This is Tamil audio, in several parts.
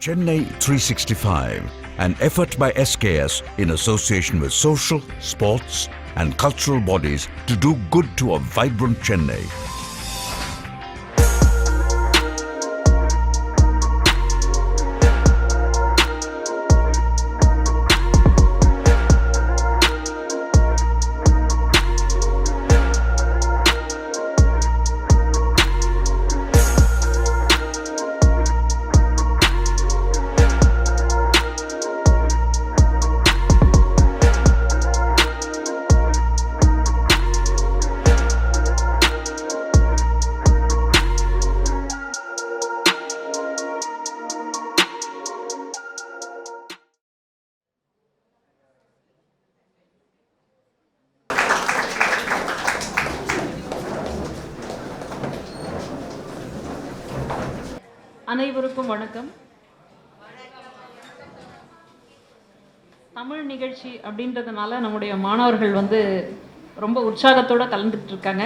Chennai 365, an effort by SKS in association with social, sports and cultural bodies to do good to a vibrant Chennai. அனைவருக்கும் வணக்கம். தமிழ் நிகழ்ச்சி அப்படின்றதுனால நம்முடைய மாணவர்கள் ரொம்ப உற்சாகத்தோடு கலந்துட்டு இருக்காங்க.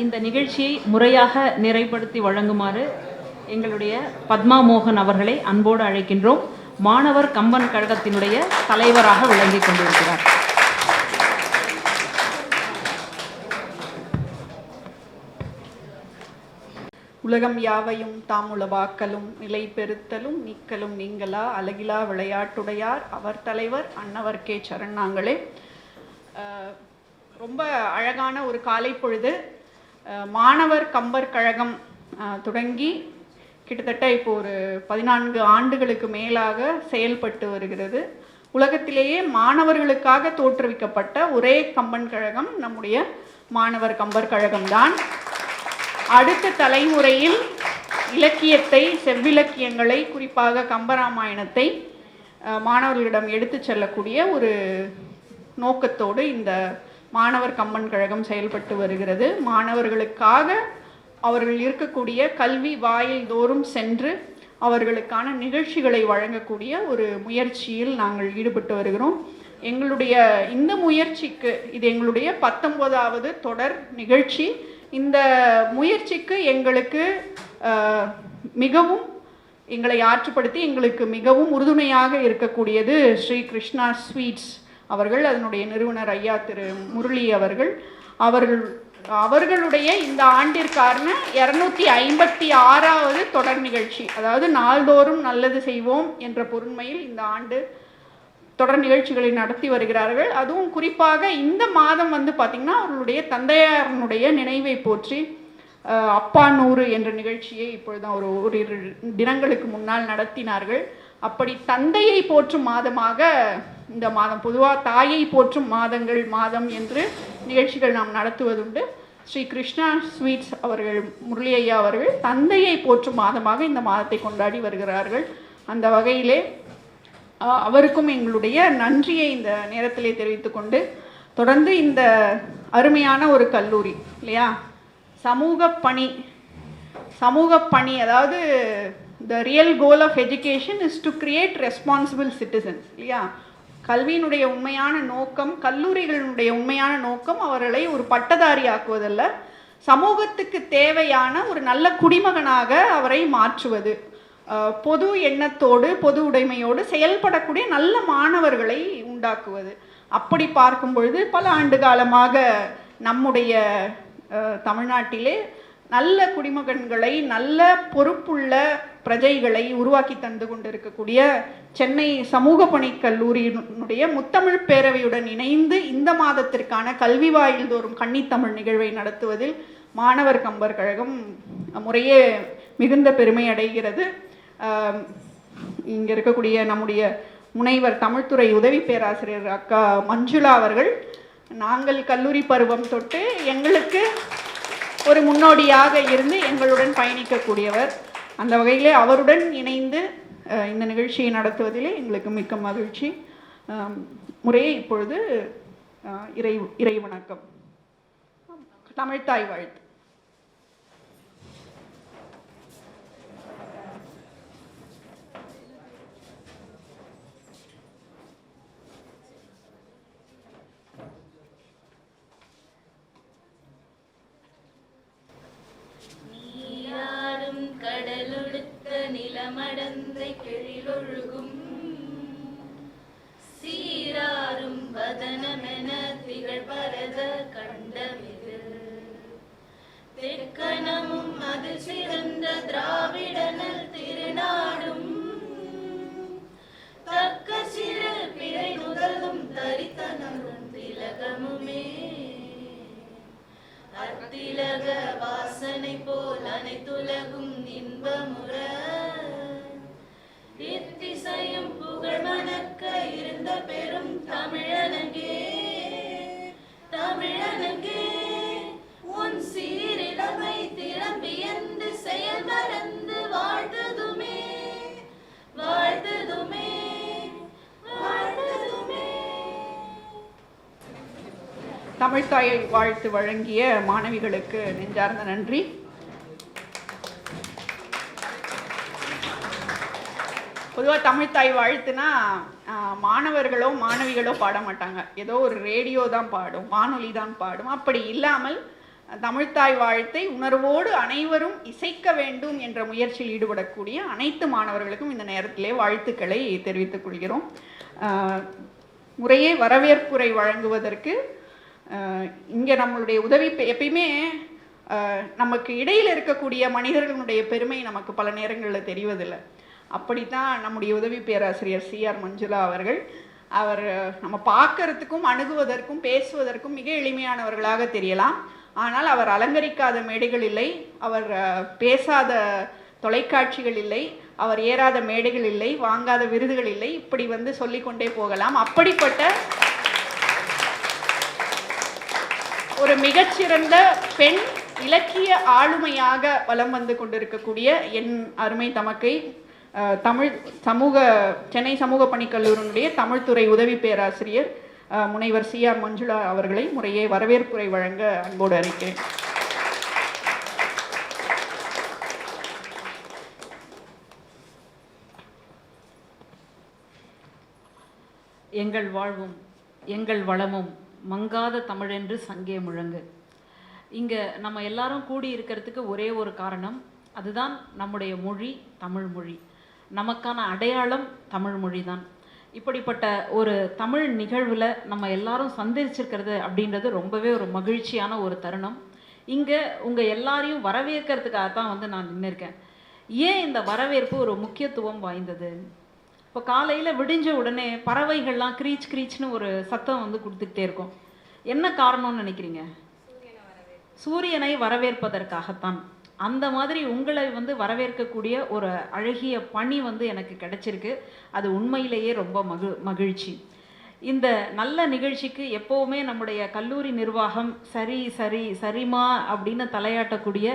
இந்த நிகழ்ச்சியை முறையாக நிறைப்படுத்தி வழங்குமாறு எங்களுடைய பத்மா மோகன் அவர்களை அன்போடு அழைக்கின்றோம். மாணவர் கம்பன் கழகத்தினுடைய தலைவராக விளங்கி கொண்டிருக்கிறார். உலகம் யாவையும் தாமுளவாக்கலும் நிலை பெறுத்தலும் நீக்கலும் நீங்களா அழகிலா விளையாட்டுடையார் அவர் தலைவர் அன்னவர்க்கே சரணாங்களே. ரொம்ப அழகான ஒரு காலை பொழுது. மாணவர் கம்பர் கழகம் தொடங்கி கிட்டத்தட்ட இப்போ ஒரு 14 ஆண்டுகளுக்கு மேலாக செயல்பட்டு வருகிறது. உலகத்திலேயே மாணவர்களுக்காக தோற்றுவிக்கப்பட்ட ஒரே கம்பன் கழகம் நம்முடைய மாணவர் கம்பர் கழகம்தான். அடுத்த தலைமுறையில் இலக்கியத்தை, செவ்விலக்கியங்களை, குறிப்பாக கம்பராமாயணத்தை மாணவர்களிடம் எடுத்து செல்லக்கூடிய ஒரு நோக்கத்தோடு இந்த மாணவர் கம்பன் கழகம் செயல்பட்டு வருகிறது. மாணவர்களுக்காக அவர்கள் இருக்கக்கூடிய கல்வி வாயில் தோறும் சென்று அவர்களுக்கான நிகழ்ச்சிகளை வழங்கக்கூடிய ஒரு முயற்சியில் நாங்கள் ஈடுபட்டு வருகிறோம். எங்களுடைய இந்த முயற்சிக்கு இது எங்களுடைய 19வது தொடர் நிகழ்ச்சி. இந்த முயற்சிக்கு எங்களுக்கு மிகவும் எங்களை ஆற்றுப்படுத்தி எங்களுக்கு மிகவும் உறுதுணையாக இருக்கக்கூடியது ஸ்ரீ கிருஷ்ணா ஸ்வீட்ஸ் அவர்கள், அதனுடைய நிறுவனர் ஐயா திரு முரளி அவர்கள். அவர்களுடைய இந்த ஆண்டிற்கான 256வது தொடர் நிகழ்ச்சி, அதாவது நாள்தோறும் நல்லது செய்வோம் என்ற பொருண்மையில் இந்த ஆண்டு தொடர் நிகழ்ச்சிகளை நடத்தி வருகிறார்கள். அதுவும் குறிப்பாக இந்த மாதம் பார்த்திங்கன்னா அவர்களுடைய தந்தையாரனுடைய நினைவை போற்றி அப்பா 100 என்ற நிகழ்ச்சியை இப்பொழுதுதான் ஒரு தினங்களுக்கு முன்னால் நடத்தினார்கள். அப்படி தந்தையை போற்றும் மாதமாக இந்த மாதம், பொதுவாக தாயை போற்றும் மாதம் என்று நிகழ்ச்சிகள் நாம் நடத்துவதுண்டு. ஸ்ரீ கிருஷ்ணா ஸ்வீட்ஸ் அவர்கள், முரளி ஐயா அவர்கள் தந்தையை போற்றும் மாதமாக இந்த மாதத்தை கொண்டாடி வருகிறார்கள். அந்த வகையிலே அவருக்கும் எங்களுடைய நன்றியை இந்த நேரத்திலே தெரிவித்துக்கொண்டு, தொடர்ந்து இந்த அருமையான ஒரு கல்லூரி இல்லையா, சமூக பணி, அதாவது the real goal of education is to create responsible citizens இல்லையா. கல்வியினுடைய உண்மையான நோக்கம், கல்லூரிகளினுடைய உண்மையான நோக்கம் அவர்களை ஒரு பட்டதாரி ஆக்குவதல்ல, சமூகத்துக்கு தேவையான ஒரு நல்ல குடிமகனாக அவரை மாற்றுவது, பொது எண்ணத்தோடு பொது உடைமையோடு செயல்படக்கூடிய நல்ல மாணவர்களை உண்டாக்குவது. அப்படி பார்க்கும் பொழுது பல ஆண்டு காலமாக நம்முடைய தமிழ்நாட்டிலே நல்ல குடிமகன்களை, நல்ல பொறுப்புள்ள பிரஜைகளை உருவாக்கி தந்து கொண்டிருக்கக்கூடிய சென்னை சமூக பணி கல்லூரியினுடைய முத்தமிழ் பேரவையுடன் இணைந்து இந்த மாதத்திற்கான கல்வி வாயில் தோறும் கன்னித்தமிழ் நிகழ்வை நடத்துவதில் மாணவர் கம்பர் கழகம் முறையே மிகுந்த பெருமை அடைகிறது. இங்கே இருக்கக்கூடிய நம்முடைய முனைவர் தமிழ்துறை உதவி பேராசிரியர் அக்கா மஞ்சுளா அவர்கள் நாங்கள் கல்லூரி பருவம் தொட்டு எங்களுக்கு ஒரு முன்னோடியாக இருந்து எங்களுடன் பயணிக்கக்கூடியவர். அந்த வகையிலே அவருடன் இணைந்து இந்த நிகழ்ச்சியை நடத்துவதிலே எங்களுக்கு மிக்க மகிழ்ச்சி. முறையே இப்பொழுது இறை வணக்கம், தமிழ்த்தாய் வாழ்த்து. கடலொடுத்த நிலமடந்த சிந்தை கெழிலொழுகும் சீராரும் வதனமென திகழ் பரத கண்டமிது தெற்கணமும் அது சிறந்த திராவிடனல் திருநாடும் தக்க சிறு பிறை முதலும் தரித்தனமும் திலகமுமே அத்திலக வாசனை போல் அனைத்துலகும் இன்பமுற இத்திசையும் புகழ் மணக்க இருந்த பெரும் தமிழனங்கே தமிழனங்கே உன் சீரிழமை திறம்பியந்து செயல் மறந்து வாழ்ந்ததுமே வாழ்ந்ததுமே வாழ்ந்ததுமே. தமிழ்த்தாயை வாழ்த்து வழங்கிய மாணவிகளுக்கு நெஞ்சார்ந்த நன்றி. பொதுவாக தமிழ்த்தாய் வாழ்த்துனா மாணவர்களோ மாணவிகளோ பாட மாட்டாங்க, ஏதோ ஒரு ரேடியோ தான் பாடும், வானொலி தான் பாடும். அப்படி இல்லாமல் தமிழ்த்தாய் வாழ்த்தை உணர்வோடு அனைவரும் இசைக்க வேண்டும் என்ற முயற்சியில் ஈடுபடக்கூடிய அனைத்து மாணவர்களுக்கும் இந்த நேரத்திலே வாழ்த்துக்களை தெரிவித்துக் கொள்கிறோம். முறையே வரவேற்புரை வழங்குவதற்கு இங்கே நம்மளுடைய உதவி எப்பயுமே நமக்கு இடையில் இருக்கக்கூடிய மனிதர்களுடைய பெருமை நமக்கு பல நேரங்களில் தெரிவதில்லை. அப்படித்தான் நம்முடைய உதவி பேராசிரியர் சிஆர் மஞ்சுளா அவர்கள். அவர் நம்ம பார்க்கறதுக்கும் அணுகுவதற்கும் பேசுவதற்கும் மிக எளிமையானவர்களாக தெரியலாம். ஆனால் அவர் அலங்கரிக்காத மேடைகள் இல்லை, அவர் பேசாத தொலைக்காட்சிகள் இல்லை, அவர் ஏறாத மேடைகள் இல்லை, வாங்காத விருதுகள் இல்லை. இப்படி சொல்லிக்கொண்டே போகலாம். அப்படிப்பட்ட ஒரு மிகச்சிறந்த பெண் இலக்கிய ஆளுமையாக வலம் வந்து கொண்டிருக்கக்கூடிய என் அருமை தமக்கை சென்னை சமூக பணிக்கல்லூரியினுடைய தமிழ்துறை உதவி பேராசிரியர் முனைவர் சிஆர் மஞ்சுளா அவர்களை முறையே வரவேற்புரை வழங்க அன்போடு அழைக்கிறேன். எங்கள் வாழ்வும் எங்கள் வளமும் மங்காத தமிழென்று சங்கே முழங்கு. இங்கே நம்ம எல்லாரும் கூடி இருக்கிறதுக்கு ஒரே ஒரு காரணம், அதுதான் நம்முடைய மொழி, தமிழ் மொழி. நமக்கான அடையாளம் தமிழ் மொழி தான். இப்படிப்பட்ட ஒரு தமிழ் நிகழ்வில் நம்ம எல்லாரும் சந்திச்சிருக்கிறது அப்படின்றது ரொம்பவே ஒரு மகிழ்ச்சியான ஒரு தருணம். இங்கே உங்கள் எல்லாரையும் வரவேற்கிறதுக்காக தான் நான் நின்றுருக்கேன். ஏன் இந்த வரவேற்பு ஒரு முக்கியத்துவம் வாய்ந்தது? இப்போ காலையில் விடிஞ்ச உடனே பறவைகள்லாம் க்ரீச் க்ரீச்னு ஒரு சத்தம் கொடுத்துக்கிட்டே இருக்கும். என்ன காரணம்னு நினைக்கிறீங்க? சூரியனை வரவேற்பதற்காகத்தான். அந்த மாதிரி உங்களை வரவேற்கக்கூடிய ஒரு அழகிய பணி எனக்கு கிடைச்சிருக்கு. அது உண்மையிலேயே ரொம்ப மகிழ்ச்சி. இந்த நல்ல நிகழ்ச்சிக்கு எப்போவுமே நம்முடைய கல்லூரி நிர்வாகம் சரி சரி சரிமா அப்படின்னு தலையாட்டக்கூடிய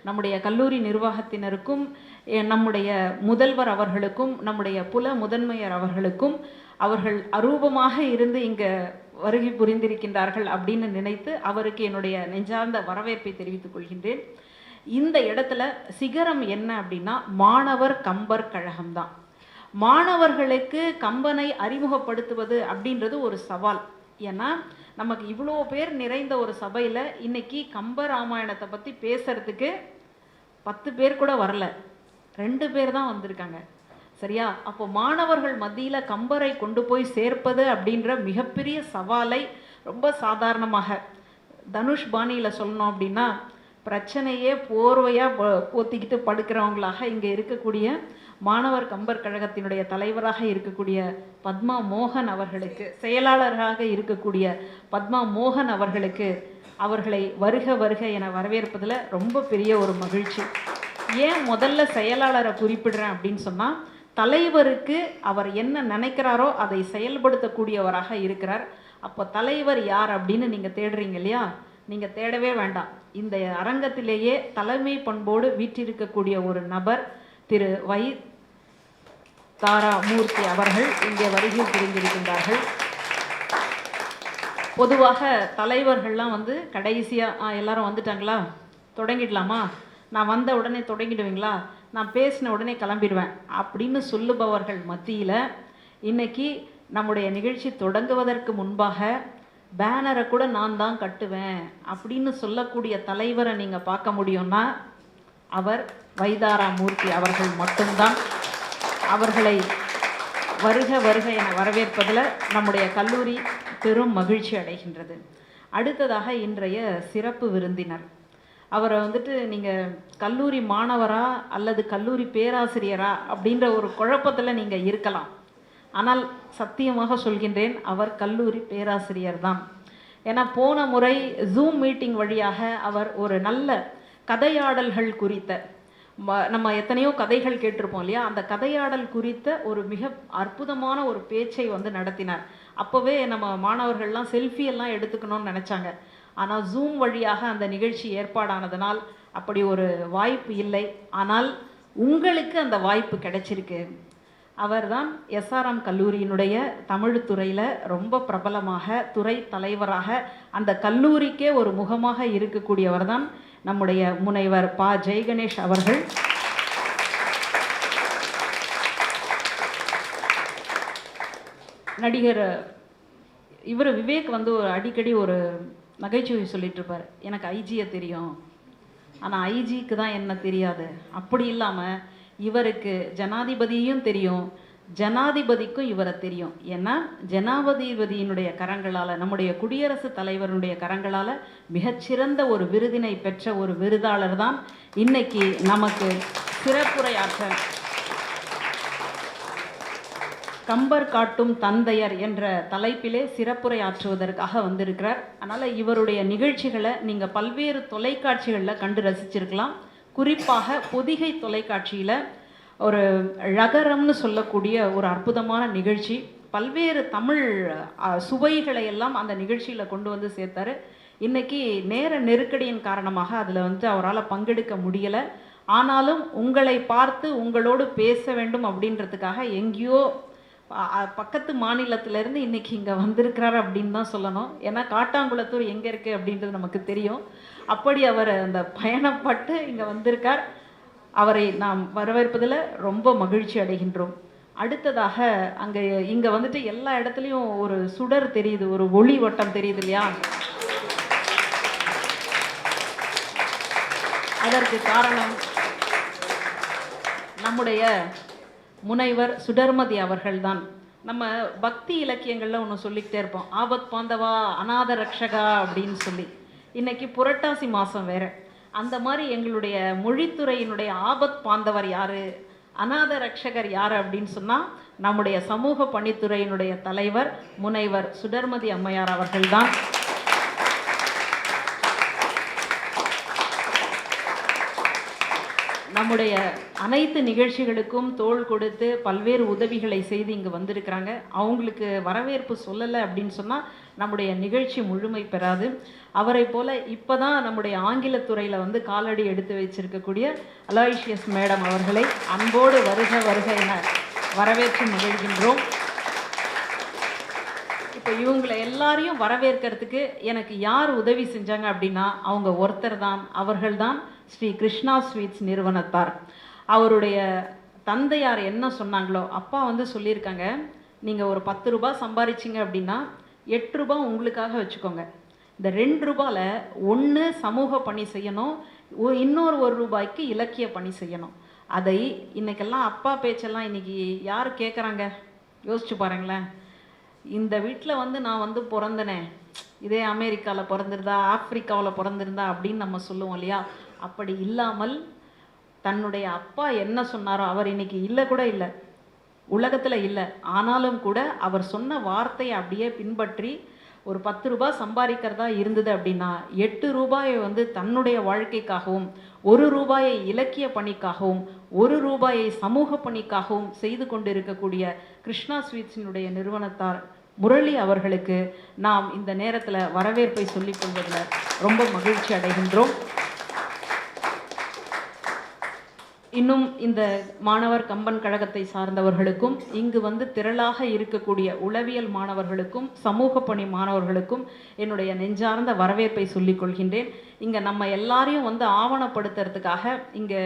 நம்முடைய கல்லூரி நிர்வாகத்தினருக்கும், நம்முடைய முதல்வர் அவர்களுக்கும், நம்முடைய புல முதன்மையர் அவர்களுக்கும், அவர்கள் அரூபமாக இருந்து இங்கே வருகை புரிந்திருக்கின்றார்கள் அப்படின்னு நினைத்து அவருக்கு என்னுடைய நெஞ்சார்ந்த வரவேற்பை தெரிவித்துக் கொள்கின்றேன். இந்த இடத்துல சிகரம் என்ன அப்படின்னா மாணவர் கம்பர் கழகம்தான். மாணவர்களுக்கு கம்பனை அறிமுகப்படுத்துவது அப்படின்றது ஒரு சவால். ஏன்னா நமக்கு இவ்வளோ பேர் நிறைந்த ஒரு சபையில் இன்னைக்கு கம்ப ராமாயணத்தை பற்றி பேசுறதுக்கு 10 பேர் கூட வரல, 2 பேர் தான் வந்திருக்காங்க. சரியா? அப்போ மாணவர்கள் மத்தியில் கம்பரை கொண்டு போய் சேர்ப்பது அப்படின்ற மிகப்பெரிய சவாலை ரொம்ப சாதாரணமாக தனுஷ் பாணியில் சொல்லணும் அப்படின்னா பிரச்சனையே போர்வையாக போத்திக்கிட்டு படுக்கிறவங்களாக இங்கே இருக்கக்கூடிய மாணவர் கம்பர் கழகத்தினுடைய தலைவராக இருக்கக்கூடிய பத்மா மோகன் அவர்களுக்கு, செயலாளராக இருக்கக்கூடிய பத்மா மோகன் அவர்களுக்கு அவர்களை வருக வருக என வரவேற்பதில் ரொம்ப பெரிய ஒரு மகிழ்ச்சி. ஏன் முதல்ல செயலாளரை குறிப்பிடுறேன் அப்படின்னு சொன்னால், தலைவருக்கு அவர் என்ன நினைக்கிறாரோ அதை செயல்படுத்தக்கூடியவராக இருக்கிறார். அப்போ தலைவர் யார் அப்படின்னு நீங்கள் தேடுறீங்க இல்லையா? நீங்கள் தேடவே வேண்டாம். இந்த அரங்கத்திலேயே தலைமை பண்போடு வீற்றிருக்கக்கூடிய ஒரு நபர் திரு வை தாராமூர்த்தி அவர்கள் இங்கே வருகை புரிந்திருக்கின்றார்கள். பொதுவாக தலைவர்கள்லாம் கடைசியாக எல்லாரும் வந்துட்டாங்களா, தொடங்கிடலாமா, நான் வந்த உடனே தொடங்கிடுவீங்களா, நான் பேசின உடனே கிளம்பிடுவேன் அப்படின்னு சொல்லுபவர்கள் மத்தியில் இன்னைக்கு நம்முடைய நிகழ்ச்சி தொடங்குவதற்கு முன்பாக பேனரை கூட நான் தான் கட்டுவேன் அப்படின்னு சொல்லக்கூடிய தலைவரை நீங்கள் பார்க்க முடியும்னா அவர் வைதாராமூர்த்தி அவர்கள் மட்டும்தான். அவர்களை வருக வருக என வரவேற்பதில் நம்முடைய கல்லூரி பெரும் மகிழ்ச்சி அடைகின்றது. அடுத்ததாக இன்றைய சிறப்பு விருந்தினர், அவரை வந்துட்டு நீங்கள் கல்லூரி மாணவரா அல்லது கல்லூரி பேராசிரியரா அப்படின்ற ஒரு குழப்பத்தில் நீங்கள் இருக்கலாம். ஆனால் சத்தியமாக சொல்கின்றேன், அவர் கல்லூரி பேராசிரியர் தான். ஏன்னா போன முறை ஜூம் மீட்டிங் வழியாக அவர் ஒரு நல்ல கதையாடல்கள் குறித்த, நம்ம எத்தனையோ கதைகள் கேட்டிருப்போம் இல்லையா, அந்த கதையாடல் குறித்த ஒரு மிக அற்புதமான ஒரு பேச்சை வந்து நடத்தினார். அப்போவே நம்ம மாணவர்கள்லாம் செல்ஃபியெல்லாம் எடுத்துக்கணும்னு நினச்சாங்க. ஆனால் ஜூம் வழியாக அந்த நிகழ்ச்சி ஏற்பாடானதனால் அப்படி ஒரு வாய்ப்பு இல்லை. ஆனால் உங்களுக்கு அந்த வாய்ப்பு கிடைச்சிருக்கு. அவர்தான் எஸ்ஆர்எம் கல்லூரியினுடைய தமிழ் துறையில் ரொம்ப பிரபலமாக துறை தலைவராக அந்த கல்லூரிக்கே ஒரு முகமாக இருக்கக்கூடியவர் தான் நம்முடைய முனைவர் பா ஜெய்கணேஷ் அவர்கள். நடிகர் இவர் விவேக் வந்து அடிக்கடி ஒரு நகைச்சுவை சொல்லிட்டு இருப்பார், எனக்கு ஐஜியை தெரியும் ஆனால் ஐஜிக்கு தான் என்ன தெரியாது. அப்படி இல்லாமல் இவருக்கு ஜனாதிபதியும் தெரியும், ஜனாதிபதிக்கும் இவரை தெரியும். ஏன்னா ஜனாதிபதியினுடைய கரங்களால், நம்முடைய குடியரசுத் தலைவருடைய கரங்களால் மிகச்சிறந்த ஒரு விருதினை பெற்ற ஒரு விருதாளர் தான் இன்னைக்கு நமக்கு சிறப்புரையாற்ற கம்பர் காட்டும் தந்தையர் என்ற தலைப்பிலே சிறப்புரையாற்றுவதற்காக வந்திருக்கிறார். அதனால் இவருடைய நிகழ்ச்சிகளை நீங்கள் பல்வேறு தொலைக்காட்சிகளில் கண்டு ரசிச்சிருக்கலாம். குறிப்பாக பொதிகை தொலைக்காட்சியில் ஒரு ழகரம்னு சொல்லக்கூடிய ஒரு அற்புதமான நிகழ்ச்சி, பல்வேறு தமிழ் சுவைகளை எல்லாம் அந்த நிகழ்ச்சியில் கொண்டு வந்து சேர்த்தாரு. இன்றைக்கி நேர நெருக்கடியின் காரணமாக அதில் வந்து அவரால் பங்கெடுக்க முடியலை. ஆனாலும் உங்களை பார்த்து உங்களோடு பேச வேண்டும் அப்படின்றதுக்காக எங்கேயோ பக்கத்து மாநிலத்திலேருந்து இன்றைக்கி இங்கே வந்திருக்கிறார் அப்படின்னு தான் சொல்லணும். ஏன்னா காட்டாங்குளத்தூர் எங்கே இருக்குது அப்படின்றது நமக்கு தெரியும். அப்படி அவர் அந்த பயணப்பட்டு இங்கே வந்திருக்கார். அவரை நாம் வரவேற்பதில் ரொம்ப மகிழ்ச்சி அடைகின்றோம். அடுத்ததாக இங்கே வந்துட்டு எல்லா இடத்துலையும் ஒரு சுடர் தெரியுது, ஒரு ஒளி வட்டம் தெரியுது இல்லையா? அதற்கு காரணம் நம்முடைய முனைவர் சுடர்மதி அவர்கள்தான். நம்ம பக்தி இலக்கியங்களில் ஒன்று சொல்லிக்கிட்டே இருப்போம், ஆபத் பாந்தவா அநாத ரக்ஷகா அப்படின்னு சொல்லி. இன்னைக்கு புரட்டாசி மாதம் வேற. அந்த மாதிரி எங்களுடைய மொழித்துறையினுடைய ஆபத் பாந்தவர் யார், அநாத ரக்ஷகர் யார் அப்படின்னு சொன்னால் நம்முடைய சமூக பணித்துறையினுடைய தலைவர் முனைவர் சுடர்மதி அம்மையார் அவர்கள்தான். நம்முடைய அனைத்து நிகழ்ச்சிகளுக்கும் தோள் கொடுத்து பல்வேறு உதவிகளை செய்து இங்கே வந்திருக்கிறாங்க. அவங்களுக்கு வரவேற்பு சொல்லலை அப்படின்னு சொன்னால் நம்முடைய நிகழ்ச்சி முழுமை பெறாது. அவரை போல் இப்போ தான் நம்முடைய ஆங்கிலத்துறையில் வந்து காலடி எடுத்து வச்சிருக்கக்கூடிய அலாய்ஷியஸ் மேடம் அவர்களை அன்போடு வருக வருக என வரவேற்று மகிழ்கின்றோம். இப்போ இவங்களை எல்லாரையும் வரவேற்கிறதுக்கு எனக்கு யார் உதவி செஞ்சாங்க அப்படின்னா அவங்க ஒருத்தர் தான், அவர்கள்தான் ஸ்ரீ கிருஷ்ணா ஸ்வீட்ஸ் நிறுவனத்தார். அவருடைய தந்தையார் என்ன சொன்னாங்களோ, அப்பா வந்து சொல்லியிருக்காங்க, நீங்கள் ஒரு 10 ரூபாய் சம்பாதிச்சிங்க அப்படின்னா 8 ரூபாய் உங்களுக்காக வச்சுக்கோங்க. இந்த 2 ரூபாயில் ஒன்று சமூக பணி செய்யணும், இன்னொரு 1 ரூபாய்க்கு இலக்கிய பணி செய்யணும். அதை இன்றைக்கெல்லாம் அப்பா பேச்செல்லாம் இன்றைக்கி யார் கேட்குறாங்க? யோசிச்சு பாருங்களேன். இந்த வீட்டில் வந்து நான் வந்து பிறந்தனே, இதே அமெரிக்காவில் பிறந்திருந்தா ஆப்பிரிக்காவில் பிறந்திருந்தா அப்படின்னு நம்ம சொல்லுவோம் இல்லையா? அப்படி இல்லாமல் தன்னுடைய அப்பா என்ன சொன்னாரோ, அவர் இன்னைக்கு இல்லை கூட இல்லை, உலகத்தில் இல்லை, ஆனாலும் கூட அவர் சொன்ன வார்த்தையை அப்படியே பின்பற்றி ஒரு 10 ரூபாய் சம்பாதிக்கிறதா இருந்தது அப்படின்னா 8 ரூபாயை வந்து தன்னுடைய வாழ்க்கைக்காகவும், 1 ரூபாயை இலக்கிய பணிக்காகவும், 1 ரூபாயை சமூக பணிக்காகவும் செய்து கொண்டு இருக்கக்கூடிய கிருஷ்ணா ஸ்வீட்ஸினுடைய நிறுவனத்தார் முரளி அவர்களுக்கு நாம் இந்த நேரத்தில் வரவேற்பை சொல்லிக் கொள்வதில் ரொம்ப மகிழ்ச்சி அடைகின்றோம். இன்னும் இந்த மாணவர் கம்பன் கழகத்தை சார்ந்தவர்களுக்கும் இங்கு வந்து திரளாக இருக்கக்கூடிய உளவியல் மாணவர்களுக்கும் சமூக பணி மாணவர்களுக்கும் என்னுடைய நெஞ்சார்ந்த வரவேற்பை சொல்லிக் கொள்கின்றேன். இங்கே நம்ம எல்லாரையும் வந்து ஆவணப்படுத்துறதுக்காக இங்கே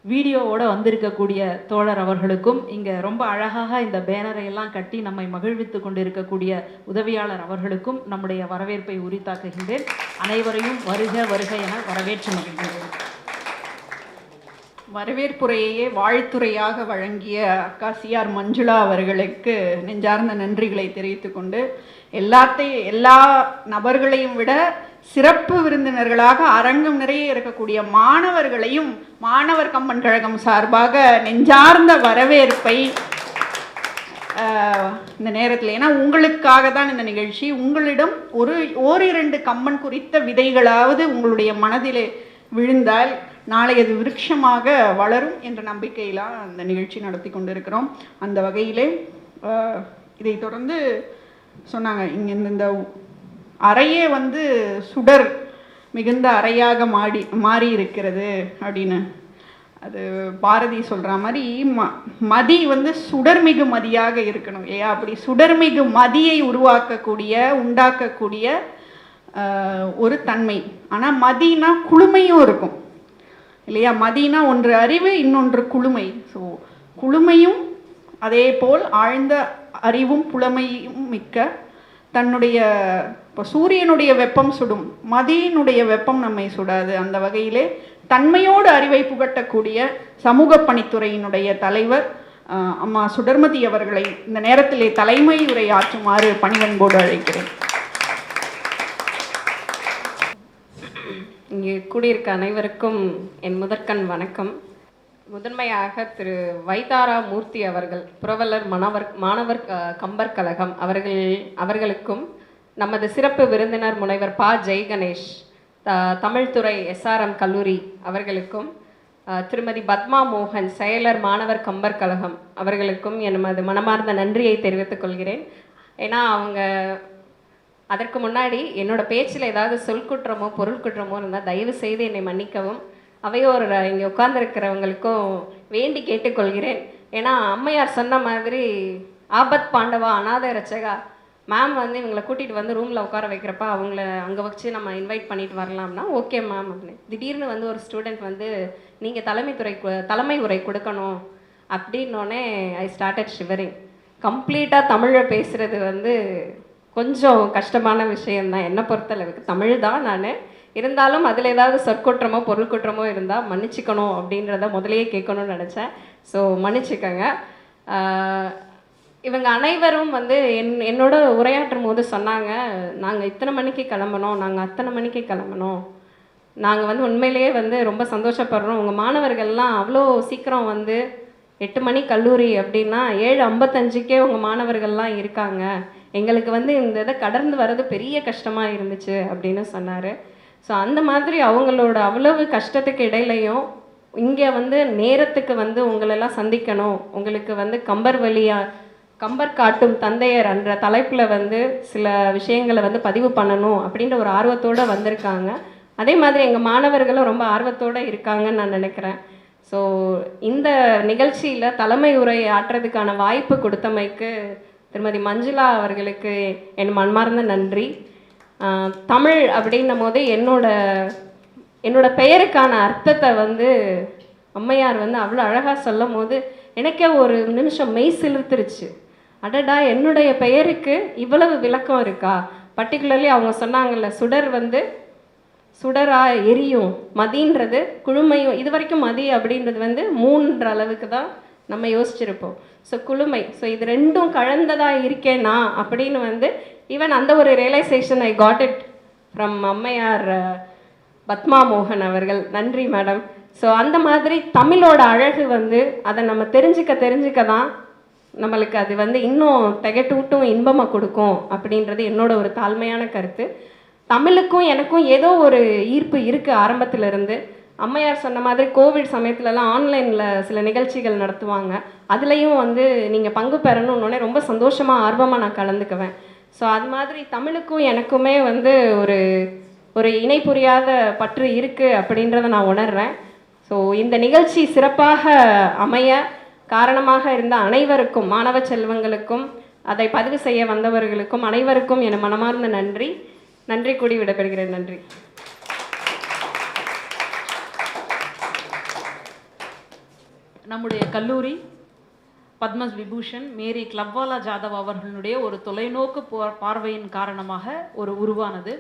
வீடியோவோடு வந்திருக்கக்கூடிய தோழர் அவர்களுக்கும், இங்கே ரொம்ப அழகாக இந்த பேனரை எல்லாம் கட்டி நம்மை மகிழ்வித்து கொண்டு இருக்கக்கூடிய உதவியாளர் அவர்களுக்கும் நம்முடைய வரவேற்பை உரித்தாக்குகின்றேன். அனைவரையும் வருக வருக என வரவேற்று மகிழ்கின்றேன். வரவேற்புரையையே வாழ்த்துரையாக வழங்கிய அக்கா சிஆர் மஞ்சுளா அவர்களுக்கு நெஞ்சார்ந்த நன்றிகளை தெரிவித்துக் கொண்டு, எல்லா நபர்களையும் விட சிறப்பு விருந்தினர்களாக அரங்கம் நிறைய இருக்கக்கூடிய மாணவர்களையும் மாணவர் கம்பன் கழகம் சார்பாக நெஞ்சார்ந்த வரவேற்பை இந்த நேரத்தில், ஏன்னா உங்களுக்காக தான் இந்த நிகழ்ச்சி. உங்களிடம் ஓரிரண்டு கம்பன் குறித்த விதைகளாவது உங்களுடைய மனதிலே விழுந்தால் நாளை அது விருட்சமாக வளரும் என்ற நம்பிக்கையிலாம் அந்த நிகழ்ச்சி நடத்தி கொண்டிருக்கிறோம். அந்த வகையிலே இதை தொடர்ந்து சொன்னாங்க, இங்கே இந்த அறையே சுடர் மிகுந்த அறையாக மாறி இருக்கிறது அப்படின்னு. அது பாரதி சொல்கிற மாதிரி மதி சுடர்மிகு மதியாக இருக்கணும் இல்லையா? அப்படி சுடர்மிகு மதியை உண்டாக்கக்கூடிய ஒரு தன்மை. ஆனால் மதினா குளுமையும் இருக்கும் இல்லையா? மதினா ஒன்று அறிவு, இன்னொன்று குளுமை. ஸோ குளுமையும் அதே போல் ஆழ்ந்த அறிவும் புலமையும் மிக்க தன்னுடைய, இப்போ சூரியனுடைய வெப்பம் சுடும், மதியினுடைய வெப்பம் நம்மை சுடாது. அந்த வகையிலே தன்மையோடு அறிவை புகட்டக்கூடிய சமூக பணித்துறையினுடைய தலைவர் அம்மா சுடர்மதி அவர்களை இந்த நேரத்திலே தலைமை உரை ஆற்றுமாறு பணிவன்போடு அழைக்கிறேன். இங்கே கூடியிருக்க அனைவருக்கும் என் முதற்கண் வணக்கம். முதன்மையாக திரு வைத்தாரா மூர்த்தி அவர்கள், புரவலர் மாணவர் கம்பர் கழகம் அவர்களுக்கும், நமது சிறப்பு விருந்தினர் முனைவர் பா ஜெய் கணேஷ், தமிழ்துறை SRM கல்லூரி அவர்களுக்கும், திருமதி பத்மா மோகன், செயலர் மாணவர் கம்பர் கழகம் அவர்களுக்கும் எனது மனமார்ந்த நன்றியை தெரிவித்துக் கொள்கிறேன். ஏன்னா அவங்க அதற்கு முன்னாடி என்னோட பேச்சில் ஏதாவது சொல்குற்றமோ பொருள் குற்றமோ இருந்தால் தயவு செய்து என்னை மன்னிக்கவும். அவையோர் இங்கே உட்கார்ந்துருக்கிறவங்களுக்கும் வேண்டி கேட்டுக்கொள்கிறேன். ஏன்னா அம்மையார் சொன்ன மாதிரி ஆபத் பாண்டவா அநாத ரச்சகா மேம் இவங்களை கூட்டிகிட்டு ரூமில் உட்கார வைக்கிறப்ப அவங்கள அங்கே வச்சு நம்ம இன்வைட் பண்ணிட்டு வரலாம்னா ஓகே மேம் அப்படின்னு. திடீர்னு ஒரு ஸ்டூடெண்ட் நீங்கள் தலைமை உரை கொடுக்கணும் அப்படின்னோடனே ஐ ஸ்டார்டட் ஷிவரிங். கம்ப்ளீட்டாக தமிழை பேசுகிறது கொஞ்சம் கஷ்டமான விஷயந்தான் என்னை பொறுத்தளவுக்கு. தமிழ் தான் நான், இருந்தாலும் அதில் ஏதாவது சொற்குற்றமோ பொருள் குற்றமோ இருந்தால் மன்னிச்சிக்கணும் அப்படின்றத முதலையே கேட்கணும்னு நினச்சேன். ஸோ மன்னிச்சிக்கோங்க. இவங்க அனைவரும் என்னோட உரையாற்றும் போது சொன்னாங்க, நாங்கள் இத்தனை மணிக்கு கிளம்பணும், நாங்கள் அத்தனை மணிக்கு கிளம்பணும், நாங்கள் உண்மையிலேயே ரொம்ப சந்தோஷப்படுறோம். உங்கள் மாணவர்கள்லாம் அவ்வளோ சீக்கிரம் 8 மணி கல்லூரி அப்படின்னா 7:55க்கே உங்கள் மாணவர்கள்லாம் இருக்காங்க, எங்களுக்கு இந்த இதை கடந்து வர்றது பெரிய கஷ்டமாக இருந்துச்சு அப்படின்னு சொன்னார். ஸோ அந்த மாதிரி அவங்களோட அவ்வளவு கஷ்டத்துக்கு இடையிலையும் இங்கே நேரத்துக்கு உங்களெல்லாம் சந்திக்கணும், உங்களுக்கு கம்பர் காட்டும் தந்தையர் என்ற தலைப்பில் சில விஷயங்களை பதிவு பண்ணணும் அப்படின்ற ஒரு ஆர்வத்தோடு வந்திருக்காங்க. அதே மாதிரி எங்கள் மாணவர்களும் ரொம்ப ஆர்வத்தோடு இருக்காங்கன்னு நான் நினைக்கிறேன். ஸோ இந்த நிகழ்ச்சியில் தலைமை உரை ஆற்றுறதுக்கான வாய்ப்பு கொடுத்தமைக்கு திருமதி மஞ்சுளா அவர்களுக்கு என் மனமார்ந்த நன்றி. தமிழ் அப்படின்னும் போது என்னோட பெயருக்கான அர்த்தத்தை அம்மையார் அவ்வளோ அழகாக சொல்லும் போது எனக்கே ஒரு நிமிஷம் மெய் சிலிர்த்துருச்சு. அடடா, என்னுடைய பெயருக்கு இவ்வளவு விளக்கம் இருக்கா? பர்டிகுலர்லி அவங்க சொன்னாங்கல்ல, சுடர் சுடரா எரியும், மதின்றது குளுமையும். இது வரைக்கும் மதி அப்படின்றது 3 அளவுக்கு தான் நம்ம யோசிச்சிருப்போம். ஸோ குளுமை, ஸோ இது ரெண்டும் கலந்ததாக இருக்கேனா அப்படின்னு ஈவன் அந்த ஒரு realisation I got it from அம்மையார் பத்மா மோகன் அவர்கள். நன்றி மேடம். ஸோ அந்த மாதிரி தமிழோட அழகு அதை நம்ம தெரிஞ்சுக்க தான் நம்மளுக்கு அது இன்னும் திகட்டூட்டும் இன்பமாக கொடுக்கும் அப்படின்றது என்னோட ஒரு தாழ்மையான கருத்து. தமிழுக்கும் எனக்கும் ஏதோ ஒரு ஈர்ப்பு இருக்குது ஆரம்பத்திலிருந்து. அம்மையார் சொன்ன மாதிரி கோவிட் சமயத்துலலாம் ஆன்லைனில் சில நிகழ்ச்சிகள் நடத்துவாங்க, அதுலேயும் நீங்கள் பங்கு பெறணுன்னே ரொம்ப சந்தோஷமாக ஆர்வமாக நான் கலந்துக்குவேன். ஸோ அது மாதிரி தமிழுக்கும் எனக்குமே ஒரு இணை புரியாத பற்று இருக்குது அப்படின்றத நான் உணர்றேன். ஸோ இந்த நிகழ்ச்சி சிறப்பாக அமைய காரணமாக இருந்த அனைவருக்கும், மாணவ செல்வங்களுக்கும், அதை பதிவு செய்ய வந்தவர்களுக்கும் அனைவருக்கும் என் மனமார்ந்த நன்றி கூடி விடைபெறுகிறேன். நன்றி. நம்முடைய கல்லூரி பத்ம விபூஷன் மேரி கிளப்வாலா ஜாதவ் அவர்களுடைய ஒரு தொலைநோக்கு பார்வையின் காரணமாக உருவானது.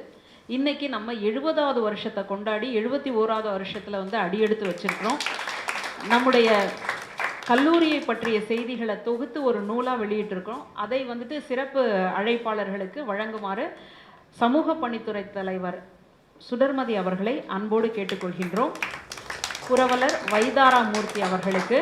இன்னைக்கு நம்ம 70வது வருஷத்தை கொண்டாடி 71வது வருஷத்தில் அடியெடுத்து வச்சிருக்கிறோம். நம்முடைய கல்லூரியை பற்றிய செய்திகளை தொகுத்து ஒரு நூலாக வெளியிட்டிருக்கோம். அதை வந்துட்டு சிறப்பு அழைப்பாளர்களுக்கு வழங்குமாறு சமூக பணித்துறை தலைவர் சுடர்மதி அவர்களை அன்போடு கேட்டுக்கொள்கின்றோம். புரவலர் வைதாராமூர்த்தி அவர்களுக்கு,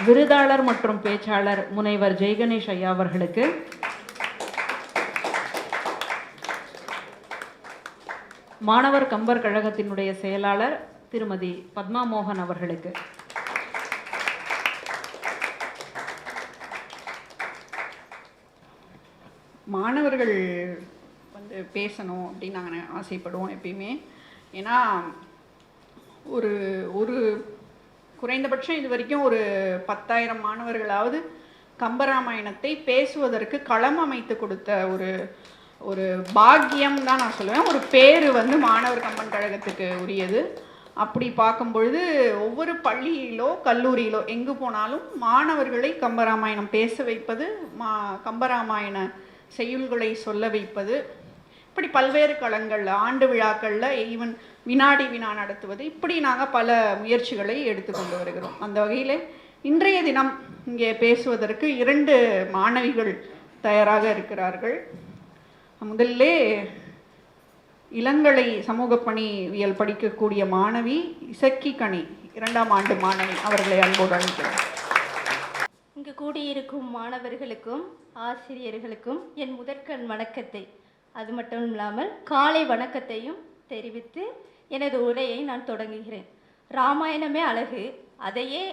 விருதாளர் மற்றும் பேச்சாளர் முனைவர் ஜெய்கணேஷ் ஐயா அவர்களுக்கு, மாணவர் கம்பர் கழகத்தினுடைய செயலாளர் திருமதி பத்மா மோகன் அவர்களுக்கு, மாணவர்கள் வந்து பேசணும் அப்படின்னு நாங்கள் ஆசைப்படுவோம் எப்பயுமே. ஏன்னா ஒரு ஒரு குறைந்தபட்சம் இது வரைக்கும் ஒரு 10,000 மாணவர்களாவது கம்பராமாயணத்தை பேசுவதற்கு களம் அமைத்து கொடுத்த ஒரு ஒரு பாக்கியம் தான் நான் சொல்லுவேன். ஒரு பேர் வந்து மாணவர் கம்பன் கழகத்துக்கு உரியது. அப்படி பார்க்கும் பொழுது ஒவ்வொரு பள்ளியிலோ கல்லூரியிலோ எங்கு போனாலும் மாணவர்களை கம்பராமாயணம் பேச வைப்பது, கம்பராமாயண செய்யுள்களை சொல்ல வைப்பது, இப்படி பல்வேறு களங்களில் ஆண்டு விழாக்களில் ஈவன் வினாடி வினா நடத்துவது, இப்படி நாங்கள் பல முயற்சிகளை எடுத்துக்கொண்டு வருகிறோம். அந்த வகையில் இன்றைய தினம் இங்கே பேசுவதற்கு 2 மாணவிகள் தயாராக இருக்கிறார்கள். முதல்ல இளங்கலை சமூக பணிவியல் படிக்கக்கூடிய மாணவி இசக்கி கனி, 2ஆம் ஆண்டு மாணவி, அவர்களை அன்போடு அழைக்கிறேன். இங்கு கூடியிருக்கும் மாணவர்களுக்கும் ஆசிரியர்களுக்கும் என் முதற்கண் வணக்கத்தை, அது மட்டும் இல்லாமல் காலை வணக்கத்தையும் தெரிவித்து எனது உரையை நான் தொடங்குகிறேன். ராமாயணமே அழகு, அதையே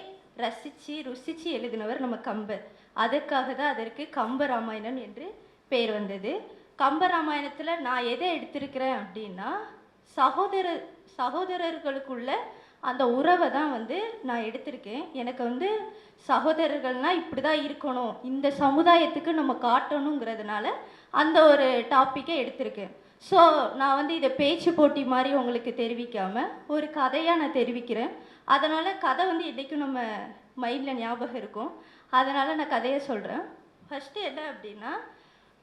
ரசித்து ருசித்து எழுதினவர் நம்ம கம்பர். அதற்காக தான் அதற்கு கம்ப ராமாயணம் என்று பெயர் வந்தது. கம்ப ராமாயணத்தில் நான் எதை எடுத்திருக்கிறேன் அப்படின்னா, சகோதரர்களுக்குள்ள அந்த உறவை தான் வந்து நான் எடுத்திருக்கேன். எனக்கு வந்து சகோதரர்கள்னால் இப்படி தான் இருக்கணும், இந்த சமுதாயத்துக்கு நம்ம காட்டணுங்கிறதுனால அந்த ஒரு டாப்பிக்கை எடுத்திருக்கேன். ஸோ நான் வந்து இதை பேச்சு போட்டி மாதிரி உங்களுக்கு தெரிவிக்காமல் ஒரு கதையாக நான் தெரிவிக்கிறேன். அதனால் கதை வந்து என்றைக்கும் நம்ம மைண்டில் ஞாபகம் இருக்கும். அதனால் நான் கதையை சொல்கிறேன். ஃபஸ்ட்டு என்ன அப்படின்னா,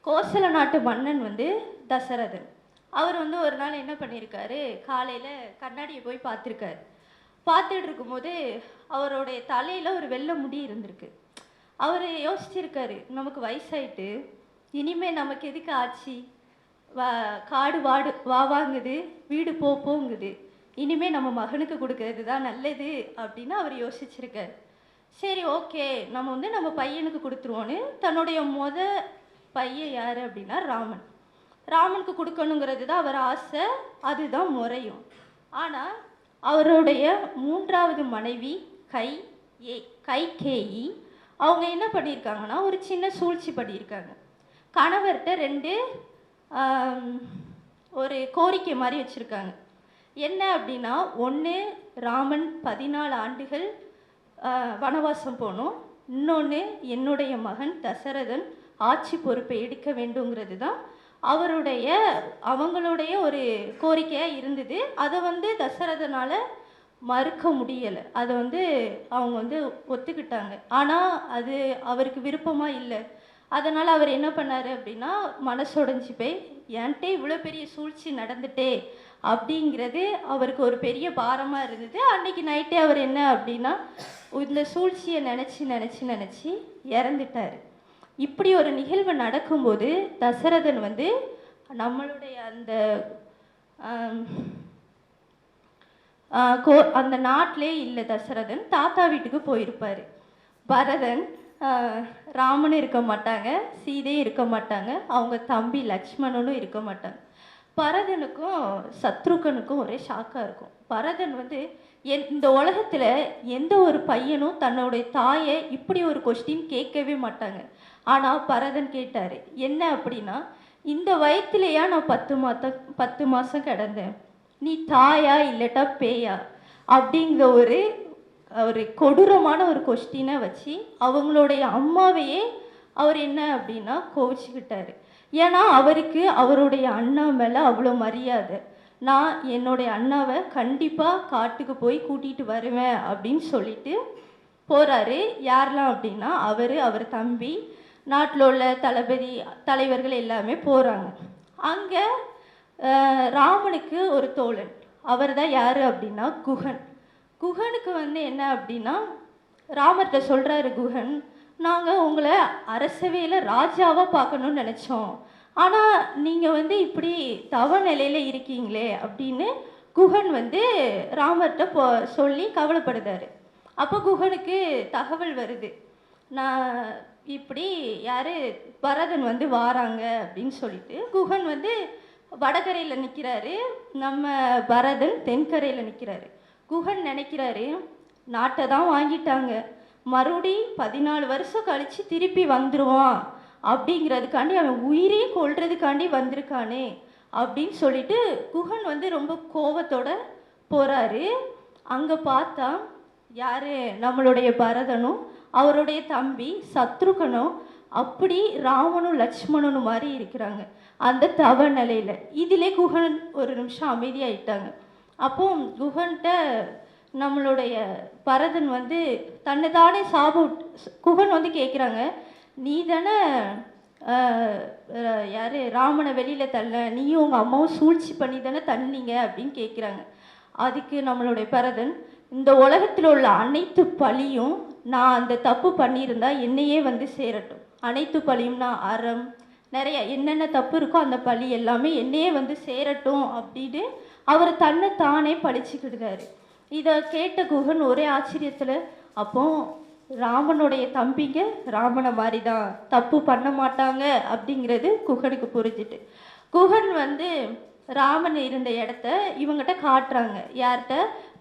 கோசல நாட்டு மன்னன் வந்து தசரதன். அவர் வந்து ஒரு நாள் என்ன பண்ணியிருக்காரு, காலையில் கண்ணாடியை போய் பார்த்துருக்காரு. பார்த்துட்டு இருக்கும்போது அவருடைய தலையில் ஒரு வெள்ளை முடி இருந்திருக்கு. அவர் யோசிச்சிருக்காரு, நமக்கு வயசாயிட்டு இனிமேல் நமக்கு எதுக்கு ஆட்சி, காடு வாங்குது, வீடு போங்குது, இனிமேல் நம்ம மகனுக்கு கொடுக்கறது தான் நல்லது அப்படின்னு அவர் யோசிச்சிருக்காரு. சரி, ஓகே, நம்ம வந்து நம்ம பையனுக்கு கொடுத்துருவோன்னு தன்னுடைய பையன் யார் அப்படின்னா ராமன். ராமனுக்கு கொடுக்கணுங்கிறது தான் அவர் ஆசை, அதுதான் முறையும். ஆனால் அவருடைய 3வது மனைவி கைகேயி அவங்க என்ன பண்ணியிருக்காங்கன்னா, ஒரு சின்ன சூழ்ச்சி பண்ணியிருக்காங்க. கணவர்கிட்ட 2 ஒரு கோரிக்கை மாதிரி வச்சுருக்காங்க. என்ன அப்படின்னா, ஒன்று ராமன் 14 ஆண்டுகள் வனவாசம் போகணும், இன்னொன்று என்னுடைய மகன் தசரதன் ஆட்சி பொறுப்பை எடுக்க வேண்டுங்கிறது தான் அவங்களுடைய ஒரு கோரிக்கையாக இருந்தது. அதை வந்து தசரதனால் மறுக்க முடியலை. அதை வந்து அவங்க வந்து ஒத்துக்கிட்டாங்க. ஆனால் அது அவருக்கு விருப்பமாக இல்லை. அதனால் அவர் என்ன பண்ணார் அப்படின்னா, மனசுடைஞ்சி போய் என்கிட்ட இவ்வளோ பெரிய சூழ்ச்சி நடந்துட்டே அப்படிங்கிறது அவருக்கு ஒரு பெரிய பாரமாக இருந்தது. அன்றைக்கி நைட்டே அவர் என்ன அப்படின்னா, இந்த சூழ்ச்சியை நினச்சி இறந்துட்டார். இப்படி ஒரு நிகழ்வு நடக்கும்போது தசரதன் வந்து நம்மளுடைய அந்த நாட்டிலே இல்லை, தசரதன் தாத்தா வீட்டுக்கு போயிருப்பார். பரதன், ராமனும் இருக்க மாட்டாங்க, சீதையும் இருக்க மாட்டாங்க, அவங்க தம்பி லக்ஷ்மணனும் இருக்க மாட்டாங்க. பரதனுக்கும் சத்ருகனுக்கும் ஒரே ஷாக்காக இருக்கும். பரதன் வந்து இந்த உலகத்தில் எந்த ஒரு பையனும் தன்னுடைய தாயை இப்படி ஒரு கொஸ்டின் கேட்கவே மாட்டாங்க. ஆனால் பரதன் கேட்டார். என்ன அப்படின்னா, இந்த வயத்துலையா நான் 10 மாதம் கிடந்தேன், நீ தாயா இல்லட்டா பேயா அப்படிங்கிற ஒரு கொடூரமான ஒரு கொஸ்டினை வச்சு அவங்களுடைய அம்மாவையே அவர் என்ன அப்படின்னா கோவிச்சுக்கிட்டாரு. ஏன்னா அவருக்கு அவருடைய அண்ணா மேலே அவ்வளோ மரியாதை. நான் என்னுடைய அண்ணாவை கண்டிப்பாக காட்டுக்கு போய் கூட்டிகிட்டு வருவேன் அப்படின்னு சொல்லிட்டு போகிறாரு. யாரெல்லாம் அப்படின்னா, அவர் தம்பி, நாட்டில் உள்ள தலைவர்கள் எல்லாமே போகிறாங்க. அங்கே ராமனுக்கு ஒரு தோழன், அவர் தான் யார் அப்படின்னா குகன். குகனுக்கு வந்து என்ன அப்படின்னா, ராமர்கிட்ட சொல்கிறாரு குகன், நாங்கள் உங்களை அரசவையில் ராஜாவாக பார்க்கணுன்னு நினச்சோம், ஆனால் நீங்கள் வந்து இப்படி தவ நிலையில் இருக்கீங்களே அப்படின்னு குகன் வந்து ராமர்கிட்ட சொல்லி கவலைப்படுதாரு. அப்போ குகனுக்கு தகவல் வருது, நான் இப்படி யார் பரதன் வந்து வாராங்க அப்படின்னு சொல்லிட்டு. குகன் வந்து வடகரையில் நிற்கிறாரு, நம்ம பரதன் தென்கரையில் நிற்கிறாரு. குகன் நினைக்கிறாரு, நாட்டை தான் வாங்கிட்டாங்க, மறுபடி 14 வருஷம் கழித்து திருப்பி வந்துடுவான் அப்படிங்கிறதுக்காண்டி, அவன் உயிரையும் கொள்றதுக்காண்டி வந்திருக்கானே அப்படின்னு சொல்லிட்டு குகன் வந்து ரொம்ப கோபத்தோட போகிறாரு. அங்கே பார்த்தா யார், நம்மளுடைய பரதனும் அவருடைய தம்பி சத்ருகனும் அப்படி ராமனும் லக்ஷ்மணனும் மாதிரி இருக்கிறாங்க அந்த தவ நிலையில். இதிலே குகன் ஒரு நிமிஷம் அமைதியாயிட்டாங்க. அப்போ குகன்கிட்ட நம்மளுடைய பரதன் வந்து தன்னை தானே குகன் வந்து கேட்குறாங்க, நீ தானே யார் ராமனை வெளியில் தள்ள, நீயும் உங்கள் அம்மாவும் சூழ்ச்சி பண்ணி தானே தண்ணீங்க அப்படின்னு கேட்குறாங்க. அதுக்கு நம்மளுடைய பரதன், இந்த உலகத்தில் உள்ள அனைத்து பழியும் நான் அந்த தப்பு பண்ணியிருந்தா என்னையே வந்து சேரட்டும், அனைத்து பழியும்னா அறம் நிறைய என்னென்ன தப்பு இருக்கோ அந்த பழி எல்லாமே என்னையே வந்து சேரட்டும் அப்படின்னு அவர் தன்னை தானே பழிச்சுக்கிடுறாரு. இதை கேட்ட குகன் ஒரே ஆச்சரியத்தில், அப்போ ராமனுடைய தம்பிங்க ராமனை மாதிரி தான் தப்பு பண்ண மாட்டாங்க அப்படிங்கிறது குகனுக்கு புரிஞ்சுட்டு, குகன் வந்து ராமன் இருந்த இடத்த இவங்ககிட்ட காட்டுறாங்க. யார்கிட்ட?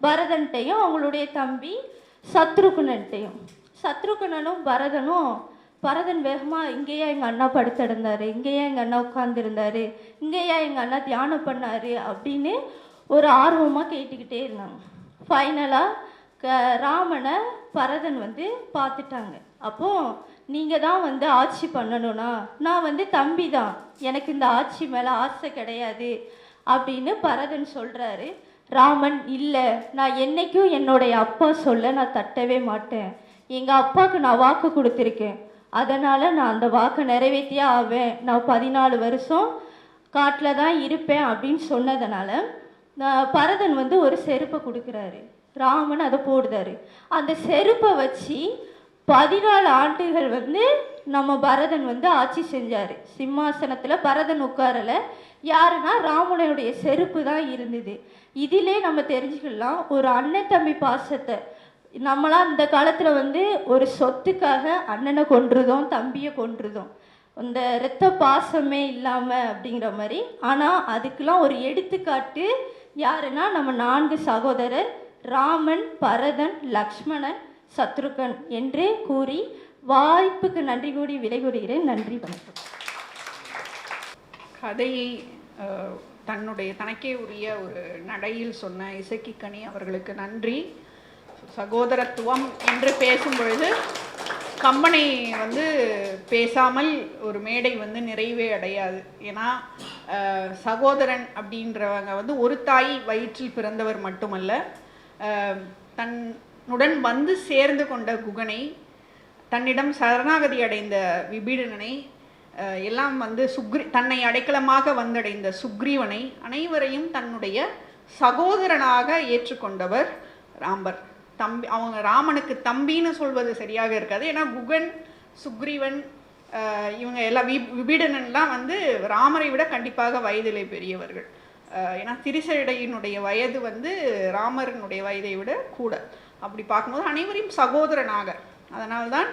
பரதன்ட்டையும் அவங்களுடைய தம்பி சத்ருகுணன்ட்டையும். சத்ருகுணனும் பரதனும், பரதன் வேகமாக, இங்கேயா எங்கள் அண்ணா படுத்திருந்தார், இங்கேயா எங்கள் அண்ணா உட்காந்துருந்தார், இங்கேயா எங்கள் அண்ணா தியானம் பண்ணார் அப்படின்னு ஒரு ஆர்வமாக கேட்டுக்கிட்டே இருந்தாங்க. ஃபைனலாக ராமனை பரதன் வந்து பார்த்துட்டாங்க. அப்போது நீங்கள் தான் வந்து ஆட்சி பண்ணணும்னா நான் வந்து தம்பி தான், எனக்கு இந்த ஆட்சி மேலே ஆசை கிடையாது அப்படின்னு பரதன் சொல்கிறாரு. ராமன், இல்லை, நான் என்றைக்கும் என்னுடைய அப்பா சொல்ல நான் தட்டவே மாட்டேன், எங்கள் அப்பாவுக்கு நான் வாக்கு கொடுத்துருக்கேன், அதனால் நான் அந்த வாக்கை நிறைவேற்றியே ஆவேன், நான் 14 வருஷம் காட்டில் தான் இருப்பேன் அப்படின்னு சொன்னதுனால பரதன் வந்து ஒரு செருப்பை கொடுக்குறாரு. ராமன் அதை போடுதாரு. அந்த செருப்பை வச்சு 14 ஆண்டுகள் வந்து நம்ம பரதன் வந்து ஆட்சி செஞ்சார். சிம்மாசனத்தில் பரதன் உட்காரலை, யாருன்னா ராமனுடைய செருப்பு தான் இருந்தது. இதிலே நம்ம தெரிஞ்சுக்கலாம் ஒரு அண்ணன் தம்பி பாசத்தை. நம்மளாம் இந்த காலத்தில் வந்து ஒரு சொத்துக்காக அண்ணனை கொன்றுதோம், தம்பியை கொன்றுதோம், இந்த இரத்த பாசமே இல்லாமல் அப்படிங்கிற மாதிரி. ஆனால் அதுக்கெலாம் ஒரு எடுத்துக்காட்டு யாருன்னா நம்ம 4 சகோதரர் ராமன், பரதன், லக்ஷ்மணன், சத்ருகன் என்றே கூறி வாய்ப்புக்கு நன்றி கூறி விடை கூறுகிறேன். நன்றி, வணக்கம். கதையை தனக்கே உரிய ஒரு நடையில் சொன்ன இசக்கிக்கனி அவர்களுக்கு நன்றி. சகோதரத்துவம் என்று பேசும் பொழுது கம்பனை வந்து பேசாமல் ஒரு மேடை வந்து நிறைவே அடையாது. ஏன்னா சகோதரன் அப்படின்றவங்க வந்து ஒரு தாய் வயிற்றில் பிறந்தவர் மட்டுமல்ல, தன்னுடன் வந்து சேர்ந்து கொண்ட குகனை, தன்னிடம் சரணாகதி அடைந்த விபீடனனை, எல்லாம் வந்து தன்னை அடைக்கலமாக வந்தடைந்த சுக்ரீவனை, அனைவரையும் தன்னுடைய சகோதரனாக ஏற்றுக்கொண்டவர் ராமர். தம்பி, அவங்க ராமனுக்கு தம்பின்னு சொல்வது சரியாக இருக்காது. ஏன்னா குகன், சுக்ரீவன், இவங்க எல்லா விபீடனன்லாம் வந்து ராமரை விட கண்டிப்பாக வயதிலே பெரியவர்கள். ஏன்னா திரிசடையினுடைய வயது வந்து ராமரனுடைய வயதை விட கூட. அப்படி பார்க்கும்போது அனைவரையும் சகோதரனாக, அதனால்தான்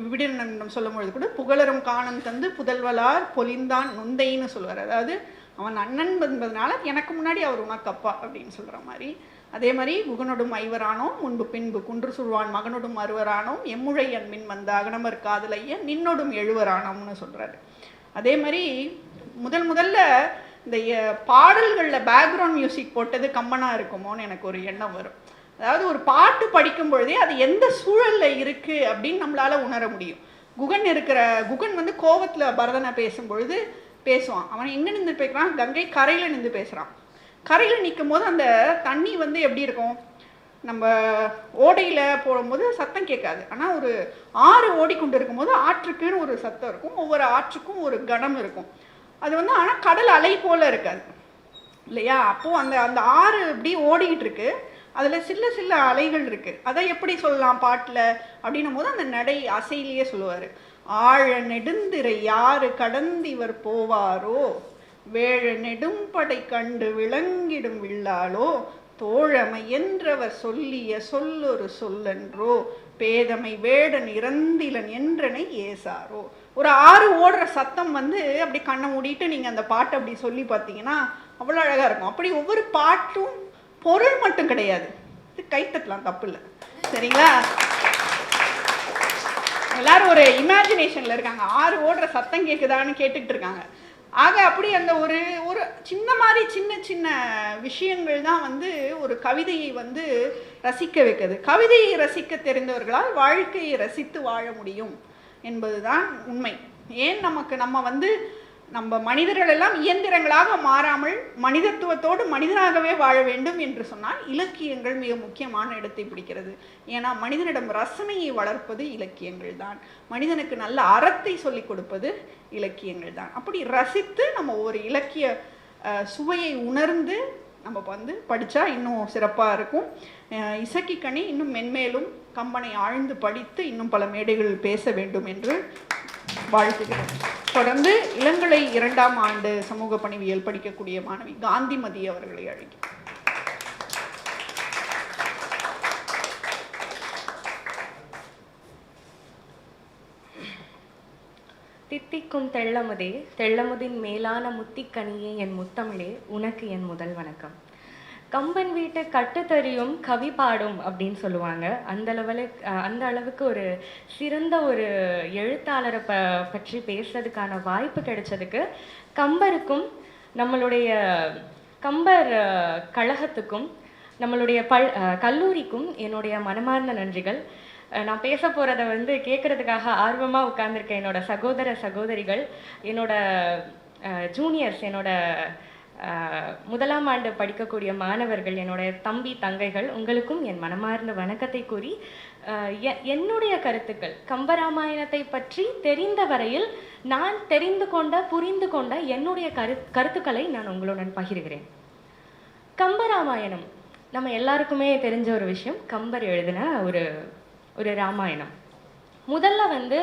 விபீடனம் சொல்லும் பொழுது கூட புகழரும் காணம் தந்து புதல்வலார் பொலிந்தான் நுந்தைன்னு சொல்லுவார். அதாவது அவன் அண்ணன் என்பதனால எனக்கு முன்னாடி அவர் உனக்கு அப்பா அப்படின்னு சொல்கிற மாதிரி. அதே மாதிரி குகனொடும் ஐவரானோம் முன்பு பின்பு குன்று சுழ்வான் மகனொடும் அறுவரானோம் எம்முழை அன்பின் வந்த அகனமர் காதலைய நின்னொடும் எழுவரானோம்னு சொல்கிறாரு. அதே மாதிரி முதல்ல இந்த பாடல்களில் பேக்ரவுண்ட் மியூசிக் போட்டது கம்பனாக இருக்குமோன்னு எனக்கு ஒரு எண்ணம் வரும். அதாவது ஒரு பாட்டு படிக்கும் பொழுதே அது எந்த சூழலில் இருக்குது அப்படின்னு நம்மளால் உணர முடியும். குகன் வந்து கோவத்தில் பரதனை பேசும்பொழுது பேசுவான். அவன் எங்கே நின்று பேசுகிறான்? கங்கை கரையில் நின்று பேசுகிறான். கரையில் நிற்கும் போது அந்த தண்ணி வந்து எப்படி இருக்கும்? நம்ம ஓடையில் போகும்போது சத்தம் கேட்காது. ஆனால் ஒரு ஆறு ஓடிக்கொண்டு இருக்கும்போது ஆற்றுக்குன்னு ஒரு சத்தம் இருக்கும், ஒவ்வொரு ஆற்றுக்கும் ஒரு கணம் இருக்கும். அது வந்து ஆனால் கடல் அலை போல் இருக்காது இல்லையா? அப்போது அந்த அந்த ஆறு இப்படி ஓடிக்கிட்டு இருக்கு, அதில் சில்ல சில்ல அலைகள் இருக்குது. அதை எப்படி சொல்லலாம் பாட்டில் அப்படின்னும் போது அந்த நடை அசையிலேயே சொல்லுவார். ஆழ நெடுந்திரை யாரு கடந்திவர் போவாரோ, வேழ நெடும்படை கண்டு விளங்கிடும் வில்லாளோ, தோழமை என்றவர் சொல்லிய சொல்லொரு சொல்லன்றோ, பேதமை வேடன் இறந்திலன் என்றனை ஏசாரோ. ஒரு ஆறு ஓடுற சத்தம் வந்து அப்படி கண்ணை மூடிட்டு நீங்கள் அந்த பாட்டை அப்படி சொல்லி பார்த்தீங்கன்னா அவ்வளோ அழகாக இருக்கும். அப்படி ஒவ்வொரு பாட்டும் பொருள் மட்டும் கிடையாது, இது கைத்தட்டலாம், தப்பு இல்லை, சரிங்களா? எல்லாரும் ஒரு இமேஜினேஷனில் இருக்காங்க, ஆறு ஓடுற சத்தம் கேட்குதான்னு கேட்டுக்கிட்டு இருக்காங்க. ஆக அப்படி அந்த ஒரு ஒரு சின்ன மாதிரி சின்ன சின்ன விஷயங்கள் தான் வந்து ஒரு கவிதையை வந்து ரசிக்க வைக்குது. கவிதையை ரசிக்க தெரிந்தவர்களால் வாழ்க்கையை ரசித்து வாழ முடியும் என்பதுதான் உண்மை. ஏன் நம்ம வந்து நம்ம மனிதர்கள் எல்லாம் இயந்திரங்களாக மாறாமல் மனிதத்துவத்தோடு மனிதனாகவே வாழ வேண்டும் என்று சொன்னால் இலக்கியங்கள் மிக முக்கியமான இடத்தை பிடிக்கிறது. ஏன்னா மனிதனிடம் ரசனையை வளர்ப்பது இலக்கியங்கள் தான், மனிதனுக்கு நல்ல அறத்தை சொல்லிக் கொடுப்பது இலக்கியங்கள் தான். அப்படி ரசித்து நம்ம ஒரு இலக்கிய சுவையை உணர்ந்து நம்ம வந்து படித்தா இன்னும் சிறப்பாக இருக்கும். இசக்கிக்கனி இன்னும் மென்மேலும் கம்பனை ஆழ்ந்து படித்து இன்னும் பல மேடைகள் பேச வேண்டும் என்று வாழ்த்துகிறேன். தொடர்ந்து இளங்கலை 2ஆம் ஆண்டு சமூக பணிவியல் படிக்கக்கூடிய மாணவி காந்திமதி அவர்களை அழைக்கிறேன். தித்திக்கும் தெள்ளமுதே, தெள்ளமுதின் மேலான முத்திக்கனியே என் முத்தமிழே, உனக்கு என் முதல் வணக்கம். கம்பன் வீட்டு கட்டுத்தறியும் கவி பாடும் அப்படின்னு சொல்லுவாங்க. அந்த அளவுக்கு ஒரு சிறந்த ஒரு எழுத்தாளரை பற்றி பேசுறதுக்கான வாய்ப்பு கிடைச்சதுக்கு கம்பருக்கும் நம்மளுடைய கம்பர் கழகத்துக்கும் நம்மளுடைய கல்லூரிக்கும் என்னுடைய மனமார்ந்த நன்றிகள். நான் பேச போகிறத வந்து கேட்குறதுக்காக ஆர்வமாக உட்கார்ந்துருக்கேன் என்னோட சகோதர சகோதரிகள், என்னோட ஜூனியர்ஸ், என்னோட 1ஆம் ஆண்டு படிக்கக்கூடிய மாணவர்கள், என்னுடைய தம்பி தங்கைகள், உங்களுக்கும் என் மனமார்ந்த வணக்கத்தை கூறி என்னுடைய கருத்துக்கள் கம்பராமாயணத்தை பற்றி தெரிந்த வரையில் நான் புரிந்து கொண்ட என்னுடைய கருத்துக்களை நான் உங்களுடன் பகிர்கிறேன். கம்பராமாயணம் நம்ம எல்லாருக்குமே தெரிஞ்ச ஒரு விஷயம். கம்பர் எழுதின ஒரு ராமாயணம். முதல்ல வந்து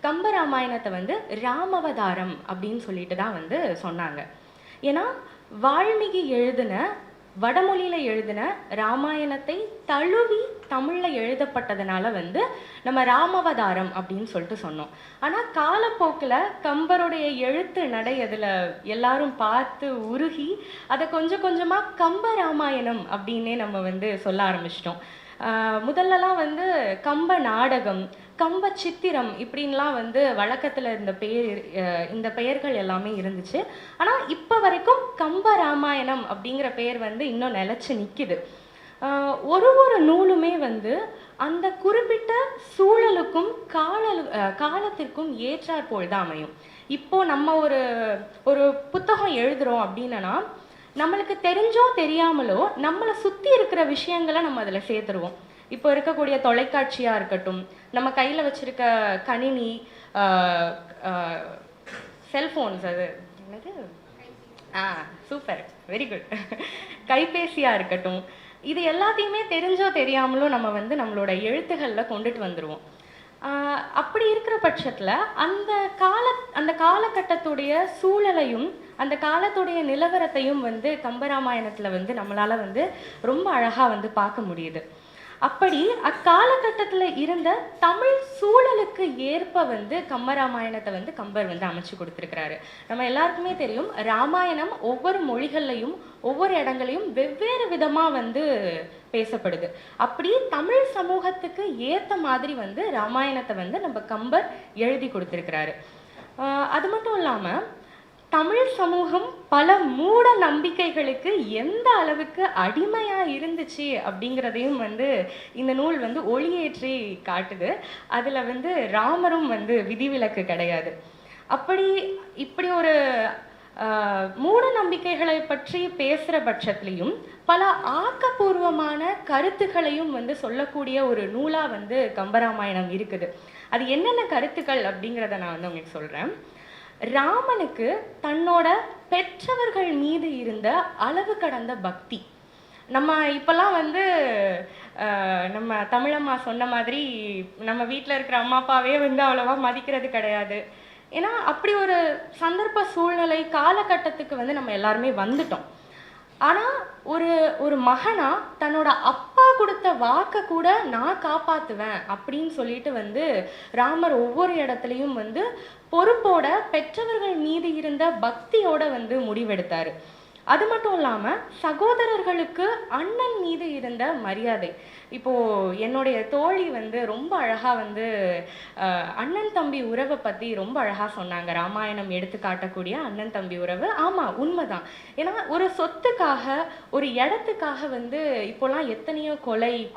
கம்பராமாயணத்தை வந்து ராமவதாரம் அப்படின்னு சொல்லிட்டு தான் வந்து சொன்னாங்க. ஏன்னா வால்மீகி எழுதின வடமொழியில் எழுதின ராமாயணத்தை தழுவி தமிழில் எழுதப்பட்டதுனால வந்து நம்ம ராமவதாரம் அப்படின்னு சொல்லிட்டு சொன்னோம். ஆனால் காலப்போக்கில் கம்பருடைய எழுத்து நடை அதில் எல்லாரும் பார்த்து உருகி அதை கொஞ்சம் கொஞ்சமாக கம்ப ராமாயணம் அப்படின்னே நம்ம வந்து சொல்ல ஆரம்பிச்சிட்டோம். முதல்லலாம் வந்து கம்ப நாடகம், கம்ப சித்திரம் இப்படின்லாம் வந்து வழக்கத்தில் இந்த பெயர்கள் எல்லாமே இருந்துச்சு. ஆனால் இப்போ வரைக்கும் கம்ப ராமாயணம் அப்படிங்கிற பெயர் வந்து இன்னும் நிலச்சி நிற்கிது. ஒரு நூலுமே வந்து அந்த குறிப்பிட்ட சூழலுக்கும் காலத்திற்கும் ஏற்றாற்போல் தான் அமையும். இப்போ நம்ம ஒரு புத்தகம் எழுதுகிறோம் அப்படின்னா நம்மளுக்கு தெரிஞ்சோ தெரியாமலோ நம்மளை சுற்றி இருக்கிற விஷயங்களை நம்ம அதில் சேர்த்துருவோம். இப்போ இருக்கக்கூடிய தொலைக்காட்சியாக இருக்கட்டும், நம்ம கையில் வச்சுருக்க கணினி, செல்ஃபோன்ஸ், அது என்னது, சூப்பர், வெரி குட், கைபேசியாக இருக்கட்டும், இது எல்லாத்தையுமே தெரிஞ்சோ தெரியாமலோ நம்ம வந்து நம்மளோட எழுத்துக்களில் கொண்டுட்டு வந்துடுவோம். அப்படி இருக்கிற பட்சத்தில் அந்த காலகட்டத்துடைய சூழலையும் அந்த காலத்துடைய நிலவரத்தையும் வந்து கம்பராமாயணத்தில் வந்து நம்மளால் வந்து ரொம்ப அழகாக வந்து பார்க்க முடியுது. அப்படி அக்காலகட்டத்தில் இருந்த தமிழ் சூழலுக்கு ஏற்ப வந்து கம்பராமாயணத்தை வந்து கம்பர் வந்து அமைச்சு கொடுத்துருக்கிறாரு. நம்ம எல்லாருக்குமே தெரியும், ராமாயணம் ஒவ்வொரு மொழிகள்லையும் ஒவ்வொரு இடங்களையும் வெவ்வேறு விதமாக வந்து பேசப்படுது. அப்படி தமிழ் சமூகத்துக்கு ஏற்ற மாதிரி வந்து ராமாயணத்தை வந்து நம்ம கம்பர் எழுதி கொடுத்துருக்கிறாரு. அது மட்டும் இல்லாமல் தமிழ் சமூகம் பல மூட நம்பிக்கைகளுக்கு எந்த அளவுக்கு அடிமையாக இருந்துச்சு அப்படிங்கிறதையும் வந்து இந்த நூல் வந்து ஒளியேற்றி காட்டுது. அதில் வந்து ராமரும் வந்து விதிவிலக்கு கிடையாது. இப்படி ஒரு மூட நம்பிக்கைகளை பற்றி பேசுகிற பட்சத்துலேயும் பல ஆக்கப்பூர்வமான கருத்துக்களையும் வந்து சொல்லக்கூடிய ஒரு நூலாக வந்து கம்பராமாயணம் இருக்குது. அது என்னென்ன கருத்துக்கள் அப்படிங்கிறத நான் வந்து உங்களுக்கு சொல்கிறேன். ராமனுக்கு தன்னோட பெற்றவர்கள் மீது இருந்த அளவு கடந்த பக்தி. நம்ம இப்போல்லாம் வந்து நம்ம தமிழம்மா சொன்ன மாதிரி நம்ம வீட்டில் இருக்கிற அம்மா அப்பாவே வந்து அவ்வளோவா மதிக்கிறது கிடையாது. ஏன்னா அப்படி ஒரு சந்தர்ப்ப சூழ்நிலை காலகட்டத்துக்கு வந்து நம்ம எல்லாருமே வந்துட்டோம். ஆனால் ஒரு மகனா தன்னோட அப்பா கொடுத்த வாக்கை கூட நான் காப்பாற்றுவேன் அப்படின்னு சொல்லிட்டு வந்து ராமர் ஒவ்வொரு இடத்துலையும் வந்து பொறுப்போட பெற்றவர்கள் மீது இருந்த பக்தியோட வந்து முடிவெடுத்தார். அது மட்டும் இல்லாமல் சகோதரர்களுக்கு அண்ணன் மீது இருந்த மரியாதை. இப்போது என்னுடைய தோழி வந்து ரொம்ப அழகாக வந்து அண்ணன் தம்பி உறவை பற்றி ரொம்ப அழகாக சொன்னாங்க. ராமாயணம் எடுத்து காட்டக்கூடிய அண்ணன் தம்பி உறவு. ஆமாம், உண்மைதான். ஏன்னா ஒரு சொத்துக்காக ஒரு இடத்துக்காக வந்து இப்போலாம் எத்தனையோ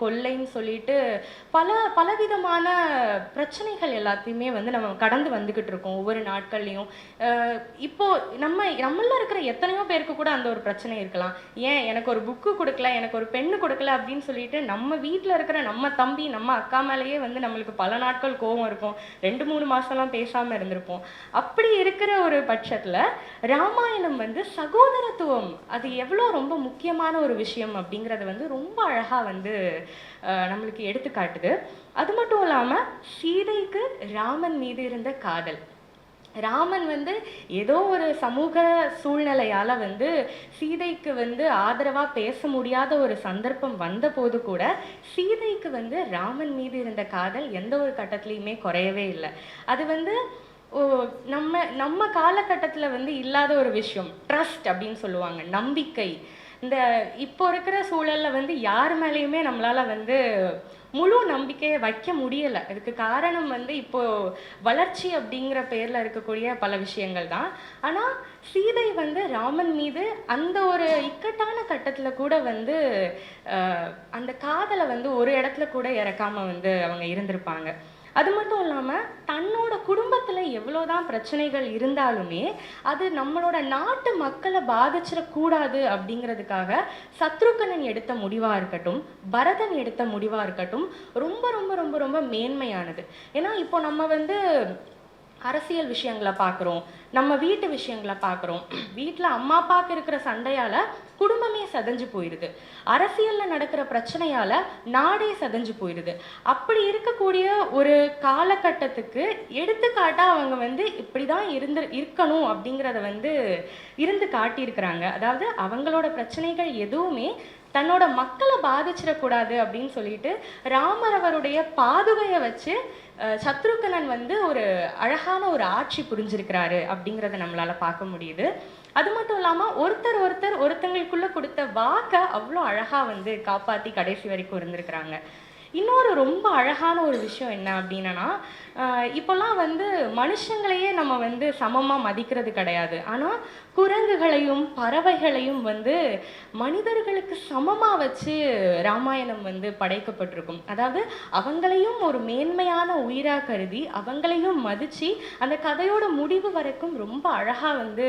கொள்ளைன்னு சொல்லிட்டு பலவிதமான பிரச்சனைகள் எல்லாத்தையுமே வந்து நம்ம கடந்து வந்துக்கிட்டு இருக்கோம் ஒவ்வொரு நாட்கள்லையும். இப்போது நம்மள இருக்கிற எத்தனையோ பேருக்கு கூட அந்த ஒரு பிரச்சனை இருக்கலாம். ஏன் எனக்கு ஒரு புக்கு கொடுக்கல, எனக்கு ஒரு பெண்ணு கொடுக்கல அப்படின்னு சொல்லிட்டு நம்ம வீட்டில் இருக்கிற நம்ம தம்பி நம்ம அக்கா மேலேயே வந்து நம்மளுக்கு பல நாட்கள் கோபம் இருக்கும். 2-3 மாதம்லாம் பேசாமல் இருந்திருப்போம். அப்படி இருக்கிற ஒரு பட்சத்தில் ராமாயணம் வந்து சகோதரத்துவம் அது எவ்வளோ ரொம்ப முக்கியமான ஒரு விஷயம் அப்படிங்கிறத வந்து ரொம்ப அழகாக வந்து நம்மளுக்கு எடுத்துக்காட்டுது. அது மட்டும் இல்லாமல் சீதைக்கு ராமன் மீது இருந்த காதல். ராமன் வந்து ஏதோ ஒரு சமூக சூழ்நிலையால் வந்து சீதைக்கு வந்து ஆதரவாக பேச முடியாத ஒரு சந்தர்ப்பம் வந்த போது கூட சீதைக்கு வந்து ராமன் மீது இருந்த காதல் எந்த ஒரு கட்டத்துலையுமே குறையவே இல்லை. அது வந்து நம்ம காலகட்டத்தில் வந்து இல்லாத ஒரு விஷயம். ட்ரஸ்ட் அப்படின்னு சொல்லுவாங்க, நம்பிக்கை. இந்த இப்போ இருக்கிற சூழலில் வந்து யார் மேலேயுமே நம்மளால் வந்து முழு நம்பிக்கையை வைக்க முடியலை. அதுக்கு காரணம் வந்து இப்போது வளர்ச்சி அப்படிங்கிற பேரில் இருக்கக்கூடிய பல விஷயங்கள் தான். ஆனால் சீதை வந்து ராமன் மீது அந்த ஒரு இக்கட்டான கட்டத்தில் கூட வந்து அந்த காதலை வந்து ஒரு இடத்துல கூட இறக்காமல் வந்து அவங்க இருந்திருப்பாங்க. அது மட்டும் இல்லாமல் தன்னோட குடும்பத்தில் எவ்வளோதான் பிரச்சனைகள் இருந்தாலுமே அது நம்மளோட நாட்டு மக்களை பாதிச்சிடக்கூடாது அப்படிங்கிறதுக்காக சத்ருகனன் எடுத்த முடிவாக இருக்கட்டும், பரதன் எடுத்த முடிவாக இருக்கட்டும் ரொம்ப ரொம்ப ரொம்ப ரொம்ப மேன்மையானது. ஏன்னா இப்போ நம்ம வந்து அரசியல் விஷயங்களை பார்க்குறோம், நம்ம வீட்டு விஷயங்களை பார்க்குறோம். வீட்டில் அம்மா அப்பாவுக்கு இருக்கிற சண்டையால் குடும்பமே சதஞ்சு போயிடுது. அரசியலில் நடக்கிற பிரச்சனையால் நாடே சதஞ்சு போயிடுது. அப்படி இருக்கக்கூடிய ஒரு காலகட்டத்துக்கு எடுத்துக்காட்டாக அவங்க வந்து இப்படி தான் இருக்கணும் அப்படிங்கிறத வந்து இருந்து காட்டியிருக்கிறாங்க. அதாவது அவங்களோட பிரச்சனைகள் எதுவுமே தன்னோட மக்களை பாதிச்சிடக்கூடாது அப்படின்னு சொல்லிட்டு ராமர் அவருடைய பாதுகையை வச்சு சத்ருகனன் வந்து ஒரு அழகான ஒரு ஆட்சி புரிஞ்சிருக்கிறாரு அப்படிங்கிறத நம்மளால பார்க்க முடியுது. அது மட்டும் இல்லாமல் ஒருத்தங்களுக்குள்ள கொடுத்த வாக்கை அவ்வளோ அழகாக வந்து காப்பாற்றி கடைசி வரைக்கும் இருந்திருக்கிறாங்க. இன்னொரு ரொம்ப அழகான ஒரு விஷயம் என்ன அப்படின்னா, இப்போல்லாம் வந்து மனுஷங்களையே நம்ம வந்து சமமாக மதிக்கிறது கிடையாது. ஆனால் குரங்குகளையும் பறவைகளையும் வந்து மனிதர்களுக்கு சமமாக வச்சு ராமாயணம் வந்து படைக்கப்பட்டிருக்கும். அதாவது அவங்களையும் ஒரு மேன்மையான உயிராக கருதி அவங்களையும் மதித்து அந்த கதையோட முடிவு வரைக்கும் ரொம்ப அழகாக வந்து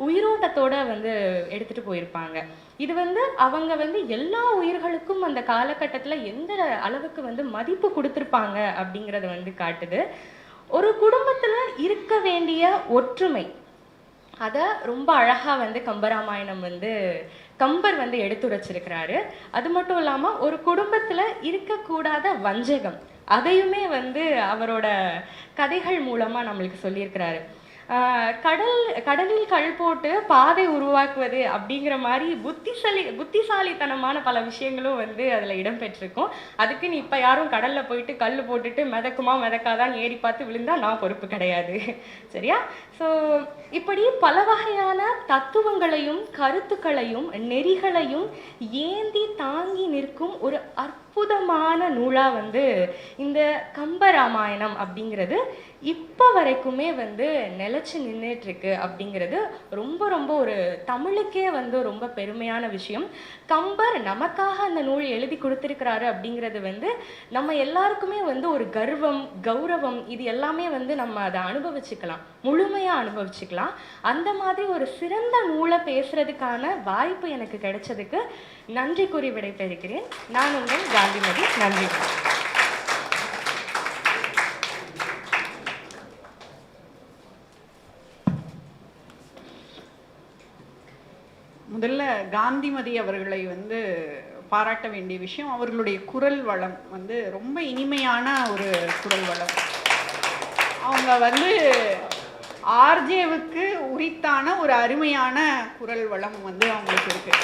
உயிரோட்டத்தோடு வந்து எடுத்துகிட்டு போயிருப்பாங்க. இது வந்து அவங்க வந்து எல்லா உயிர்களுக்கும் அந்த காலகட்டத்தில் எந்த அளவுக்கு வந்து மதிப்பு கொடுத்துருப்பாங்க அப்படிங்கிறத வந்து காட்டுது. ஒரு குடும்பத்தில் இருக்க வேண்டிய ஒற்றுமை அதை ரொம்ப அழகாக வந்து கம்பராமாயணம் வந்து கம்பர் வந்து எடுத்துரைச்சிருக்கிறாரு. அது மட்டும் இல்லாமல் ஒரு குடும்பத்தில் இருக்கக்கூடாத வஞ்சகம் அதையுமே வந்து அவரோட கதைகள் மூலமாக நம்மளுக்கு சொல்லியிருக்கிறாரு. கடலில் கல் போட்டு பாதை உருவாக்குவது அப்படிங்கிற மாதிரி புத்திசாலித்தனமான பல விஷயங்களும் வந்து அதில் இடம்பெற்றிருக்கும். அதுக்கு நீ இப்போ யாரும் கடலில் போயிட்டு கல் போட்டுட்டு மிதக்குமா மிதக்காதான் ஏறி பார்த்து விழுந்தா நான் பொறுப்பு கிடையாது, சரியா? ஸோ இப்படி பல வகையான தத்துவங்களையும் கருத்துக்களையும் நெறிகளையும் ஏந்தி தாங்கி நிற்கும் ஒரு அற்புதமான நூலாக வந்து இந்த கம்பராமாயணம் அப்படிங்கிறது இப்போ வரைக்குமே வந்து நிலச்சி நின்றுட்டுருக்கு அப்படிங்கிறது ரொம்ப ரொம்ப ஒரு தமிழுக்கே வந்து ரொம்ப பெருமையான விஷயம். கம்பர் நமக்காக அந்த நூல் எழுதி கொடுத்துருக்கிறாரு அப்படிங்கிறது வந்து நம்ம எல்லாருக்குமே வந்து ஒரு கர்வம், கௌரவம், இது எல்லாமே வந்து நம்ம அதை அனுபவிச்சுக்கலாம், முழுமையாக அனுபவிச்சுக்கலாம். அந்த மாதிரி ஒரு சிறந்த நூலை பேசுறதுக்கான வாய்ப்பு எனக்கு கிடைச்சதுக்கு நன்றி கூறி விடைபெறுகிறேன். நான் உங்கள் காந்திமதி. நன்றி. முதல்ல காந்திமதி அவர்களை வந்து பாராட்ட வேண்டிய விஷயம், அவர்களுடைய குரல் வளம் வந்து ரொம்ப இனிமையான ஒரு குரல் வளம். அவங்க வந்து ஆர்ஜேவுக்கு உரித்தான ஒரு அருமையான குரல் வளம் வந்து அவங்களுக்கு இருக்கு.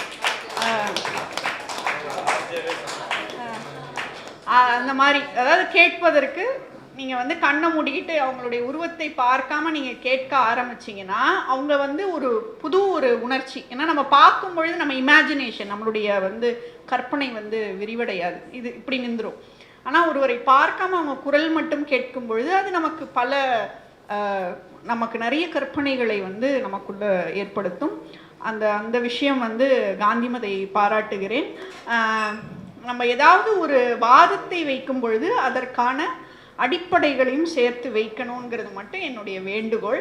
அந்த மாதிரி அதாவது கேட்பதற்கு நீங்கள் வந்து கண்ணை மூடிக்கிட்டு அவங்களுடைய உருவத்தை பார்க்காம நீங்கள் கேட்க ஆரம்பிச்சிங்கன்னா அவங்க வந்து ஒரு புது ஒரு உணர்ச்சி. ஏன்னா நம்ம பார்க்கும் பொழுது நம்ம இமேஜினேஷன், நம்மளுடைய வந்து கற்பனை வந்து விரிவடையாது, இது இப்படி நின்றுடும். ஆனால் ஒருவரை பார்க்காம அவங்க குரல் மட்டும் கேட்கும் பொழுது அது நமக்கு நமக்கு நிறைய கற்பனைகளை வந்து நமக்குள்ள ஏற்படுத்தும். அந்த விஷயம் வந்து காந்திமதியை பாராட்டுகிறேன். நம்ம ஏதாவது ஒரு வாதத்தை வைக்கும் பொழுது அதற்கான அடிப்படைகளையும் சேர்த்து வைக்கணுங்கிறது மட்டும் என்னுடைய வேண்டுகோள்.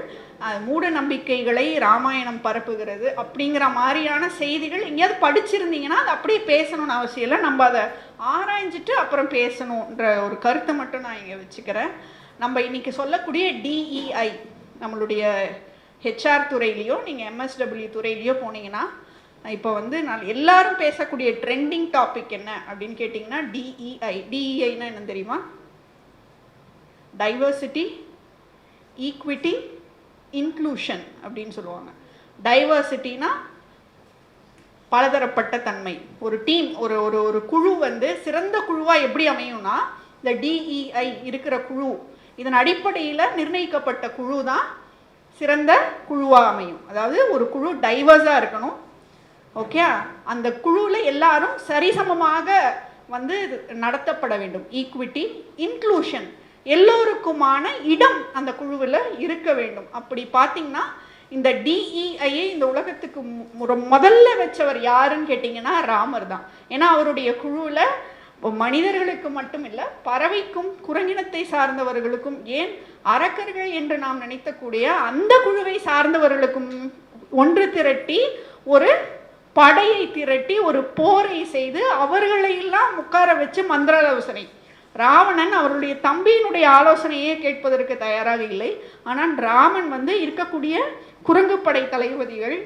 மூட நம்பிக்கைகளை ராமாயணம் பரப்புகிறது அப்படிங்கிற மாதிரியான செய்திகள் எங்கேயாவது படிச்சிருந்தீங்கன்னா அது அப்படியே பேசணும்னு அவசியம் இல்லை, நம்ம அதை ஆராய்ஞ்சிட்டு அப்புறம் பேசணுன்ற ஒரு கருத்தை மட்டும் நான் இங்கே வச்சுக்கிறேன். நம்ம இன்னைக்கு சொல்லக்கூடிய DEI, நம்மளுடைய HR துறையிலையோ நீங்கள் MSW துறையிலையோ போனீங்கன்னா இப்போ வந்து நான் எல்லாரும் பேசக்கூடிய ட்ரெண்டிங் டாபிக் என்ன அப்படின்னு கேட்டிங்கன்னா DEIனா என்ன தெரியுமா? டைவர்சிட்டி, ஈக்விட்டி, இன்க்ளூஷன் அப்படின்னு சொல்லுவாங்க. டைவர்சிட்டினா பலதரப்பட்ட தன்மை. ஒரு டீம், ஒரு குழு வந்து சிறந்த குழுவாக எப்படி அமையும்னா இந்த DEI இருக்கிற குழு, இதன் அடிப்படையில் நிர்ணயிக்கப்பட்ட குழு தான் சிறந்த குழுவாக அமையும். அதாவது ஒரு குழு டைவர்ஸாக இருக்கணும், ஓகே, அந்த குழுவில் எல்லாரும் சரிசமமாக வந்து நடத்தப்பட வேண்டும். ஈக்விட்டி, இன்க்ளூஷன், எல்லோருக்குமான இடம் அந்த குழுவில் இருக்க வேண்டும். அப்படி பார்த்தீங்கன்னா இந்த DEIயை இந்த உலகத்துக்கு முதல்ல வச்சவர் யாருன்னு கேட்டிங்கன்னா ராமர் தான். ஏன்னா அவருடைய குழுவில் மனிதர்களுக்கு மட்டும் இல்லை, பறவைக்கும் குரங்கினத்தை சார்ந்தவர்களுக்கும், ஏன் அரக்கர்கள் என்று நாம் நினைக்கக்கூடிய அந்த குழுவை சார்ந்தவர்களுக்கும் ஒன்று திரட்டி ஒரு படையை திரட்டி ஒரு போரை செய்து அவர்களையெல்லாம் உட்கார வச்சு மந்திராலோசனை. ராவணன் அவருடைய தம்பியினுடைய ஆலோசனையே கேட்பதற்கு தயாராக இல்லை. ஆனால் ராமன் வந்து இருக்கக்கூடிய குரங்கு படை தளபதிகள்,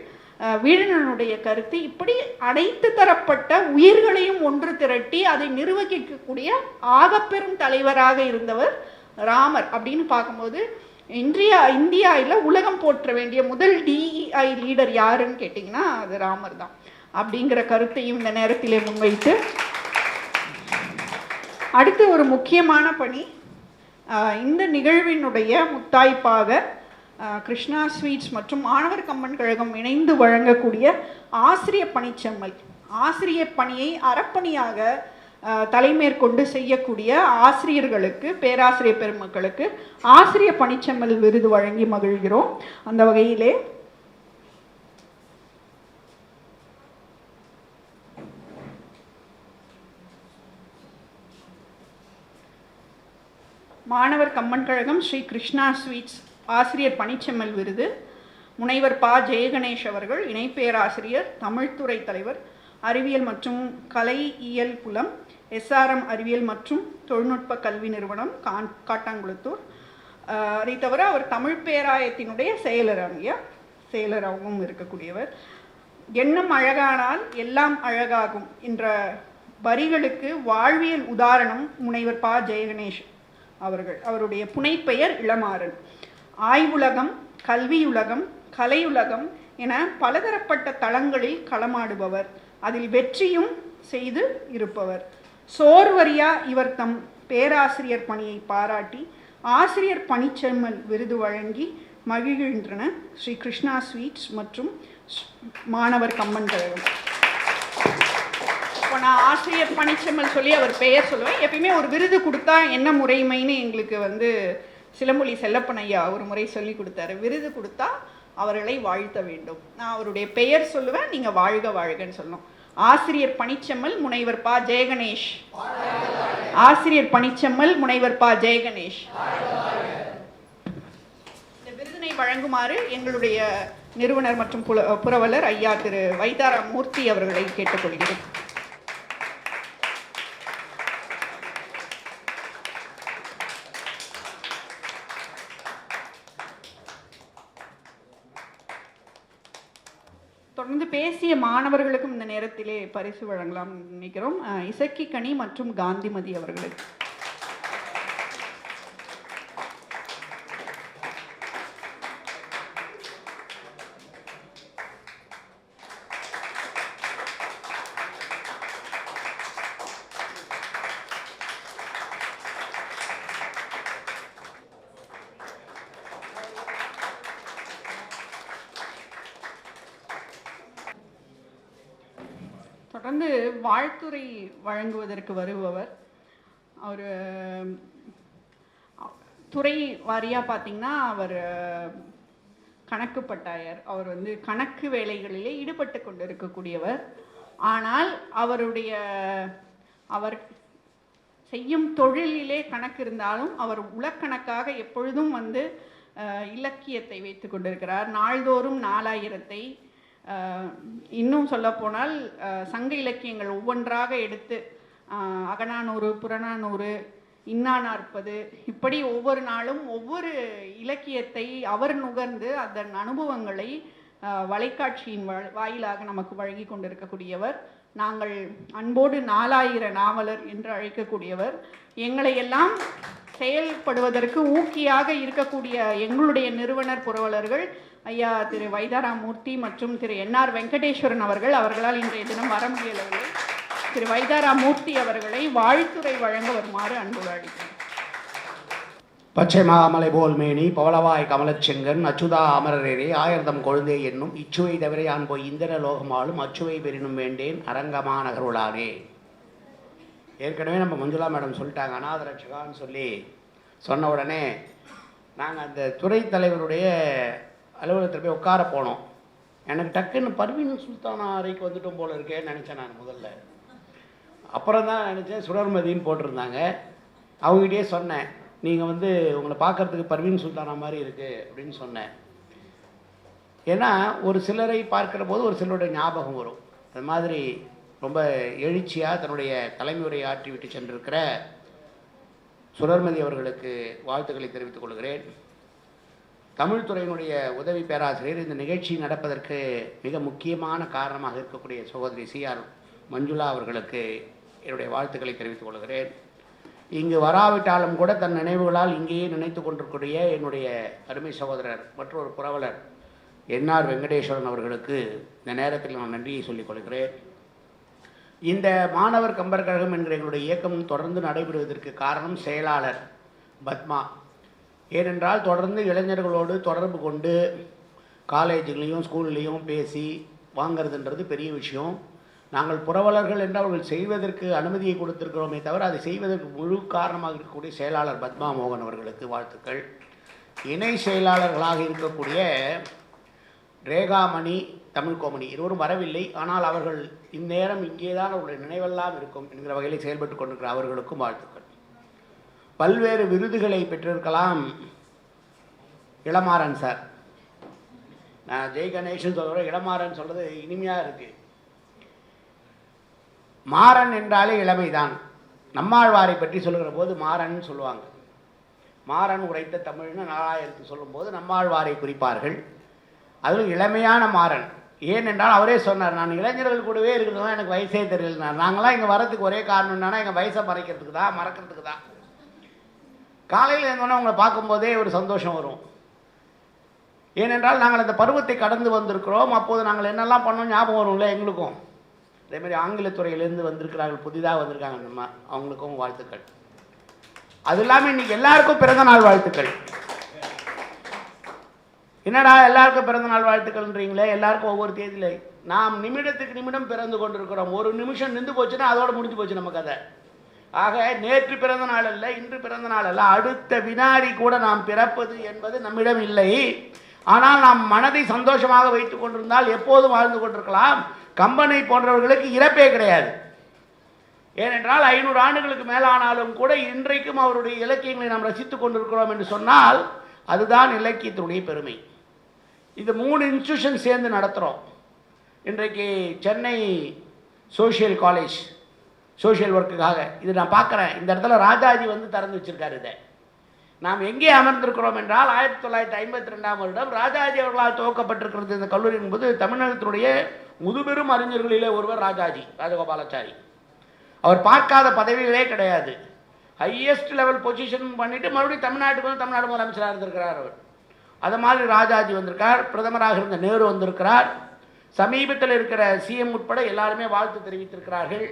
வீரனுடைய கருத்து, இப்படி அனைத்து தரப்பட்ட உயிர்களையும் ஒன்று திரட்டி அதை நிர்வகிக்கக்கூடிய ஆகப்பெரும் தலைவராக இருந்தவர் ராமர். அப்படின்னு பார்க்கும்போது இந்தியாவில் உலகம் போற்ற வேண்டிய முதல் DEI லீடர் யாருன்னு கேட்டிங்கன்னா அது ராமர் தான் அப்படிங்கிற கருத்தையும் இந்த நேரத்திலே முன்வைத்து, அடுத்து ஒரு முக்கியமான பணி, இந்த நிகழ்வினுடைய முத்தாய்ப்பாக கிருஷ்ணா ஸ்வீட்ஸ் மற்றும் மாணவர் கம்பன் கழகம் இணைந்து வழங்கக்கூடிய ஆசிரியர் பணிச்செம்மல், ஆசிரியர் பணியை அறப்பணியாக தலைமேற்கொண்டு செய்யக்கூடிய ஆசிரியர்களுக்கு, பேராசிரியர் பெருமக்களுக்கு ஆசிரியர் பணிச்செம்மல் விருது வழங்கி மகிழ்கிறோம். அந்த வகையிலே மாணவர் கம்பன் கழகம் ஸ்ரீ கிருஷ்ணா ஸ்வீட்ஸ் ஆசிரியர் பணிச்செம்மல் விருது முனைவர் ப. ஜெயகணேஷ் அவர்கள், இணை பேராசிரியர், தமிழ்துறை தலைவர், அறிவியல் மற்றும் கலையியல் புலம், SRM அறிவியல் மற்றும் தொழில்நுட்ப கல்வி நிறுவனம், காட்டாங்குளத்தூர். அதை தவிர அவர் தமிழ் பேராயத்தினுடைய செயலராகவும் இருக்கக்கூடியவர். எண்ணம் அழகானால் எல்லாம் அழகாகும் என்ற வரிகளுக்கு வாழ்வியல் உதாரணம் முனைவர் ப. ஜெயகணேஷ் அவர்கள். அவருடைய புனைப்பெயர் இளமாறன். ஆய்வுலகம், கல்வியுலகம், கலையுலகம் என பலதரப்பட்ட தளங்களில் களமாடுபவர், அதில் வெற்றியும் செய்து இருப்பவர். சோர்வரியா இவர் தம் பேராசிரியர் பணியை பாராட்டி ஆசிரியர் பணிச்செம்மல் விருது வழங்கி மகிழ்கின்றன ஸ்ரீ கிருஷ்ணா ஸ்வீட்ஸ் மற்றும் மாணவர் கம்பன் கழகம். இப்போ நான் ஆசிரியர் பணிச்செம்மல் சொல்லி அவர் பெயர் சொல்லுவேன். எப்பயுமே ஒரு விருது கொடுத்தா என்ன முறைமைன்னு எங்களுக்கு வந்து சிலம்பொலி செல்லப்பன் ஐயா ஒரு முறை சொல்லி கொடுத்தாரு. விருது கொடுத்தா அவர்களை வாழ்த்த வேண்டும். நான் அவருடைய பெயர் சொல்லுவேன், நீங்கள் வாழ்க வாழ்கன்னு சொல்லணும். ஆசிரியர் பணிச்செம்மல் முனைவர் பா ஜெயகணேஷ். ஆசிரியர் பணிச்செம்மல் முனைவர் பா ஜெயகணேஷ். இந்த விருதினை வழங்குமாறு எங்களுடைய நிறுவனர் மற்றும் புரவலர் ஐயா திரு வைதாரா மூர்த்தி அவர்களை கேட்டுக்கொள்கிறேன். தொடர்ந்து பேசிய மாணவர்களுக்கும் இந்த நேரத்திலே பரிசு வழங்கலாம் நினைக்கிறோம். இசக்கி கனி மற்றும் காந்திமதி அவர்களுக்கு. தொடர்ந்து வாழ்த்துரை வழங்குவதற்கு வருபவர் அவர் துறை வாரியாக பார்த்திங்கன்னா அவர் கணக்கு பட்டாயர். அவர் வந்து கணக்கு வேலைகளிலே ஈடுபட்டு கொண்டு இருக்கக்கூடியவர். ஆனால் அவர் செய்யும் தொழிலிலே கணக்கு இருந்தாலும் அவர் உலக்கணக்காக எப்பொழுதும் வந்து இலக்கியத்தை வைத்து கொண்டிருக்கிறார். நாள்தோறும் 4000 இன்னும் சொல்லப்போனால் சங்க இலக்கியங்கள் ஒவ்வொன்றாக எடுத்து அகநானூறு, புறநானூறு, இன்னா 40 இப்படி ஒவ்வொரு நாளும் ஒவ்வொரு இலக்கியத்தை அவர் நுகர்ந்து அதன் அனுபவங்களை வலைக்காட்சியின் வாயிலாக நமக்கு வழங்கி கொண்டிருக்கக்கூடியவர். நாங்கள் அன்போடு 4000 நாவலர் என்று அழைக்கக்கூடியவர். எங்களை எல்லாம் செயல்படுவதற்கு ஊக்கியாக இருக்கக்கூடிய எங்களுடைய நிறுவனர் புரவலர்கள் ஐயா திரு வைதாரா மூர்த்தி மற்றும் திரு என்ஆர் வெங்கடேஸ்வரன் அவர்களால் இன்றைய தினம் வர முடியவில்லை. திரு வைதாரா மூர்த்தி அவர்களை வாழ்த்துரை வழங்க வருமாறு அன்போடு அழைக்கிறேன். பச்சை மாமலை போல் மேனி பவளவாய் கமலச்செங்கன் அச்சுதா அமரரே ஆயிரதம் கொழுந்தே என்னும் இச்சுவை தவிர யான் போய் இந்திர லோகமாலும் அச்சுவை பெறினும் வேண்டேன் அரங்கமா நகருளானே. ஏற்கனவே நம்ம மஞ்சுளா மேடம் சொல்லிட்டாங்க, அநாத ரட்சகான்னு சொல்லி சொன்ன உடனே நாங்கள் அந்த துறை தலைவருடைய அலுவலகத்தில் போய் உட்கார போனோம். எனக்கு டக்குன்னு பர்வீன் சுல்தானா அறைக்கு வந்துட்டோம் போல இருக்கேன்னு நினச்சேன் நான் முதல்ல. அப்புறம் தான் நினச்சேன் சுடர்மதின்னு போட்டிருந்தாங்க. அவங்ககிட்டயே சொன்னேன், நீங்கள் வந்து உங்களை பார்க்குறதுக்கு பர்வீன் சுல்தானா மாதிரி இருக்குது அப்படின்னு சொன்னேன். ஏன்னா ஒரு சிலரை பார்க்குற போது ஒரு சிலருடைய ஞாபகம் வரும். அது மாதிரி ரொம்ப எழுச்சியாக தன்னுடைய தலைமை உரையை ஆற்றிவிட்டு சென்றிருக்கிற சுடர்மதி அவர்களுக்கு வாழ்த்துக்களை தெரிவித்துக் கொள்கிறேன். தமிழ்துறையினுடைய உதவி பேராசிரியர் இந்த நிகழ்ச்சி நடப்பதற்கு மிக முக்கியமான காரணமாக இருக்கக்கூடிய சகோதரி சிஆர் மஞ்சுளா அவர்களுக்கு என்னுடைய வாழ்த்துக்களை தெரிவித்துக் கொள்கிறேன். இங்கு வராவிட்டாலும் கூட தன் நினைவுகளால் இங்கேயே நினைத்து கொண்டிருக்கூடிய என்னுடைய அருமை சகோதரர் மற்றொரு புரவலர் என்ஆர் வெங்கடேஸ்வரன் அவர்களுக்கு இந்த நேரத்தில் நான் நன்றியை சொல்லிக் கொள்கிறேன். இந்த மாணவர் கம்பர் கழகம் என்கிற எங்களுடைய இயக்கம் தொடர்ந்து நடைபெறுவதற்கு காரணம் செயலாளர் பத்மா. ஏனென்றால் தொடர்ந்து இளைஞர்களோடு தொடர்பு கொண்டு காலேஜுலேயும் ஸ்கூல்லேயும் பேசி வாங்கிறதுன்றது பெரிய விஷயம். நாங்கள் புரவலர்கள் என்று அவர்கள் செய்வதற்கு அனுமதியை கொடுத்திருக்கிறோமே தவிர அதை செய்வதற்கு முழு காரணமாக இருக்கக்கூடிய செயலாளர் பத்மா மோகன் அவர்களுக்கு வாழ்த்துக்கள். இணை செயலாளர்களாக இருக்கக்கூடிய ரேகாமணி, தமிழ்கோமணி இருவரும் வரவில்லை. ஆனால் அவர்கள் இந்நேரம் இங்கேதான் அவருடைய நினைவெல்லாம் இருக்கும் என்கிற வகையில் செயல்பட்டு கொண்டிருக்கிற அவர்களுக்கும் வாழ்த்துக்கள். பல்வேறு விருதுகளை பெற்றிருக்கலாம் இளமாறன் சார். நான் ஜெய் கணேஷன் சொல்கிறேன், இளமாறன் சொல்கிறது இனிமையாக இருக்குது. மாறன் என்றாலே இளமைதான். நம்மாழ்வாரை பற்றி சொல்லுகிற போது மாறன் சொல்லுவாங்க. மாறன் உரைத்த தமிழ்னு 4000 சொல்லும்போது நம்மாழ்வாரை குறிப்பார்கள். அதில் இளமையான மாறன். ஏனென்றால் அவரே சொன்னார், நான் இளைஞர்கள் கூடவே இருக்கிறது தான் எனக்கு வயசே தெரியல. நாங்களாம் இங்கே வரத்துக்கு ஒரே காரணம் என்னன்னா எங்கள் வயசை மறக்கிறதுக்கு தான். காலையில் இருந்தோன்னே அவங்களை பார்க்கும்போதே ஒரு சந்தோஷம் வரும். ஏனென்றால் நாங்கள் அந்த பருவத்தை கடந்து வந்திருக்கிறோம். அப்போது நாங்கள் என்னெல்லாம் பண்ணோம் ஞாபகம் வரும்ல எங்களுக்கும். அதேமாதிரி ஆங்கிலத்துறையிலேருந்து வந்திருக்கிறார்கள், புதிதாக வந்திருக்காங்க, நம்ம அவங்களுக்கும் வாழ்த்துக்கள். அது இல்லாமல் இன்றைக்கி எல்லாருக்கும் பிறந்த நாள் வாழ்த்துக்கள். என்னடா எல்லாருக்கும் பிறந்த நாள் வாழ்த்துக்கள்ன்றீங்களே, எல்லாருக்கும் ஒவ்வொரு தேதியில் நாம் நிமிடத்துக்கு நிமிடம் பிறந்து கொண்டிருக்கிறோம். ஒரு நிமிஷம் நின்று போச்சுன்னா அதோட முடிஞ்சு போச்சு நம்ம கதை. ஆக நேற்று பிறந்த நாள் அல்ல, இன்று பிறந்த நாள் அல்ல, அடுத்த வினாடி கூட நாம் பிறப்பது என்பது நம்மிடம் இல்லை. ஆனால் நாம் மனதை சந்தோஷமாக வைத்துக் கொண்டிருந்தால் எப்போதும் வாழ்ந்து கொண்டிருக்கலாம். கம்பனை போன்றவர்களுக்கு இறப்பே கிடையாது. ஏனென்றால் 500 ஆண்டுகளுக்கு மேலானாலும் கூட இன்றைக்கும் அவருடைய இலக்கியங்களை நாம் ரசித்துக் கொண்டிருக்கிறோம் என்று சொன்னால் அதுதான் இலக்கியத்தினுடைய பெருமை. இது 3 இன்ஸ்டிடியூஷன் சேர்ந்து நடத்துகிறோம். இன்றைக்கு சென்னை சோஷியல் காலேஜ் சோஷியல் ஒர்க்குக்காக இது நான் பார்க்குறேன். இந்த இடத்துல ராஜாஜி வந்து திறந்து வச்சிருக்காரு. இதை நாம் எங்கே அமர்ந்திருக்கிறோம் என்றால் 1952ஆம் வருடம் ராஜாஜி அவர்களால் துவக்கப்பட்டிருக்கிறது இந்த கல்லூரி என்பது தமிழகத்தினுடைய முதுபெரும் அறிஞர்களிலே ஒருவர் ராஜாஜி ராஜகோபாலாச்சாரி. அவர் பார்க்காத பதவிகளே கிடையாது. ஹையஸ்ட் லெவல் பொசிஷன் பண்ணிட்டு மறுபடியும் தமிழ்நாட்டுக்கு வந்து தமிழ்நாடு முதலமைச்சராக இருந்திருக்கிறார் அவர். அது மாதிரி ராஜாஜி வந்திருக்கார், பிரதமராக இருந்த நேரு வந்திருக்கிறார், சமீபத்தில் இருக்கிற சிஎம் உட்பட எல்லாருமே வாழ்த்து தெரிவித்திருக்கிறார்கள்.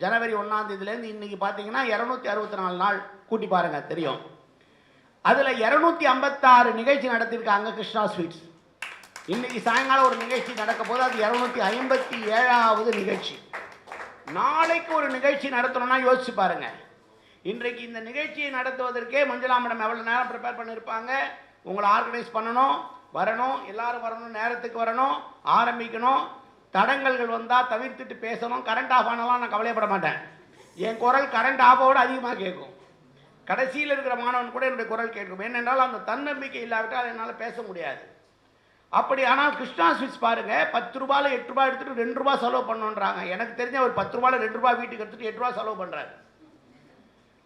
ஜனவரி 1ஆம் தேதியிலேருந்து இன்னைக்கு பார்த்தீங்கன்னா 264 நாள் கூட்டி பாருங்க தெரியும். அதில் 256 நிகழ்ச்சி நடத்தியிருக்காங்க கிருஷ்ணா ஸ்வீட்ஸ். இன்னைக்கு சாயங்காலம் ஒரு நிகழ்ச்சி நடக்க போது அது 257வது நிகழ்ச்சி. நாளைக்கு ஒரு நிகழ்ச்சி நடத்தணும்னா யோசிச்சு பாருங்க. இன்றைக்கு இந்த நிகழ்ச்சியை நடத்துவதற்கே மஞ்சளா மேடம் எவ்வளோ நேரம் ப்ரிப்பேர் பண்ணியிருப்பாங்க. உங்களை ஆர்கனைஸ் பண்ணணும், வரணும், எல்லாரும் வரணும், நேரத்துக்கு வரணும், ஆரம்பிக்கணும். தடங்கல்கள் வந்தால் தவிர்த்துட்டு பேசணும். கரண்ட் ஆஃப் ஆனாலும் நான் கவலைப்பட மாட்டேன். என் குரல் கரண்ட் ஆஃபோடு அதிகமாக கேட்கும். கடைசியில் இருக்கிற மாணவன் கூட என்னுடைய குரல் கேட்கும். ஏனென்றால் அந்த தன்னம்பிக்கை இல்லாவிட்டால் என்னால் பேச முடியாது. அப்படி ஆனால் கிருஷ்ணா ஸ்வீட்ஸ் பாருங்க, 10 ரூபாயில் 8 ரூபாய் எடுத்துகிட்டு 2 ரூபா செலவு பண்ணுன்றாங்க. எனக்கு தெரிஞ்ச ஒரு 10 ரூபாயில் 2 ரூபாய் வீட்டுக்கு எடுத்துகிட்டு 8 ரூபா செலவு பண்ணுறாரு.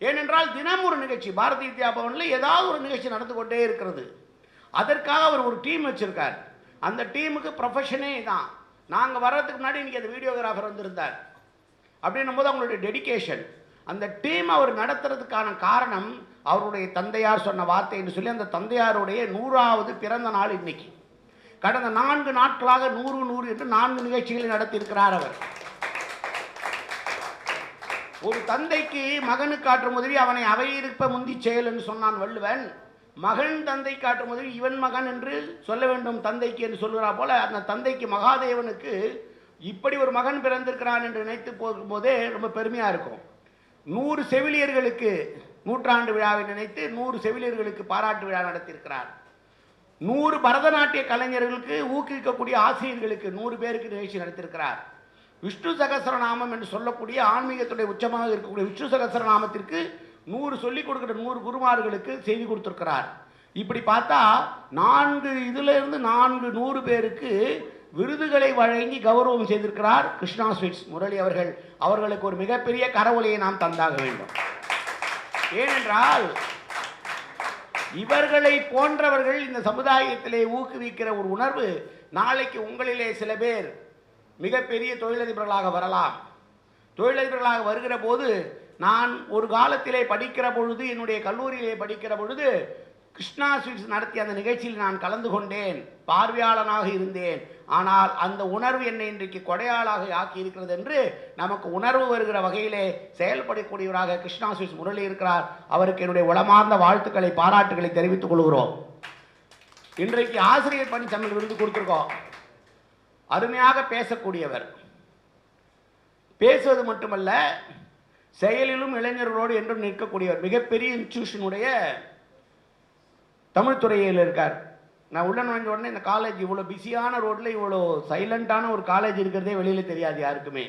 ஏனென்றால் தினம் ஒரு நிகழ்ச்சி பாரதிய வித்யா பவனில் ஏதாவது ஒரு நிகழ்ச்சி நடந்து கொண்டே இருக்கிறது. அதற்காக அவர் ஒரு டீம் வச்சுருக்கார். அந்த டீமுக்கு ப்ரொஃபஷனே தான். நாங்கள் வர்றதுக்கு முன்னாடி இன்றைக்கி அந்த வீடியோகிராஃபர் வந்திருந்தார். அப்படின்னும் போது அவங்களுடைய டெடிக்கேஷன். அந்த டீம் அவர் நடத்துறதுக்கான காரணம் அவருடைய தந்தையார் சொன்ன வார்த்தை என்று சொல்லி அந்த தந்தையாருடைய 100வது பிறந்த நாள் இன்னைக்கு. கடந்த 4 நாட்களாக 100 என்று 4 நிகழ்ச்சிகளை நடத்தியிருக்கிறார் அவர். ஒரு தந்தைக்கு மகனுக்கு காட்டும் உதவி அவனை அவையிருப்ப முந்தி செயல் என்று சொன்னான் வள்ளுவன். மகன் தந்தை காட்டும் உதவி இவன் மகன் என்று சொல்ல வேண்டும் தந்தைக்கு என்று சொல்கிறா போல அந்த தந்தைக்கு மகாதேவனுக்கு இப்படி ஒரு மகன் பிறந்திருக்கிறான் என்று நினைத்து போகும்போதே ரொம்ப பெருமையாக இருக்கும். 100 செவிலியர்களுக்கு நூற்றாண்டு விழாவை நினைத்து 100 செவிலியர்களுக்கு பாராட்டு விழா நடத்தியிருக்கிறார். 100 பரதநாட்டிய கலைஞர்களுக்கு ஊக்குவிக்கக்கூடிய ஆசிரியர்களுக்கு 100 பேருக்கு நிகழ்ச்சி நடத்தியிருக்கிறார். விஷ்ணு சகஸ்ரநாமம் என்று சொல்லக்கூடிய ஆன்மீகத்துடைய உச்சமாக இருக்கக்கூடிய விஷ்ணு சகஸ்ரநாமத்திற்கு 100 சொல்லிக் கொடுக்கிற 100 குருமார்களுக்கு செய்தி கொடுத்திருக்கிறார். இப்படி பார்த்தா 4 இதிலிருந்து 100 பேருக்கு விருதுகளை வழங்கி கௌரவம் செய்திருக்கிறார் கிருஷ்ணா ஸ்வீட்ஸ் முரளி அவர்கள். அவர்களுக்கு ஒரு மிகப்பெரிய கரவொலியை நாம் தந்தாக வேண்டும். ஏனென்றால் இவர்களை போன்றவர்கள் இந்த சமுதாயத்திலே ஊக்குவிக்கிற ஒரு உணர்வு நாளைக்கு உங்களிலே சில பேர் மிகப்பெரிய தொழிலதிபர்களாக வரலாம். தொழிலதிபர்களாக வருகிற போது நான் ஒரு காலத்திலே படிக்கிற பொழுது என்னுடைய கல்லூரியிலே படிக்கிற பொழுது கிருஷ்ணா ஸ்வீட்ஸ் நடத்திய அந்த நிகழ்ச்சியில் நான் கலந்து கொண்டேன், பார்வையாளனாக இருந்தேன். ஆனால் அந்த உணர்வு என்னை இன்றைக்கு கொடையாளாக ஆக்கி இருக்கிறது என்று நமக்கு உணர்வு வருகிற வகையிலே செயல்படக்கூடியவராக கிருஷ்ணா ஸ்வீட்ஸ் முரளி இருக்கிறார். அவருக்கு என்னுடைய உளமார்ந்த வாழ்த்துக்களை பாராட்டுகளை தெரிவித்துக் கொள்கிறோம். இன்றைக்கு ஆசிரியர் பணி தமிழ் விருது கொடுத்துருக்கோம். அருமையாக பேசக்கூடியவர், பேசுவது மட்டுமல்ல செயலிலும் இளைஞர்களோடு என்றும் நிற்கக்கூடியவர். மிகப்பெரிய இன்ஸ்டிடியூஷனுடைய தமிழ் துறையில் இருக்கார். நான் உள்ள நுழைஞ்ச உடனே இந்த காலேஜ் இவ்வளோ பிஸியான ரோட்டில் இவ்வளோ சைலண்டான ஒரு காலேஜ் இருக்கிறதே வெளியில் தெரியாது யாருக்குமே.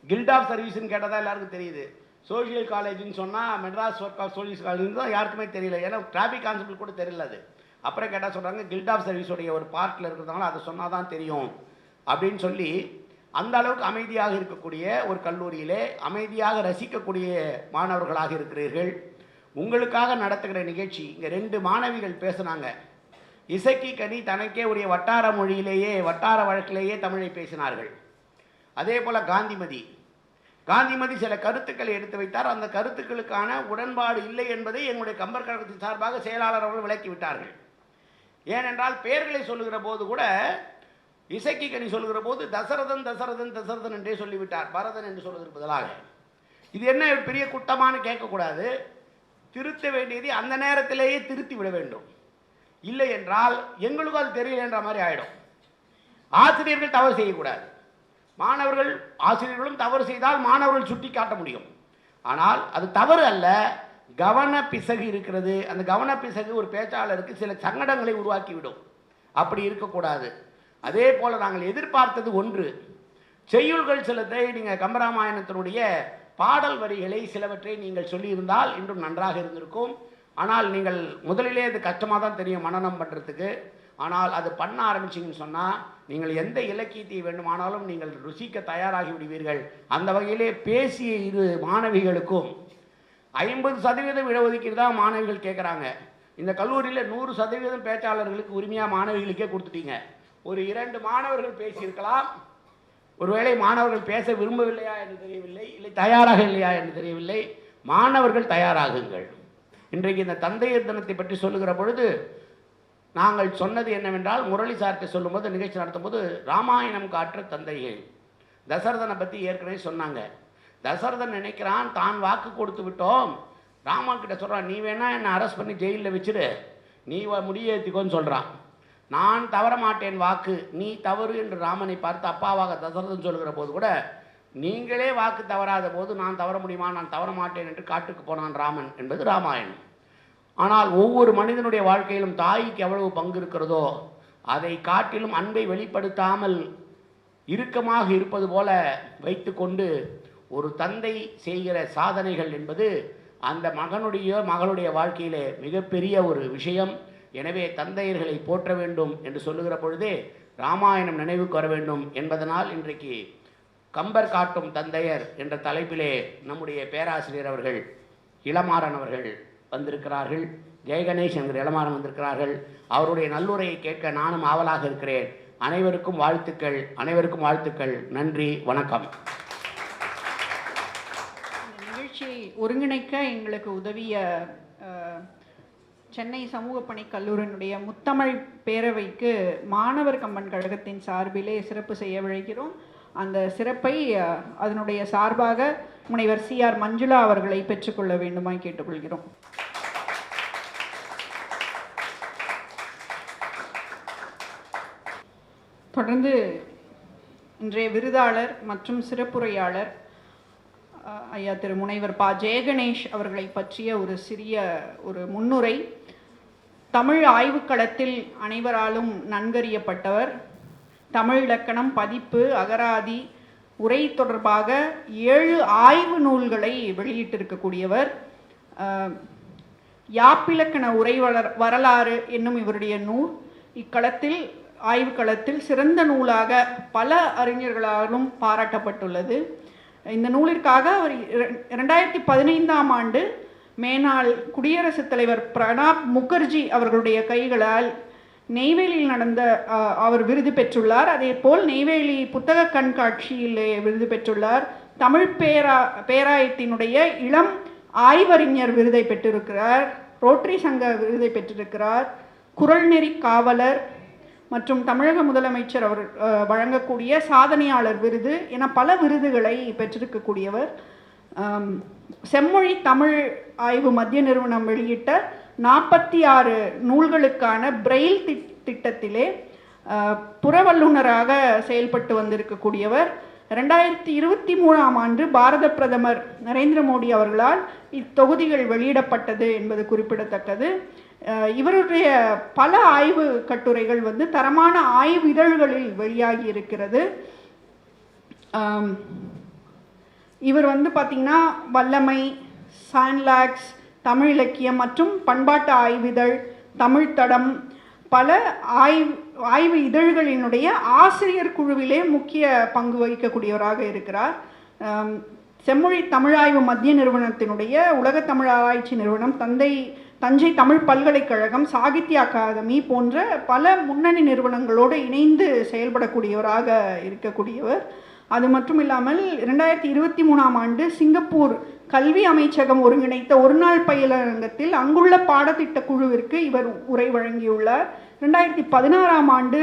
கில்ட் ஆஃப் சர்வீஸ்ன்னு கேட்டால் தான் எல்லாருக்கும் தெரியுது. சோஷியல் காலேஜ்னு சொன்னால் Madras work of social college தான் யாருக்குமே தெரியல. ஏன்னா டிராஃபிக் கான்ஸ்டபிள் கூட தெரியல. அது அப்புறம் கேட்டால் சொல்கிறாங்க கில்ட் ஆஃப் சர்வீஸோடைய ஒரு பார்ட்டில் இருக்கிறதுனால அதை சொன்னால் தான் தெரியும் அப்படின்னு சொல்லி அந்த அளவுக்கு அமைதியாக இருக்கக்கூடிய ஒரு கல்லூரியிலே அமைதியாக ரசிக்கக்கூடிய மாணவர்களாக இருக்கிறீர்கள். உங்களுக்காக நடத்துகிற நிகழ்ச்சி இங்கே 2 மாணவிகள் பேசினாங்க. இசக்கி கனி தனக்கே உரிய வட்டார மொழியிலேயே வட்டார வழக்கிலேயே தமிழை பேசினார்கள். அதே போல் காந்திமதி சில கருத்துக்களை எடுத்து வைத்தார். அந்த கருத்துக்களுக்கான உடன்பாடு இல்லை என்பதை எங்களுடைய கம்பர் கழகத்தின் சார்பாக செயலாளர் அவர்கள் விளக்கிவிட்டார்கள். ஏனென்றால் பெயர்களை சொல்லுகிற போது கூட இசக்கி கனி சொல்லுகிற போது தசரதன் என்றே சொல்லிவிட்டார், பரதன் என்று சொல்வதற்கு பதிலாக. இது என்ன பெரிய குற்றமானு கேட்கக்கூடாது. திருத்த வேண்டியதை அந்த நேரத்திலேயே திருத்தி விட வேண்டும். இல்லை என்றால் எங்களுக்கும் அது தெரியல என்ற மாதிரி ஆகிடும். ஆசிரியர்கள் தவறு செய்யக்கூடாது. மாணவர்கள் ஆசிரியர்களும் தவறு செய்தால் மாணவர்கள் சுட்டி காட்ட முடியும். ஆனால் அது தவறு அல்ல, கவன பிசகு இருக்கிறது. அந்த கவன பிசகு ஒரு பேச்சாளருக்கு சில சங்கடங்களை உருவாக்கிவிடும். அப்படி இருக்கக்கூடாது. அதே போல் நாங்கள் எதிர்பார்த்தது ஒன்று, செய்யுள்கள் சிலத்தை நீங்கள் கம்பராமாயணத்தினுடைய பாடல் வரிகளை சிலவற்றை நீங்கள் சொல்லியிருந்தால் இன்னும் நன்றாக இருந்திருக்கும். ஆனால் நீங்கள் முதலிலே அது கஷ்டமாக தான் தெரியும் மனனம் பண்ணுறதுக்கு. ஆனால் அது பண்ண ஆரம்பிச்சிங்கன்னு சொன்னால் நீங்கள் எந்த இலக்கியத்தை வேண்டுமானாலும் நீங்கள் ருசிக்க தயாராகி விடுவீர்கள். அந்த வகையிலே பேசிய இரு மாணவிகளுக்கும் 50% இடஒதுக்கீடு தான் மாணவிகள் கேட்குறாங்க. இந்த கல்லூரியில் 100% பேச்சாளர்களுக்கு உரிமையாக மாணவிகளுக்கே கொடுத்துட்டீங்க. ஒரு 2 மாணவர்கள் பேசியிருக்கலாம். ஒருவேளை மாணவர்கள் பேச விரும்பவில்லையா என்று தெரியவில்லை, இல்லை தயாராக இல்லையா என்று தெரியவில்லை. மாணவர்கள் தயாராகுங்கள். இன்றைக்கு இந்த தந்தையர் தினத்தை பற்றி சொல்லுகிற பொழுது நாங்கள் சொன்னது என்னவென்றால், முரளி சார்கிட்ட சொல்லும்போது நிகழ்ச்சி நடத்தும் போது ராமாயணம் காற்ற தந்தைகள் தசரதனை பற்றி ஏற்கனவே சொன்னாங்க. தசரதன் நினைக்கிறான் தான் வாக்கு கொடுத்து விட்டோம். ராமா கிட்ட சொல்கிறான், நீ வேணா என்னை அரெஸ்ட் பண்ணி ஜெயிலில் வச்சுரு, நீ முடியேற்றிக்கோன்னு சொல்கிறான். நான் தவற மாட்டேன் வாக்கு, நீ தவறு என்று ராமனை பார்த்து அப்பாவாக தசரதன் சொல்கிற போது கூட, நீங்களே வாக்கு தவறாத போது நான் தவற முடியுமா, நான் தவற மாட்டேன் என்று காட்டுக்கு போனான் ராமன் என்பது ராமாயணம். ஆனால் ஒவ்வொரு மனிதனுடைய வாழ்க்கையிலும் தாய்க்கு எவ்வளவு பங்கு இருக்கிறதோ அதை காட்டிலும் அன்பை வெளிப்படுத்தாமல் இறுக்கமாக இருப்பது போல வைத்து கொண்டு ஒரு தந்தை செய்கிற சாதனைகள் என்பது அந்த மகனுடைய மகளுடைய வாழ்க்கையிலே மிகப்பெரிய ஒரு விஷயம். எனவே தந்தையர்களை போற்ற வேண்டும் என்று சொல்லுகிற பொழுதே ராமாயணம் நினைவுக்கு வர வேண்டும் என்பதனால் இன்றைக்கு கம்பர் காட்டும் தந்தையர் என்ற தலைப்பிலே நம்முடைய பேராசிரியர் அவர்கள் இளமாறன் அவர்கள் வந்திருக்கிறார்கள். ஜெயகணேஷ் என்கிற இளமாறன் வந்திருக்கிறார்கள். அவருடைய நல்லுரையை கேட்க நானும் ஆவலாக இருக்கிறேன். அனைவருக்கும் வாழ்த்துக்கள், அனைவருக்கும் வாழ்த்துக்கள். நன்றி, வணக்கம். நிகழ்ச்சியை ஒருங்கிணைக்க எங்களுக்கு உதவிய சென்னை சமூக பணி கல்லூரியினுடைய முத்தமிழ் பேரவைக்கு மாணவர் கம்பன் கழகத்தின் சார்பிலே சிறப்பு செய்ய விழைகிறோம். அந்த சிறப்பை அதனுடைய சார்பாக முனைவர் CR மஞ்சுளா அவர்களை பெற்றுக்கொள்ள வேண்டுமாய் கேட்டுக்கொள்கிறோம். தொடர்ந்து இன்றைய விருதாளர் மற்றும் சிறப்புரையாளர் ஐயா திரு முனைவர் ஜெயகணேஷ் அவர்களை பற்றிய ஒரு சிறிய முன்னுரை. தமிழ் ஆய்வுக்களத்தில் அனைவராலும் நன்கறியப்பட்டவர். தமிழ் இலக்கணம், பதிப்பு, அகராதி, உரை தொடர்பாக 7 ஆய்வு நூல்களை வெளியிட்டிருக்கக்கூடியவர். யாப்பிலக்கண உரை வரலாறு என்னும் இவருடைய நூல் இக்களத்தில் ஆய்வுக்களத்தில் சிறந்த நூலாக பல அறிஞர்களாலும் பாராட்டப்பட்டுள்ளது. இந்த நூலிற்காக அவர் 2015ஆம் ஆண்டு மேனாள் குடியரசுத் தலைவர் பிரணாப் முகர்ஜி அவர்களுடைய கைகளால் நெய்வேலியில் நடந்த அவர் விருது பெற்றுள்ளார். அதே போல் நெய்வேலி புத்தக கண்காட்சியில் விருது பெற்றுள்ளார். தமிழ் பேராயத்தினுடைய இளம் ஆய்வறிஞர் விருதை பெற்றிருக்கிறார். ரோட்டரி சங்க விருதை பெற்றிருக்கிறார். குறள்நெறி காவலர் மற்றும் தமிழக முதலமைச்சர் அவர் வழங்கக்கூடிய சாதனையாளர் விருது என பல விருதுகளை பெற்றிருக்கக்கூடியவர். செம்மொழி தமிழ் ஆய்வு மத்திய நிறுவனம் வெளியிட்ட 46 நூல்களுக்கான பிரெயில் திட்டத்திலே புறவல்லுநராக செயல்பட்டு வந்திருக்கக்கூடியவர். 2023ஆம் ஆண்டு பாரத பிரதமர் நரேந்திர மோடி அவர்களால் இத்தொகுதிகள் வெளியிடப்பட்டது என்பது குறிப்பிடத்தக்கது. இவருடைய பல ஆய்வு கட்டுரைகள் தரமான ஆய்வு இதழ்களில் வெளியாகி இருக்கிறது. இவர் பார்த்திங்கன்னா வல்லமை, சான்லாக்ஸ், தமிழ் இலக்கியம் மற்றும் பண்பாட்டு ஆய்விதழ், தமிழ் தடம், பல ஆய்வு இதழ்களினுடைய ஆசிரியர் குழுவிலே முக்கிய பங்கு வகிக்கக்கூடியவராக இருக்கிறார். செம்மொழி தமிழாய்வு மத்திய நிறுவனத்தினுடைய உலக தமிழ் ஆராய்ச்சி நிறுவனம், தஞ்சை தமிழ் பல்கலைக்கழகம், சாகித்ய அகாதமி போன்ற பல முன்னணி நிறுவனங்களோடு இணைந்து செயல்படக்கூடியவராக இருக்கக்கூடியவர். அது மட்டும் இல்லாமல் 2023ஆம் ஆண்டு சிங்கப்பூர் கல்வி அமைச்சகம் ஒருங்கிணைத்த ஒருநாள் பயிலரங்கத்தில் அங்குள்ள பாடத்திட்ட குழுவிற்கு இவர் உரை வழங்கியுள்ளார். 2016ஆம் ஆண்டு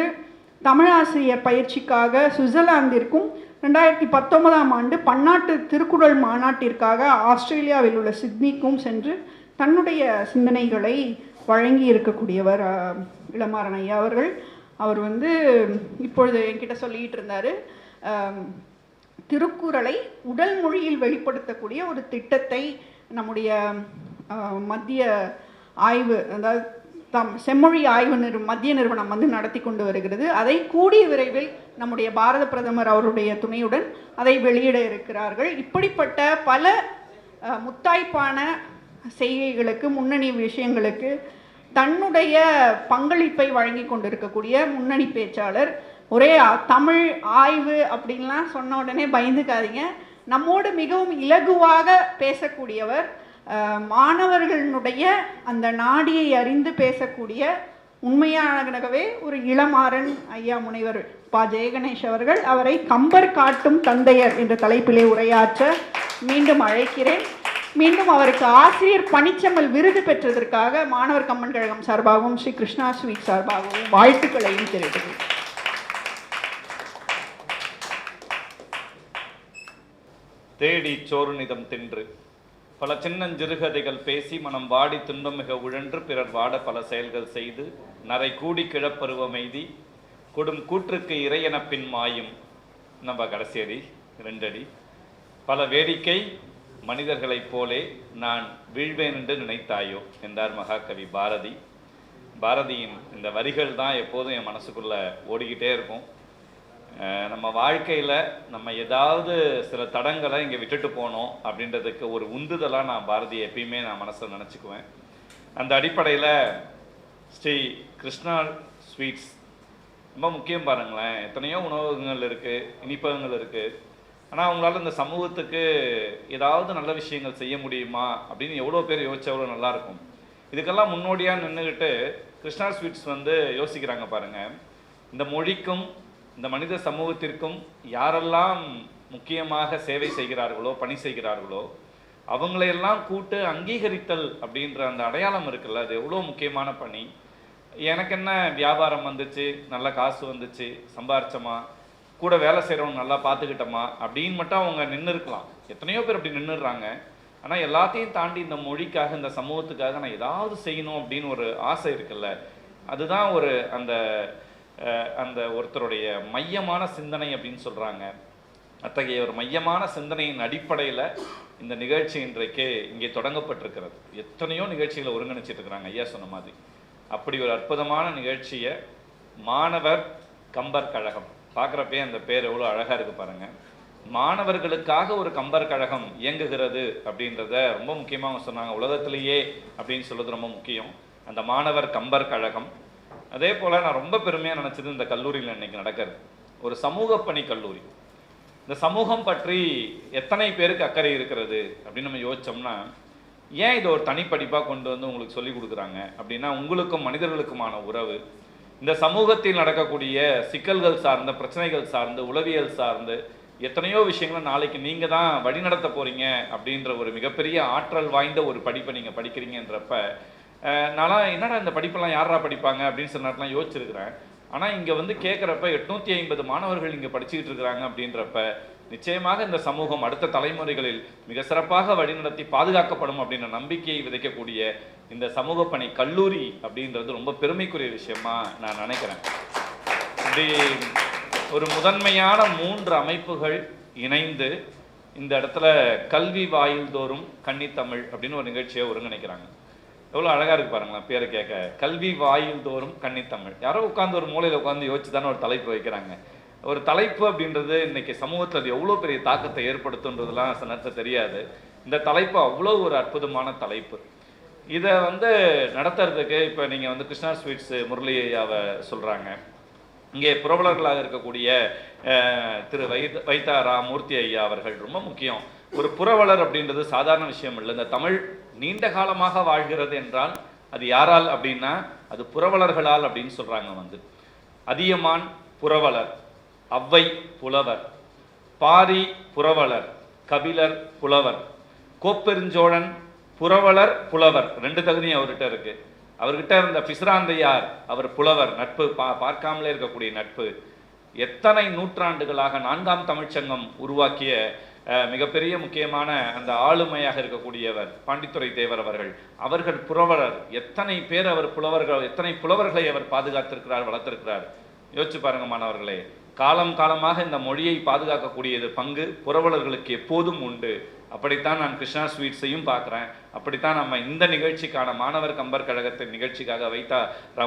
தமிழாசிரியர் பயிற்சிக்காக சுவிட்சர்லாந்திற்கும் 2019ஆம் ஆண்டு பன்னாட்டு திருக்குறள் மாநாட்டிற்காக ஆஸ்திரேலியாவில் உள்ள சிட்னிக்கும் சென்று தன்னுடைய சிந்தனைகளை வழங்கி இருக்கக்கூடியவர் இளமாறன் ஐயா அவர்கள். அவர் இப்பொழுது என்கிட்ட சொல்லிகிட்டு இருந்தார், திருக்குறளை உடல் மொழியில் வெளிப்படுத்தக்கூடிய ஒரு திட்டத்தை நம்முடைய மத்திய ஆய்வு, அதாவது செம்மொழி ஆய்வு மத்திய நிறுவனம் வந்து நடத்தி கொண்டு வருகிறது. அதை கூடிய விரைவில் நம்முடைய பாரத பிரதமர் அவருடைய துணையுடன் அதை வெளியிட இருக்கிறார்கள். இப்படிப்பட்ட பல முத்தாய்ப்பான செய்கைகளுக்கு, முன்னணி விஷயங்களுக்கு தன்னுடைய பங்களிப்பை வழங்கி கொண்டிருக்கக்கூடிய முன்னணி பேச்சாளர். ஒரே தமிழ் ஆய்வு அப்படின்லாம் சொன்ன உடனே பயந்துக்காதீங்க. நம்மோடு மிகவும் இலகுவாக பேசக்கூடியவர், மாணவர்களுடைய அந்த நாடியை அறிந்து பேசக்கூடிய உண்மையாகவே ஒரு இளமாறன் ஐயா முனைவர் ப. ஜெயகணேஷ் அவர்கள். அவரை கம்பர் காட்டும் தந்தையர் என்ற தலைப்பிலே உரையாற்ற மீண்டும் அழைக்கிறேன். மீண்டும் அவருக்கு ஆசிரியர் பணிச்செம்மல் விருது பெற்றதற்காக மாணவர் கம்பன் கழகம் சார்பாகவும் ஸ்ரீ கிருஷ்ணா ஸ்வீட் சார்பாகவும் வாழ்த்துக்களையும் தெரிவிக்கிறேன். தேடி சோறுநிதம் தின்று பல சின்னஞ்சிறுகதைகள் பேசி மனம் வாடி துன்பம் மிக உழன்று பிறர் வாட பல செயல்கள் செய்து நரை கூடி கிழப்பருவமெய்தி கொடும் கூற்றுக்கு இறையென பின் மாயும் நம்ம கடைசியடி 2 அடி பல வேடிக்கை மனிதர்களைப் போலே நான் வீழ்வேன் என்று நினைத்தாயோ என்றார் மகாகவி பாரதி. பாரதியின் இந்த வரிகள் தான் எப்போதும் என் மனசுக்குள்ள ஓடிக்கிட்டே இருக்கும். நம்ம வாழ்க்கையில் நம்ம ஏதாவது சில தடங்களை இங்கே விட்டுட்டு போனோம் அப்படின்றதுக்கு ஒரு உந்துதலாக நான் பாரதியை எப்பயுமே நான் மனசில் நினச்சிக்குவேன். அந்த அடிப்படையில் ஸ்ரீ கிருஷ்ணா ஸ்வீட்ஸ் ரொம்ப முக்கியம். பாருங்களேன், எத்தனையோ உணவகங்கள் இருக்குது, இனிப்பகங்கள் இருக்குது. ஆனால் அவங்களால இந்த சமூகத்துக்கு ஏதாவது நல்ல விஷயங்கள் செய்ய முடியுமா அப்படின்னு எவ்வளோ பேர் யோசிச்சா எவ்வளோ நல்லாயிருக்கும். இதுக்கெல்லாம் முன்னோடியாக நின்றுக்கிட்டு கிருஷ்ணா ஸ்வீட்ஸ் வந்து யோசிக்கிறாங்க. பாருங்கள், இந்த மொழிக்கும் இந்த மனித சமூகத்திற்கும் யாரெல்லாம் முக்கியமாக சேவை செய்கிறார்களோ, பணி செய்கிறார்களோ, அவங்களையெல்லாம் கூட்டு அங்கீகரித்தல் அப்படின்ற அந்த அடையாளம் இருக்குல்ல, அது எவ்வளோ முக்கியமான பணி. எனக்கு என்ன வியாபாரம் வந்துச்சு, நல்ல காசு வந்துச்சு, சம்பாரிச்சோமா, கூட வேலை செய்கிறவங்க நல்லா பார்த்துக்கிட்டோமா அப்படின்னு மட்டும் அவங்க நின்று இருக்கலாம். எத்தனையோ பேர் அப்படி நின்றுடுறாங்க. ஆனால் எல்லாத்தையும் தாண்டி இந்த மொழிக்காக, இந்த சமூகத்துக்காக நான் ஏதாவது செய்யணும் அப்படின்னு ஒரு ஆசை இருக்குல்ல, அதுதான் ஒரு அந்த ஒருத்தருடைய மையமான சிந்தனை அப்படின்னு சொல்கிறாங்க. அத்தகைய ஒரு மையமான சிந்தனையின் அடிப்படையில் இந்த நிகழ்ச்சி இன்றைக்கு இங்கே தொடங்கப்பட்டிருக்கிறது. எத்தனையோ நிகழ்ச்சிகளை ஒருங்கிணைச்சிட்டு இருக்கிறாங்க ஐயா சொன்ன மாதிரி. அப்படி ஒரு அற்புதமான நிகழ்ச்சியை மாணவர் கம்பர் கழகம், பார்க்குறப்பே அந்த பேர் எவ்வளோ அழகாக இருக்குது பாருங்கள். மாணவர்களுக்காக ஒரு கம்பர் கழகம் இயங்குகிறது அப்படின்றத ரொம்ப முக்கியமாக அவங்க சொன்னாங்க. உலகத்திலேயே அப்படின்னு சொல்கிறது ரொம்ப முக்கியம், அந்த மாணவர் கம்பர் கழகம். அதே போல் நான் ரொம்ப பெருமையாக நினச்சது இந்த கல்லூரியில் இன்றைக்கி நடக்கிறது ஒரு சமூக பணி கல்லூரி. இந்த சமூகம் பற்றி எத்தனை பேருக்கு அக்கறை இருக்கிறது அப்படின்னு நம்ம யோசித்தோம்னா, ஏன் இதை ஒரு தனிப்படிப்பாக கொண்டு வந்து உங்களுக்கு சொல்லி கொடுக்குறாங்க அப்படின்னா, உங்களுக்கும் மனிதர்களுக்குமான உறவு, இந்த சமூகத்தில் நடக்கக்கூடிய சிக்கல்கள் சார்ந்த, பிரச்சனைகள் சார்ந்து, உளவியல் சார்ந்து எத்தனையோ விஷயங்களை நாளைக்கு நீங்கள் தான் வழிநடத்த போகிறீங்க அப்படின்ற ஒரு மிகப்பெரிய ஆற்றல் வாய்ந்த ஒரு படிப்பை நீங்கள் படிக்கிறீங்கன்றப்ப, நான்லாம் என்னடா இந்த படிப்பெல்லாம் யாரா படிப்பாங்க அப்படின்னு சில நேரத்துலாம் யோசிச்சிருக்கிறேன். ஆனால் இங்கே வந்து கேட்குறப்ப 850 மாணவர்கள் இங்கே படிச்சுக்கிட்டு இருக்கிறாங்க அப்படின்றப்ப நிச்சயமாக இந்த சமூகம் அடுத்த தலைமுறைகளில் மிக சிறப்பாக வழிநடத்தி பாதுகாக்கப்படும் அப்படின்ற நம்பிக்கையை விதைக்கக்கூடிய இந்த சமூக பணி கல்லூரி அப்படின்றது ரொம்ப பெருமைக்குரிய விஷயமா நான் நினைக்கிறேன். இப்படி ஒரு முதன்மையான 3 அமைப்புகள் இணைந்து இந்த இடத்துல கல்வி வாயில் தோறும் கன்னித்தமிழ் அப்படின்னு ஒரு நிகழ்ச்சியை ஒருங்கிணைக்கிறாங்க. எவ்வளோ அழகாக இருக்குது பாருங்களேன், பேரை கேட்க. கல்வி வாயில் தோறும் கன்னித்தமிழ். யாரோ உட்காந்து ஒரு மூலையில் உட்காந்து யோசிச்சு தானே ஒரு தலைப்பு வைக்கிறாங்க. ஒரு தலைப்பு அப்படின்றது இன்னைக்கு சமூகத்தில் அது எவ்வளோ பெரிய தாக்கத்தை ஏற்படுத்துன்றதுலாம் சில நேரத்தில் தெரியாது. இந்த தலைப்பு அவ்வளோ ஒரு அற்புதமான தலைப்பு. இதை வந்து நடத்துறதுக்கு இப்போ நீங்கள் வந்து கிருஷ்ணா ஸ்வீட்ஸ் முரளி ஐயாவை சொல்கிறாங்க. இங்கே புரவலர்களாக இருக்கக்கூடிய திரு வைத்தா ராமூர்த்தி ஐயா அவர்கள் ரொம்ப முக்கியம். ஒரு புரவலர் அப்படின்றது சாதாரண விஷயம் இல்லை. இந்த தமிழ் நீண்ட காலமாக வாழ்கிறது என்றால் அது யாரால் அப்படின்னா அது புரவலர்களால் அப்படின்னு சொல்கிறாங்க. வந்து அதியமான் புரவலர், ஔவை புலவர், பாரி புரவலர், கபிலர் புலவர், கோப்பெருஞ்சோழன் புரவலர் புலவர், 2 தகுதியும் அவர்கிட்ட இருக்கு. அவர்கிட்ட இருந்த பிசிராந்தையார் அவர் புலவர், நட்பு பார்க்காமலே இருக்கக்கூடிய நட்பு. எத்தனை நூற்றாண்டுகளாக 4ஆம் தமிழ்ச்சங்கம் உருவாக்கிய மிகப்பெரிய முக்கியமான அந்த ஆளுமையாக இருக்கக்கூடியவர் பாண்டித்துரை தேவர் அவர்கள் புலவரர். எத்தனை பேர் அவர் புலவர்கள், எத்தனை புலவர்களை அவர் பாதுகாத்திருக்கிறார், வளர்த்திருக்கிறார். யோசிச்சு பாருங்க மாணவர்களே. காலம் காலமாக இந்த மொழியை பாதுகாக்கக்கூடியது பங்கு புரவலர்களுக்கு எப்போதும் உண்டு. அப்படித்தான் நான் கிருஷ்ணா ஸ்வீட்ஸையும் பார்க்குறேன். அப்படித்தான் நம்ம இந்த நிகழ்ச்சிக்கான மாணவர் கம்பர் கழகத்தின் நிகழ்ச்சிக்காக வைத்தா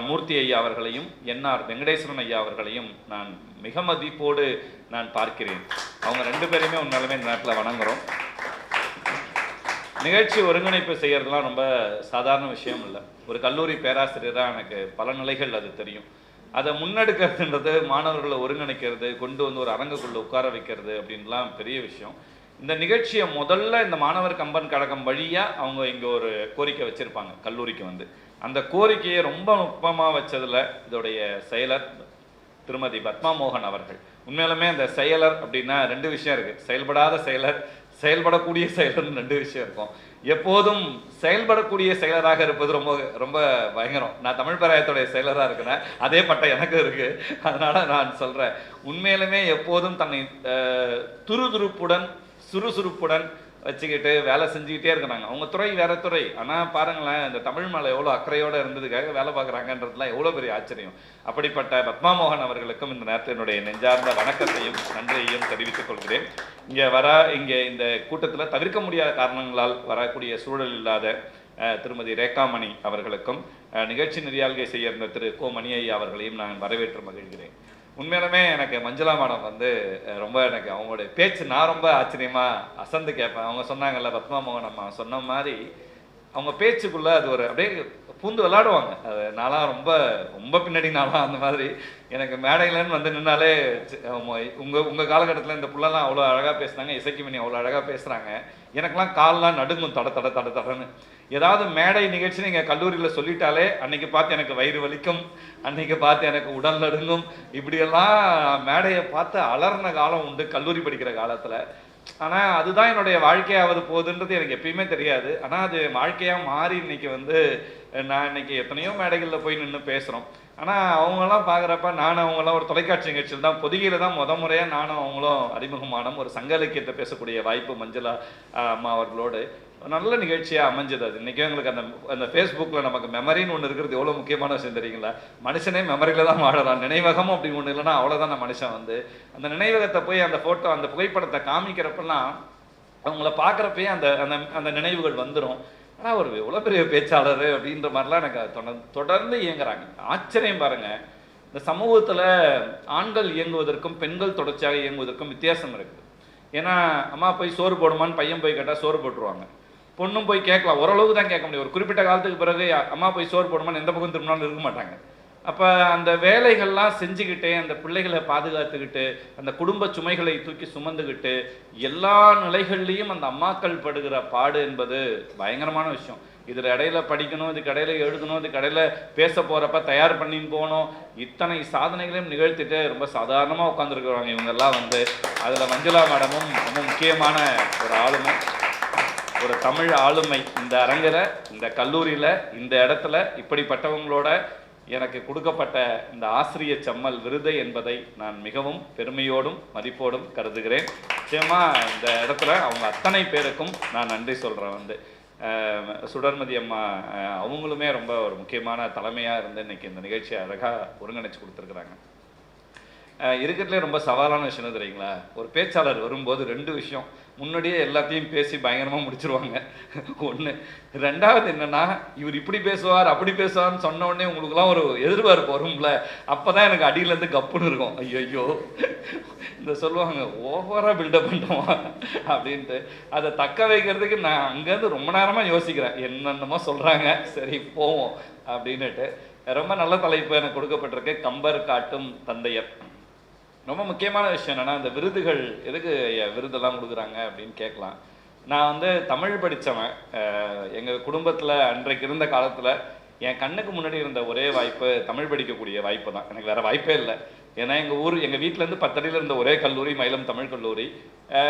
மூர்த்தி ஐயா அவர்களையும் என்ஆர் வெங்கடேஸ்வரன் ஐயா அவர்களையும் நான் மிக மதிப்போடு நான் பார்க்கிறேன். அவங்க 2 பேரையுமே உண்மையிலுமே இந்த நேரத்தில் வணங்குறோம். நிகழ்ச்சி ஒருங்கிணைப்பு செய்யறதுலாம் ரொம்ப சாதாரண விஷயம் இல்லை. ஒரு கல்லூரி பேராசிரியராக எனக்கு பல நிலைகள் அது தெரியும். அதை முன்னெடுக்கிறதுன்றது, மாணவர்களை ஒருங்கிணைக்கிறது, கொண்டு வந்து ஒரு அரங்குக்குள்ளே உட்கார வைக்கிறது அப்படின்லாம் பெரிய விஷயம். இந்த நிகழ்ச்சியை முதல்ல இந்த மாணவர் கம்பன் கழகம் வழியாக அவங்க இங்கே ஒரு கோரிக்கை வச்சுருப்பாங்க கல்லூரிக்கு வந்து. அந்த கோரிக்கையை ரொம்ப நுட்பமாக வச்சதில் இதோடைய செயலர் திருமதி பத்மா மோகன் அவர்கள். உண்மையிலுமே அந்த செயலர் அப்படின்னா 2 விஷயம் இருக்குது. செயல்படாத செயலர், செயல்படக்கூடிய செயலர்னு 2 விஷயம் இருக்கும். எப்போதும் செயல்படக்கூடிய செயலராக இருப்பது ரொம்ப ரொம்ப பயங்கரம். நான் தமிழ் பேராயத்துடைய செயலராக இருக்கிறேன், அதே பட்டம் எனக்கு இருக்குது. அதனால் நான் சொல்கிறேன், உண்மையிலுமே எப்போதும் தன்னை துருதுருப்புடன் சுறுசுறுப்புடன் வச்சுக்கிட்டு வேலை செஞ்சுக்கிட்டே இருக்கிறாங்க. அவங்க துறை வேறு துறை, ஆனால் பாருங்களேன் இந்த தமிழ் மேலே எவ்வளோ அக்கறையோடு இருந்ததுக்காக வேலை பார்க்குறாங்கன்றதுலாம் எவ்வளோ பெரிய ஆச்சரியம். அப்படிப்பட்ட பத்மா மோகன் அவர்களுக்கும் இந்த நேரத்தில் என்னுடைய நெஞ்சார்ந்த வணக்கத்தையும் நன்றியையும் தெரிவித்துக் கொள்கிறேன். இங்கே இந்த கூட்டத்தில் தவிர்க்க முடியாத காரணங்களால் வரக்கூடிய சூழல் இல்லாத திருமதி ரேகாமணி அவர்களுக்கும் நிகழ்ச்சி நெறியாள்கை செய்ய இருந்த திரு கோ மணி ஐயா அவர்களையும் நான் வரவேற்று மகிழ்கிறேன். உண்மையிலுமே எனக்கு மஞ்சுளா மேடம் வந்து ரொம்ப எனக்கு அவங்களுடைய பேச்சு நான் ரொம்ப ஆச்சரியமாக அசந்து கேட்பேன். அவங்க சொன்னாங்கல்ல பத்மா மோகன் அம்மா சொன்ன மாதிரி அவங்க பேச்சுக்குள்ளே அது ஒரு அப்படியே பூந்து விளாடுவாங்க. அது நான்லாம் ரொம்ப ரொம்ப பின்னாடி நான்லாம் அந்த மாதிரி எனக்கு மேடையிலன்னு வந்து நின்னாலே உங்கள் காலகட்டத்தில் இந்த புள்ளெல்லாம் அவ்வளோ அழகாக பேசுனாங்க, இசைக்குமணி அவ்வளோ அழகாக பேசுகிறாங்க. எனக்கெல்லாம் கால்லாம் நடுங்கும் தடன்னு. ஏதாவது மேடை நிகழ்ச்சி நீங்கள் கல்லூரியில் சொல்லிட்டாலே அன்றைக்கி பார்த்து எனக்கு வயிறு வலிக்கும், அன்றைக்கி பார்த்து எனக்கு உடல் நடுங்கும். இப்படியெல்லாம் மேடையை பார்த்து அலர்ன காலம் உண்டு கல்லூரி படிக்கிற காலத்தில். ஆனால் அதுதான் என்னுடைய வாழ்க்கையாவது போகுதுன்றது எனக்கு எப்பயுமே தெரியாது. ஆனால் அது வாழ்க்கையாக மாறி இன்னைக்கு வந்து நான் இன்னைக்கு எத்தனையோ மேடைகளில் போய் நின்று பேசுகிறோம். ஆனால் அவங்களாம் பார்க்குறப்ப நானும் அவங்களாம் ஒரு தொலைக்காட்சி நிகழ்ச்சியில் தான் பொதிகையில் தான் முறையாக நானும் அவங்களும் அறிமுகமான ஒரு சங்க இலக்கியத்தை பேசக்கூடிய வாய்ப்பு மஞ்சுளா அம்மா அவர்களோடு நல்ல நிகழ்ச்சியாக அமைஞ்சது. அது இன்றைக்கி எங்களுக்கு அந்த ஃபேஸ்புக்கில் நமக்கு மெமரின்னு ஒன்று இருக்கிறது எவ்வளோ முக்கியமான விஷயம் தெரியுங்களா? மனுஷனே மெமரியில் தான் வாழறான். நினைவகம் அப்படி ஒன்று இல்லைன்னா அவ்வளோதான் மனுஷன் வந்து அந்த நினைவகத்தை போய் அந்த ஃபோட்டோ அந்த புகைப்படத்தை காமிக்கிறப்பெல்லாம் அவங்கள பார்க்குறப்பயே அந்த அந்த நினைவுகள் வந்துடும். ஆனால் ஒரு எவ்வளோ பெரிய பேச்சாளர் அப்படின்ற மாதிரிலாம் எனக்கு தொடர்ந்து இயங்குறாங்க. ஆச்சரியம் பாருங்கள், இந்த சமூகத்தில் ஆண்கள் இயங்குவதற்கும் பெண்கள் தொடர்ச்சியாக இயங்குவதற்கும் வித்தியாசம் இருக்குது. ஏன்னா அம்மா போய் சோறு போடுமான்னு பையன் போய் கேட்டால் சோறு போட்டுருவாங்க. பொண்ணும் போய் கேட்கலாம், ஓரளவுக்கு தான் கேட்க முடியும். ஒரு குறிப்பிட்ட காலத்துக்கு பிறகு அம்மா போய் சோறு போடுமான்னு எந்த பக்கம் திரும்பினாலும் இருக்க மாட்டாங்க. அப்போ அந்த வேலைகள்லாம் செஞ்சுக்கிட்டே அந்த பிள்ளைகளை பாதுகாத்துக்கிட்டு அந்த குடும்ப சுமைகளை தூக்கி சுமந்துக்கிட்டு எல்லா நிலைகள்லையும் அந்த அம்மாக்கள் படுகிற பாடு என்பது பயங்கரமான விஷயம். இதில் இடையில படிக்கணும், இதுக்கு இடையில எழுதணும், இதுக்கு இடையில பேச போகிறப்ப தயார் பண்ணின்னு போகணும், இத்தனை சாதனைகளையும் நிகழ்த்திட்டு ரொம்ப சாதாரணமாக உட்காந்துருக்குறாங்க இவங்கெல்லாம் வந்து. அதில் மஞ்சுளா மேடமும் ரொம்ப முக்கியமான ஒரு ஆளுமை, ஒரு தமிழ் ஆளுமை. இந்த அரங்கில், இந்த கல்லூரியில், இந்த இடத்துல இப்படிப்பட்டவங்களோட எனக்கு கொடுக்கப்பட்ட இந்த ஆசிரிய செம்மல் விருது என்பதை நான் மிகவும் பெருமையோடும் மதிப்போடும் கருதுகிறேன். நிச்சயமாக இந்த இடத்துல அவங்க அத்தனை பேருக்கும் நான் நன்றி சொல்கிறேன். வந்து சுடர்மதி அம்மா அவங்களுமே ரொம்ப ஒரு முக்கியமான தலைமையாக இருந்து இன்னைக்கு இந்த நிகழ்ச்சியை அழகாக ஒருங்கிணைச்சு கொடுத்துருக்குறாங்க. இருக்கிறதுலே ரொம்ப சவாலான விஷயம் தெரியுங்களா? ஒரு பேச்சாளர் வரும்போது 2 விஷயம். முன்னாடியே எல்லாத்தையும் பேசி பயங்கரமாக முடிச்சிருவாங்க ஒன்று. 2வது என்னென்னா, இவர் இப்படி பேசுவார் அப்படி பேசுவார்னு சொன்ன உடனே உங்களுக்குலாம் ஒரு எதிர்பார்ப்பு வரும்ல. அப்போ தான் எனக்கு அடியிலேருந்து கப்புன்னு இருக்கும். ஐயோ இந்த சொல்லுவாங்க ஓவராக பில்டப் பண்ணுவோம் அப்படின்ட்டு. அதை தக்க வைக்கிறதுக்கு நான் அங்கேருந்து ரொம்ப நேரமாக யோசிக்கிறேன், என்னென்னமோ சொல்கிறாங்க, சரி போவோம் அப்படின்னுட்டு. ரொம்ப நல்ல தலைப்பு எனக்கு கொடுக்கப்பட்டிருக்கு, கம்பர் காட்டும் தந்தையர். ரொம்ப முக்கியமான விஷயம் என்னென்னா, இந்த விருதுகள் எதுக்கு விருதெல்லாம் கொடுக்குறாங்க அப்படின்னு கேட்கலாம். நான் வந்து தமிழ் படித்தவன். எங்கள் குடும்பத்தில் அன்றைக்கு இருந்த காலத்தில் என் கண்ணுக்கு முன்னாடி இருந்த ஒரே வாய்ப்பு தமிழ் படிக்கக்கூடிய வாய்ப்பு தான். எனக்கு வேறு வாய்ப்பே இல்லை. ஏன்னா எங்கள் வீட்டிலேருந்து 10 அடியில் இருந்த ஒரே கல்லூரி மயிலம் தமிழ் கல்லூரி.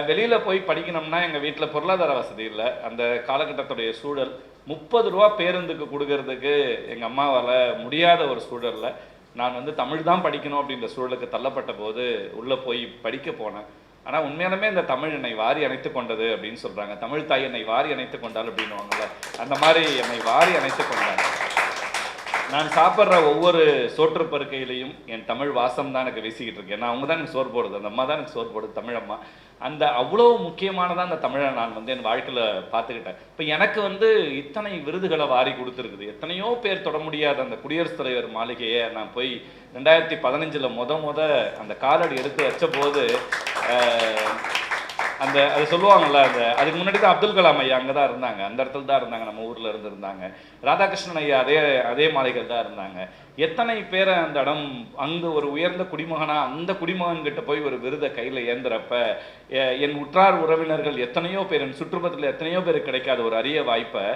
வெளியில் போய் படிக்கணும்னா எங்கள் வீட்டில் பொருளாதார வசதி இல்லை. அந்த காலகட்டத்துடைய சூழல் 30 ரூபா பேருந்துக்கு கொடுக்கறதுக்கு எங்கள் அம்மாவால் முடியாத ஒரு சூழலில் நான் வந்து தமிழ் தான் படிக்கணும் அப்படின்ற சூழலுக்கு தள்ளப்பட்ட போது உள்ளே போய் படிக்க போனேன். ஆனால் உண்மையாலுமே இந்த தமிழ் என்னை வாரி அணைத்து கொண்டது அப்படின்னு சொல்கிறாங்க. தமிழ் தாய் என்னை வாரி அணைத்து கொண்டாள் அப்படின்னுவாங்கள்ல, அந்த மாதிரி என்னை வாரி அணைத்து கொண்டாங்க. நான் சாப்பிட்ற ஒவ்வொரு சோற்று பருக்கையிலையும் என் தமிழ் வாசம் தான் எனக்கு வீசிக்கிட்டு இருக்கு. ஏன்னா அவங்க தான் எனக்கு சோறு போடுது, அந்த அம்மா தான் எனக்கு சோறு போடுது, தமிழ் அம்மா. அந்த அவ்வளோ முக்கியமானதான் அந்த தமிழை நான் வந்து என் வாழ்க்கையில் பார்த்துக்கிட்டேன். இப்போ எனக்கு வந்து இத்தனை விருதுகளை வாரி கொடுத்துருக்குது. எத்தனையோ பேர் தொட முடியாத அந்த குடியரசுத் தலைவர் மாளிகையை நான் போய் 2015 முத அந்த காலடி எடுத்து வச்ச போது அந்த அது சொல்லுவாங்கல்ல, அதுக்கு முன்னாடி தான் அப்துல் கலாம் ஐயா அங்கே தான் இருந்தாங்க, அந்த இடத்துல தான் இருந்தாங்க, நம்ம ஊரில் இருந்திருந்தாங்க. ராதாகிருஷ்ணன் ஐயா அதே மாளிகையில் தான் இருந்தாங்க. எத்தனை பேரை அந்த இடம் அங்கே ஒரு உயர்ந்த குடிமகனா அந்த குடிமகன்கிட்ட போய் ஒரு விருதை கையில் ஏந்துறப்ப என் உற்றார் உறவினர்கள் எத்தனையோ பேர், என் சுற்றுப்பத்தில் எத்தனையோ பேருக்கு கிடைக்காத ஒரு அரிய வாய்ப்பை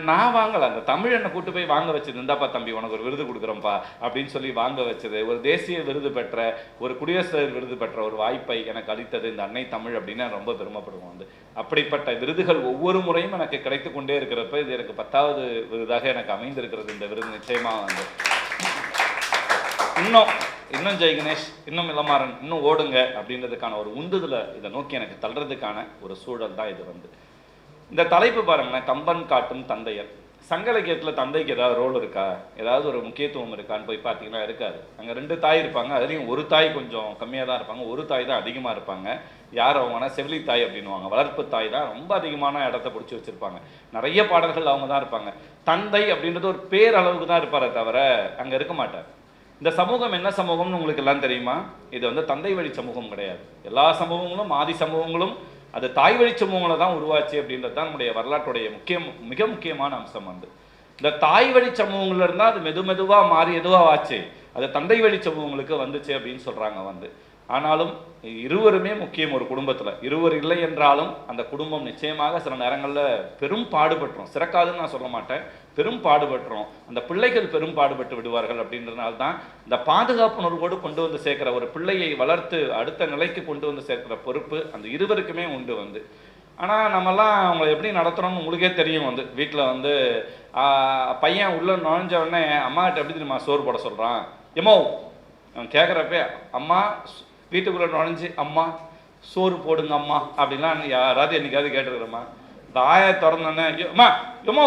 நான் வாங்கலை. அந்த தமிழ் என்னை கூட்டு போய் வாங்க வச்சது, இந்தாப்பா தம்பி உனக்கு ஒரு விருது கொடுக்குறோம்ப்பா அப்படின்னு சொல்லி வாங்க வச்சது, ஒரு தேசிய விருது பெற்ற, ஒரு குடியரசு விருது பெற்ற ஒரு வாய்ப்பை எனக்கு அளித்தது இந்த அன்னை தமிழ் அப்படின்னு ரொம்ப பெருமைப்படுவோம். வந்து அப்படிப்பட்ட விருதுகள் ஒவ்வொரு முறையும் எனக்கு கிடைத்து கொண்டே இருக்கிறப்ப இது எனக்கு 10வது விருதாக எனக்கு அமைந்திருக்கிறது. இந்த விருது நிச்சயமாக வந்து இன்னும் ஜெய் கணேஷ், இன்னும் இளமாறன், இன்னும் ஓடுங்க அப்படின்றதுக்கான ஒரு உந்துதலை இதை நோக்கி எனக்கு தள்ளுறதுக்கான ஒரு சூழல் தான் இது. வந்து இந்த தலைப்பு பாருங்களேன், கம்பன் காட்டும் தந்தையர். சங்க இலக்கியத்தில் தந்தைக்கு ஏதாவது ரோல் இருக்கா, ஏதாவது ஒரு முக்கியத்துவம் இருக்கான்னு போய் பார்த்தீங்கன்னா இருக்காது. அங்கே 2 தாய் இருப்பாங்க, அதுலேயும் ஒரு தாய் கொஞ்சம் கம்மியாக தான் இருப்பாங்க, ஒரு தாய் தான் அதிகமாக இருப்பாங்க. யார் அவங்கன்னா செவிலி தாய் அப்படின்வாங்க. வளர்ப்பு தாய் தான் ரொம்ப அதிகமான இடத்த பிடிச்சி வச்சுருப்பாங்க. நிறைய பாடல்கள் அவங்க தான் இருப்பாங்க. தந்தை அப்படின்றது ஒரு பேரளவுக்கு தான் இருப்பாரே தவிர அங்கே இருக்க மாட்டார். இந்த சமூகம் என்ன சமூகம்னு உங்களுக்கு எல்லாம் தெரியுமா? இது வந்து தந்தை வழி சமூகம் கிடையாது. எல்லா சமூகங்களும் ஆதி சமூகங்களும் அது தாய் வழி சமூகங்களை தான் உருவாச்சு அப்படின்றது தான் நம்முடைய வரலாற்றுடைய மிக முக்கியமான அம்சம். வந்து இந்த தாய் வழி சமூகங்கள்ல இருந்தால் அது மெதுவாக மாறி எதுவாக ஆச்சு, அது தந்தை வழி சமூகங்களுக்கு வந்துச்சு அப்படின்னு சொல்கிறாங்க. வந்து ஆனாலும் இருவருமே முக்கியம். ஒரு குடும்பத்தில் இருவர் இல்லை என்றாலும் அந்த குடும்பம் நிச்சயமாக சில நேரங்களில் பெரும் பாடுபட்டுரும். சிறக்காதுன்னு நான் சொல்ல மாட்டேன், பெரும் பாடுபட்டுரும். அந்த பிள்ளைகள் பெரும் பாடுபட்டு விடுவார்கள். அப்படின்றதுனால தான் இந்த பாதுகாப்புணர்வோடு கொண்டு வந்து சேர்க்கிற, ஒரு பிள்ளையை வளர்த்து அடுத்த நிலைக்கு கொண்டு வந்து சேர்க்கிற பொறுப்பு அந்த இருவருக்குமே உண்டு. வந்து ஆனால் நம்மெல்லாம் அவங்களை எப்படி நடத்துகிறோம்னு உங்களுக்கே தெரியும். வந்து வீட்டில் வந்து பையன் உள்ளே நுழைஞ்ச உடனே அம்மாகிட்ட எப்படி தெரியுமா சோறு போட சொல்கிறான், எமோ அவன் கேட்குறப்ப அம்மா வீட்டுக்குள்ளே நுழைஞ்சி அம்மா சோறு போடுங்க அம்மா அப்படின்லாம் யாராவது என்னைக்காவது கேட்டுருக்கிறோமா? இந்த ஆயை திறந்தோன்னே அம்மா எமோ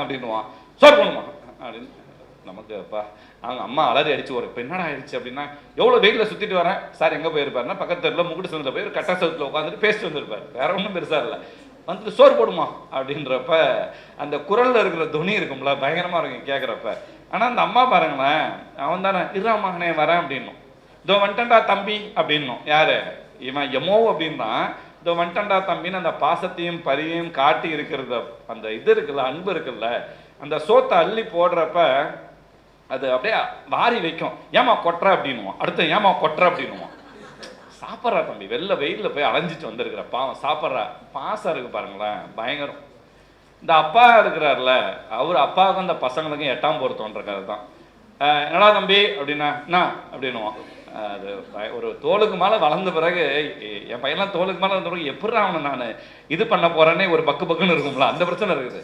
அப்படின்வான், சோறு போடுமா அப்படின்னு. நமக்கு அப்பா அவங்க அம்மா அலறி அடிச்சு ஒரு இப்போ என்னடா ஆயிடுச்சு அப்படின்னா, எவ்வளோ வெயிலில் சுற்றிட்டு வரேன் சார், எங்கே போயிருப்பாருன்னா பக்கத்து தெருவில் முக்குட்டு சந்தில் போய் ஒரு கட்ட சவுத்தில் உட்காந்துட்டு பேசிட்டு வந்திருப்பார், வேற ஒன்றும் பெருசாக இல்லை. வந்துட்டு சோறு போடுமா அப்படின்றப்ப அந்த குரலில் இருக்கிற துணி இருக்கும்ல, பயங்கரமாக இருக்கும் கேட்குறப்ப. ஆனால் அந்த அம்மா பாருங்களேன், அவன் தானே இருறா மகனே வரேன் அப்படின்னும், இதோ வந்துட்டா தம்பி அப்படின்னும். யாரு இவன் எமோ அப்படின்னா, இதோ வந்துட்டா தம்பின்னு அந்த பாசத்தையும் பரியையும் காட்டி இருக்கிறத அந்த இது இருக்குல்ல, அன்பு இருக்குல்ல, அந்த சோத்தை அள்ளி போடுறப்ப அது அப்படியே வாரி வைக்கும். ஏமா கொட்டுற அப்படின்னுவான், அடுத்து ஏமா கொட்டுற அப்படின்னுவான். சாப்பிட்றா தம்பி, வெளில வெயிலில் போய் அலைஞ்சிட்டு வந்திருக்கிற பாவம் சாப்பிட்றா, பாசம் இருக்கு பாருங்களேன், பயங்கரம். இந்த அப்பா இருக்கிறார்ல, அவர் அப்பாவுக்கும் அந்த பசங்களுக்கும் 8ஆம் பொருத்தம்ன்ற கதை தான். என்னடா தம்பி அப்படின்னா என்ன அப்படின்னுவான். அது ஒரு தோளுக்கு மேலே வளர்ந்த பிறகு, என் பையன்லாம் தோளுக்கு மேலே வந்த பிறகு எப்படி அவனை நான் இது பண்ண போகிறேன்னே ஒரு பக்குன்னு இருக்கும்ல, அந்த பிரச்சனை இருக்குது.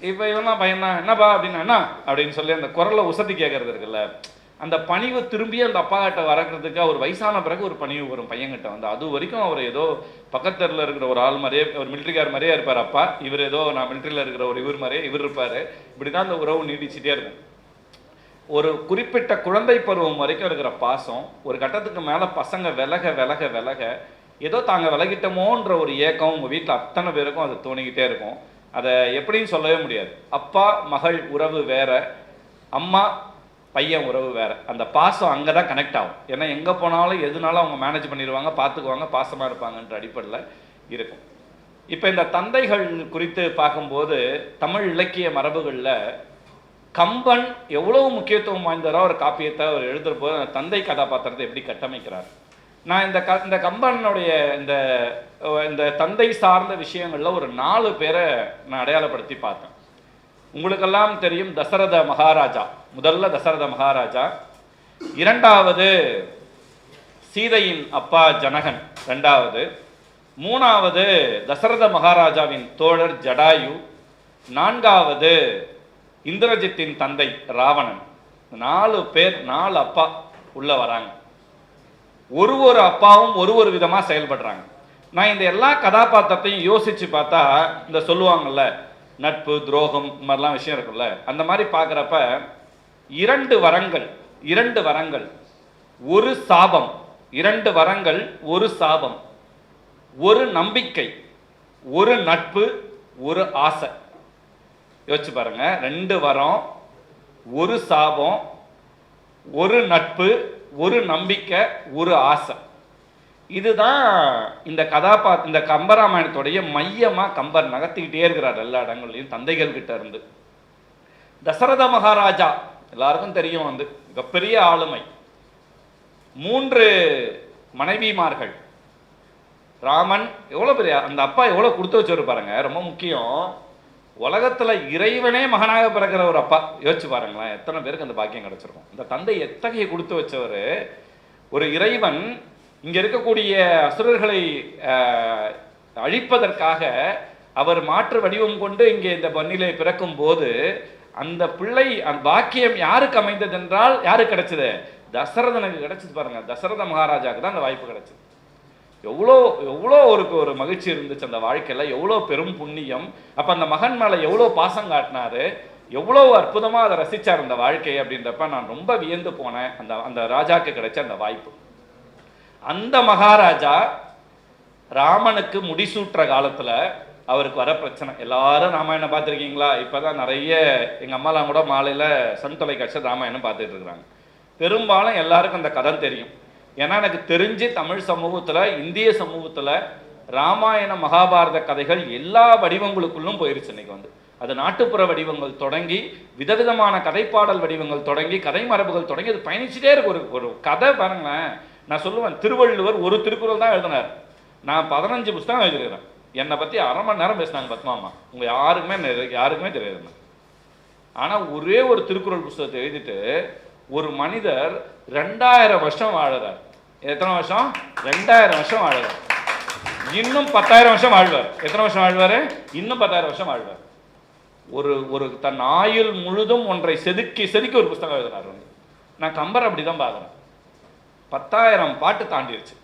இப்போ இவன்லாம் பையனா என்னப்பா அப்படின்னா என்ன அப்படின்னு சொல்லி அந்த குரலை உசத்தி கேட்கறது இருக்குல்ல, அந்த பணிவு திரும்பி அந்த அப்பா கிட்ட வரக்கிறதுக்கு அவர் வயசான பிறகு ஒரு பணிவு வரும் பையன்கிட்ட. வந்து அது வரைக்கும் அவர் ஏதோ பக்கத்தில் இருக்கிற ஒரு ஆள் மாதிரியே, ஒரு மிலிட்ரிக்கார் மாதிரியே இருப்பார் அப்பா, இவர் ஏதோ நான் மிலிட்ரியில் இருக்கிற ஒரு இவர் மாதிரியே இவர் இருப்பார். இப்படி தான் அந்த உறவு நீடிச்சுட்டே இருக்கும். ஒரு குறிப்பிட்ட குழந்தை பருவம் வரைக்கும் இருக்கிற பாசம் ஒரு கட்டத்துக்கு மேலே பசங்க விலக விலக விலக ஏதோ தாங்க விலகிட்டோமோன்ற ஒரு ஏக்கம் உங்கள் வீட்டில் அத்தனை பேருக்கும் அது தோணிக்கிட்டே இருக்கும். அதை எப்படின்னு சொல்லவே முடியாது. அப்பா மகள் உறவு வேற, அம்மா பையன் உறவு வேற. அந்த பாசம் அங்கே தான் கனெக்ட் ஆகும். ஏன்னா எங்கே போனாலும் எதுனாலும் அவங்க மேனேஜ் பண்ணிடுவாங்க, பார்த்துக்குவாங்க, பாசமாக இருப்பாங்கன்ற அடிப்படையில் இருக்கும். இப்போ இந்த தந்தைகள் குறித்து பார்க்கும்போது தமிழ் இலக்கிய மரபுகளில் கம்பன் எவ்வளவு முக்கியத்துவம் வாய்ந்தவரோ ஒரு காப்பியத்தை அவர் எழுதுகிற போது அந்த தந்தை கதாபாத்திரத்தை எப்படி கட்டமைக்கிறார். நான் இந்த கம்பனுடைய இந்த தந்தை சார்ந்த விஷயங்களில் ஒரு 4 பேரை நான் அடையாளப்படுத்தி பார்த்தேன். உங்களுக்கெல்லாம் தெரியும் தசரத மகாராஜா. முதல்ல தசரத மகாராஜா, 2வது சீதையின் அப்பா ஜனகன், 2வது, 3வது தசரத மகாராஜாவின் தோழர் ஜடாயு, 4வது இந்திரஜித்தின் தந்தை ராவணன். 4 பேர், 4 அப்பா உள்ள வராங்க. ஒரு அப்பாவும் ஒரு விதமாக செயல்படுறாங்க. நான் இந்த எல்லா கதாபாத்திரத்தையும் யோசிச்சு பார்த்தா, இந்த சொல்லுவாங்கல்ல நட்பு துரோகம் இந்த மாதிரிலாம் விஷயம் இருக்குல்ல, அந்த மாதிரி பார்க்குறப்ப 2 வரங்கள், 2 வரங்கள், ஒரு சாபம், 2 வரங்கள், ஒரு சாபம், ஒரு நம்பிக்கை, ஒரு நட்பு, ஒரு ஆசை. யோசிச்சு பாருங்க, 2 வரம், ஒரு சாபம், ஒரு நட்பு, ஒரு நம்பிக்கை, ஒரு ஆசை. இதுதான் இந்த இந்த கம்பராமாயணத்துடைய மையமா கம்பர் நகர்த்திக்கிட்டே இருக்கிறார் எல்லா இடங்கள்லையும் தந்தைகள் கிட்ட இருந்து. தசரத மகாராஜா எல்லாருக்கும் தெரியும், வந்து மிகப்பெரிய ஆளுமை, 3 மனைவிமார்கள். ராமன் எவ்வளவு பெரிய, அந்த அப்பா எவ்வளவு கொடுத்து வச்சவர் பாருங்க. ரொம்ப முக்கியம், உலகத்துல இறைவனே மகனாக பிறக்கிற ஒரு அப்பா. யோசிச்சு பாருங்களேன், எத்தனை பேருக்கு அந்த பாக்கியம் கிடைச்சிருக்கும். இந்த தந்தை எத்தகைய கொடுத்து வச்சவர். ஒரு இறைவன் இங்க இருக்கக்கூடிய அசுரர்களை அழிப்பதற்காக அவர் மாற்று வடிவம் கொண்டு இங்கே இந்த மண்ணிலே பிறக்கும் போது அந்த பிள்ளை, அந்த பாக்கியம் யாருக்கு அமைந்தது என்றால் யாருக்கு கிடைச்சது? தசரதனுக்கு கிடைச்சது. பாருங்க, தசரத மகாராஜாவுக்கு தான் அந்த வாய்ப்பு கிடைச்சது. எவ்வளோ எவ்வளோ ஒரு மகிழ்ச்சி இருந்துச்சு அந்த வாழ்க்கையில, எவ்வளோ பெரும் புண்ணியம். அப்ப அந்த மகன் மேல எவ்வளோ பாசம் காட்டினாரு, எவ்வளோ அற்புதமா அதை ரசிச்சார் அந்த வாழ்க்கையை அப்படின்றப்ப நான் ரொம்ப வியந்து போனேன். அந்த ராஜாக்கு கிடைச்ச அந்த வாய்ப்பு. அந்த மகாராஜா ராமனுக்கு முடிசூட்டுற காலத்துல அவருக்கு வர பிரச்சனை. எல்லாரும் ராமாயணம் பார்த்துருக்கீங்களா? இப்பதான் நிறைய எங்க அம்மாலாம் கூட மாலையில சன் தொலைக்காட்சி ராமாயணம் பார்த்துட்டு இருக்கிறாங்க. பெரும்பாலும் எல்லாருக்கும் அந்த கதை தெரியும். ஏன்னா எனக்கு தெரிஞ்சு தமிழ் சமூகத்துல, இந்திய சமூகத்துல ராமாயண மகாபாரத கதைகள் எல்லா வடிவங்களுக்குள்ளும் போயிருச்சு. இன்னைக்கு வந்து அது நாட்டுப்புற வடிவங்கள் தொடங்கி விதவிதமான கதைப்பாடல் வடிவங்கள் தொடங்கி கதை மரபுகள் தொடங்கி அது பயணிச்சுட்டே இருக்கு. ஒரு கதை பாருங்களேன். நான் சொல்லுவேன், திருவள்ளுவர் ஒரு திருக்குறள் தான் எழுதினார். நான் 15 புத்தகம் எழுதிருக்கிறேன். என்னை பத்தி 1/2 மணி நேரம் பேசினாங்க பத்மாமா. உங்க யாருக்குமே தெரியாது. ஆனா ஒரே ஒரு திருக்குறள் புத்தகத்தை எழுதிட்டு ஒரு மனிதர் 2000 வருஷம் வாழறார். எத்தனை வருஷம்? 2000 வருஷம் வாழறார். இன்னும் 10,000 வருஷம் வாழ்வார். எத்தனை வருஷம் வாழ்வாரு? இன்னும் 10,000 வருஷம் வாழ்வார். ஒரு தன் ஆயுள் முழுதும் ஒன்றை செதுக்கி செதுக்கி ஒரு புத்தகம் எழுதினார். நான் கம்பர் அப்படிதான் பார்க்கிறேன். 10,000 பாட்டு தாண்டிடுச்சு.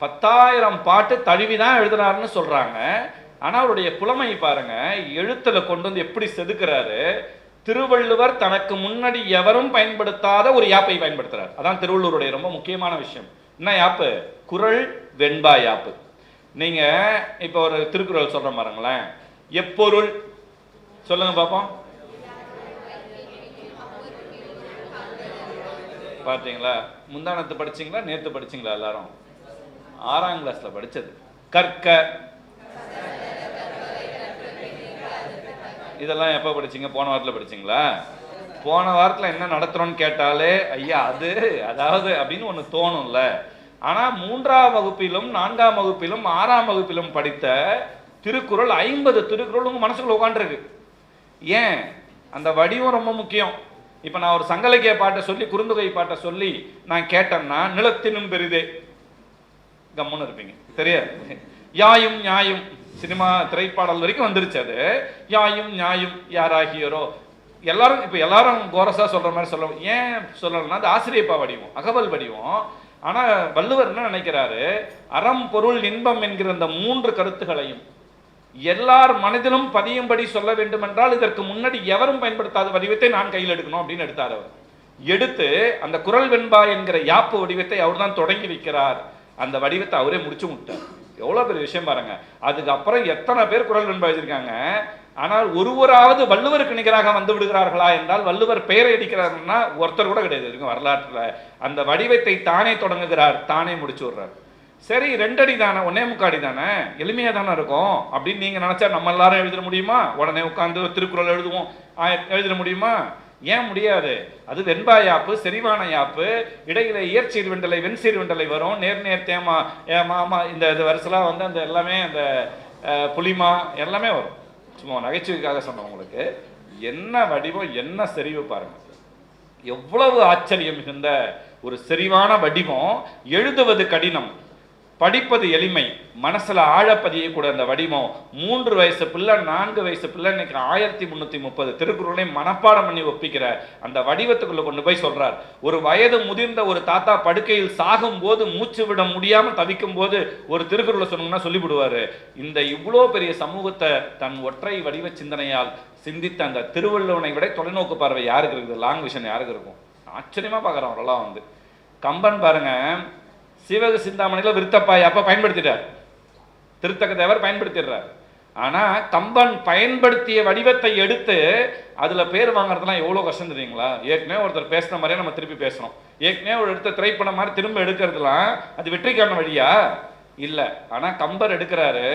10,000 பாட்டு தழுவிதான் எழுதினாருன்னு சொல்றாங்க. ஆனா அவருடைய புலமை பாருங்க, எழுத்துல கொண்டு வந்து எப்படி செதுக்கிறாரு. திருவள்ளுவர் தனக்கு முன்னாடி எவரும் பயன்படுத்தாத ஒரு யாப்பை பயன்படுத்துறார். அதான் திருவள்ளுவருடைய ரொம்ப முக்கியமான விஷயம். என்ன யாப்பு? குறள் வெண்பா யாப்பு. நீங்க இப்ப ஒரு திருக்குறள் சொல்ற பாருங்களேன். எப்பொருள் சொல்லுங்க பாப்போம். பார்த்தீங்களா? முந்தானத்து படிச்சீங்களா? நேத்து படிச்சீங்களா? எல்லாரும் 6ஆம் கிளாஸ்ல படிச்சது. கற்க, இதெல்லாம் எப்போ படிச்சீங்க? போன வாரத்தில் படிச்சீங்களா? போன வாரத்தில் என்ன நடத்துறோம்னு கேட்டாலே ஐயா அது அதாவது அப்படின்னு ஒன்று தோணும்ல. ஆனால் 3ஆம் வகுப்பிலும் 4ஆம் வகுப்பிலும் 6ஆம் வகுப்பிலும் படித்த திருக்குறள் 50 திருக்குறள் உங்கள் மனசுக்குள்ள உட்காந்துருக்கு. ஏன்? அந்த வடிவம் ரொம்ப முக்கியம். இப்போ நான் ஒரு சங்கலக்கிய பாட்டை சொல்லி குறுந்தொகை பாட்டை சொல்லி நான் கேட்டேன்னா நிலத்தினும் பெரிதே கம்முன்னு இருப்பீங்க. தெரியாது. யாயும் நியாயும் சினிமா திரைப்பாடல் வரைக்கும் வந்துருச்சு. அது யாயும் நியாயும் யாராகியோரோ எல்லாரும் இப்போ எல்லாரும் கோரஸா சொல்ற மாதிரி சொல்ல. ஏன் சொல்லணும்னா அது ஆசிரியப்பா வடிவம், அகவல் வடிவம். ஆனா வள்ளுவர் என்ன நினைக்கிறாரு? அறம் பொருள் இன்பம் என்கிற அந்த 3 கருத்துகளையும் எல்லார் மனதிலும் பதியும்படி சொல்ல வேண்டும் என்றால் இதற்கு முன்னாடி எவரும் பயன்படுத்தாத வடிவத்தை நான் கையில் எடுக்கணும் அப்படின்னு எடுத்தார். அவர் எடுத்து அந்த குறள் வெண்பா என்கிற யாப்பு வடிவத்தை அவர் தான் தொடங்கி வைக்கிறார். அந்த வடிவத்தை அவரே முடிச்சு விட்டார். எவ்வளவு பெரிய விஷயம் பாருங்க. அதுக்கப்புறம் எத்தனை பேர் குறள் வெண்பா எழுதியிருக்காங்க. ஆனால் ஒருவராவது வள்ளுவருக்கு நிகராக வந்து விடுகிறார்களா என்றால் வள்ளுவர் பெயரை அடிக்கிறாருன்னா ஒருத்தர் கூட கிடையாது வரலாற்றுல. அந்த வடிவத்தை தானே தொடங்குகிறார், தானே முடிச்சு விடுறார். சரி 2 அடி தானே, 1.25 அடி தானே, எளிமையா தானே இருக்கும் அப்படின்னு நீங்க நினைச்சா நம்ம எல்லாரும் எழுதிட முடியுமா? உடனே உட்காந்து திருக்குறள் எழுதுவோம் எழுதிட முடியுமா? ஏன் முடியாது? அது வெண்பா யாப்பு, செறிவான யாப்பு. இடையில இயற்சீர் வெண்டலை வெண்சீர் வெண்டலை வரும். நேர் தேமா மாமா இந்த வருஷலாம் வந்து அந்த எல்லாமே அந்த புளிமா எல்லாமே வரும். சும்மா நகைச்சுவைக்காக சொன்னவங்களுக்கு என்ன வடிவம், என்ன செறிவு பாருங்க. எவ்வளவு ஆச்சரியம் மிகுந்த ஒரு செறிவான வடிவம். எழுதுவது கடினம். படிப்பது எளிமை, மனசுல ஆழப்பதியக்கூடிய அந்த வடிவம். 3 வயசு பிள்ளை 4 வயசு பிள்ளை இன்னைக்கு 1330 திருக்குறளை மனப்பாடம் பண்ணி ஒப்பிக்கிற அந்த வடிவத்துக்குள்ள கொண்டு போய் சொல்றார். ஒரு வயது முதிர்ந்த ஒரு தாத்தா படுக்கையில் சாகும் போது மூச்சு விட முடியாம தவிக்கும் போது ஒரு திருக்குறளை சொன்னோம்னா சொல்லிவிடுவாரு. இந்த இவ்வளோ பெரிய சமூகத்தை தன் ஒற்றை வடிவ சிந்தனையால் சிந்தித்த அந்த திருவள்ளுவனை விட தொலைநோக்கு பார்வை யாருக்கு இருக்குது? லாங் விஷன் யாருக்கு இருக்கும்? ஆச்சரியமா பார்க்குறோம் அவரெல்லாம் வந்து. கம்பன் பாருங்க, சீவக சிந்தாமணியில் விருத்தப்பாய் அப்ப பயன்படுத்திட்டார், திருத்தக்க தேவர் பயன்படுத்திடுறார். ஆனா கம்பன் பயன்படுத்திய வடிவத்தை எடுத்து அதுல பேர் வாங்குறதுலாம் எவ்வளவு கஷ்டம் தெரியுங்களா? ஏற்கனவே ஒருத்தர் பேசின மாதிரியே நம்ம திருப்பி பேசுறோம். ஏற்கனவே ஒரு எடுத்த திரைப்படம் மாதிரி திரும்ப எடுக்கிறதுலாம் அது வெற்றிக்கான வழியா இல்ல. ஆனா கம்பர் எடுக்கிறாரு,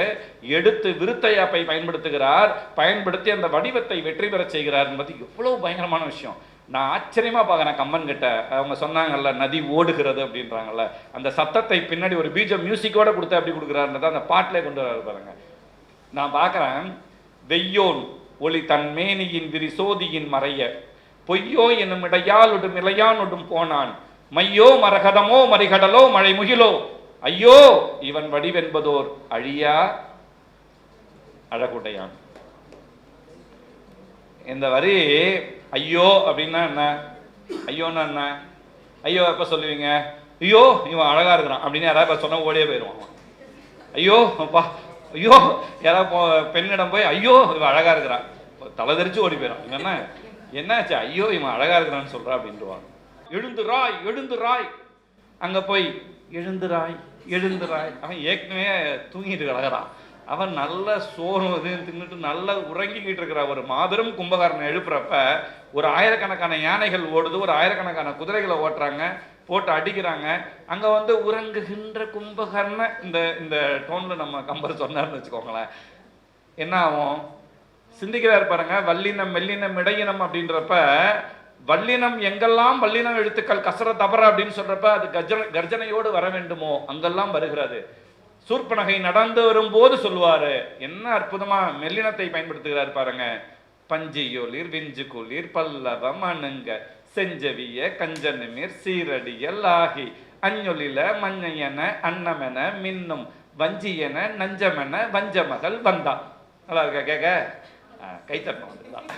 எடுத்து விருத்தையாப்பை பயன்படுத்துகிறார், பயன்படுத்தி அந்த வடிவத்தை வெற்றி பெற செய்கிறார் என்பது எவ்வளவு பயங்கரமான விஷயம். நான் ஆச்சரியமா பார்க்குறேன் கம்பன் கிட்ட. அவங்க சொன்னாங்கல்ல, நதி ஓடுகிறது அப்படின்றாங்கல்ல, அந்த சத்தத்தை பின்னாடி ஒரு பீஜம் மியூசிக்கோட கொடுத்து அப்படி கொடுக்குறாருன்றத அந்த பாட்டிலே கொண்டு வர பாருங்க. நான் பார்க்குறேன், வெய்யோன் ஒளி தன் மேனியின் விரிசோதியின் மறைய பொய்யோ என்னும் இடையாலொடும் இலையானொடும் போனான் மையோ மரகதமோ மறிகடலோ மழை முகிலோ ஐயோ இவன் வடிவென்பதோர் அழியா அழகுடையான். இந்த வரி ஐயோ அப்படின்னா என்ன? ஐயோன்னா என்ன? ஐயோ எப்ப சொல்லுவீங்க? ஐயோ இவன் அழகா இருக்கிறான் அப்படின்னு யாராவது சொன்னா ஓடியே போயிடுவான். ஐயோ அப்பா, ஐயோ யாராவது பெண்ணிடம் போய் ஐயோ இவன் அழகா இருக்கிறான், தலை தெரிச்சு ஓடி போயிடும். இவன் என்னாச்சு? ஐயோ இவன் அழகா இருக்கிறான்னு சொல்றா அப்படின்ட்டுவாங்க. எழுந்துராய் எழுந்துராய், அங்க போய் எழுந்துராய் எழுந்துராய். அவன் ஏற்கனவே தூங்கிட்டு கிடக்குறான், அவன் நல்ல சோறு தின்னுட்டு நல்லா உறங்கிக்கிட்டு இருக்கிற ஒரு மாபெரும் கும்பகாரனை எழுப்புறப்ப ஒரு ஆயிரக்கணக்கான யானைகள் ஓடுது, ஒரு ஆயிரக்கணக்கான குதிரைகளை ஓட்டுறாங்க, போட்டு அடிக்கிறாங்க. அங்க வந்து உறங்குகின்ற கும்பகர்ண இந்த இந்த டோன்ல நம்ம கம்பர் சொன்னார்னு வச்சுக்கோங்களேன், என்ன ஆகும்? சிந்திக்கிறார் பாருங்க. வல்லினம் மெல்லினம் இடையினம் அப்படின்றப்ப வல்லினம் எங்கெல்லாம் வல்லினம் எழுத்துக்கள் கசர தபர அப்படின்னு சொல்றப்ப அது கர்ஜனையோடு வர வேண்டுமோ அங்கெல்லாம் வருகிறது. சூர்பனகை நடந்து வரும்போது சொல்லுவாரு, என்ன அற்புதமா மெல்லினத்தை பயன்படுத்துகிறார் பாருங்க. பஞ்சியோலிர் விஞ்சு குளிர் பல்லவம் அணுங்க செஞ்சவிய கஞ்சனமீர் சீரடியல் ஆகி அஞ்சொலில மஞ்சையன அன்னமென மின்னும் வஞ்சியன நஞ்சமென வஞ்சமகள் வந்தா. நல்லா இருக்கா? கேட்க கைத்தட்டணும். வந்துதான்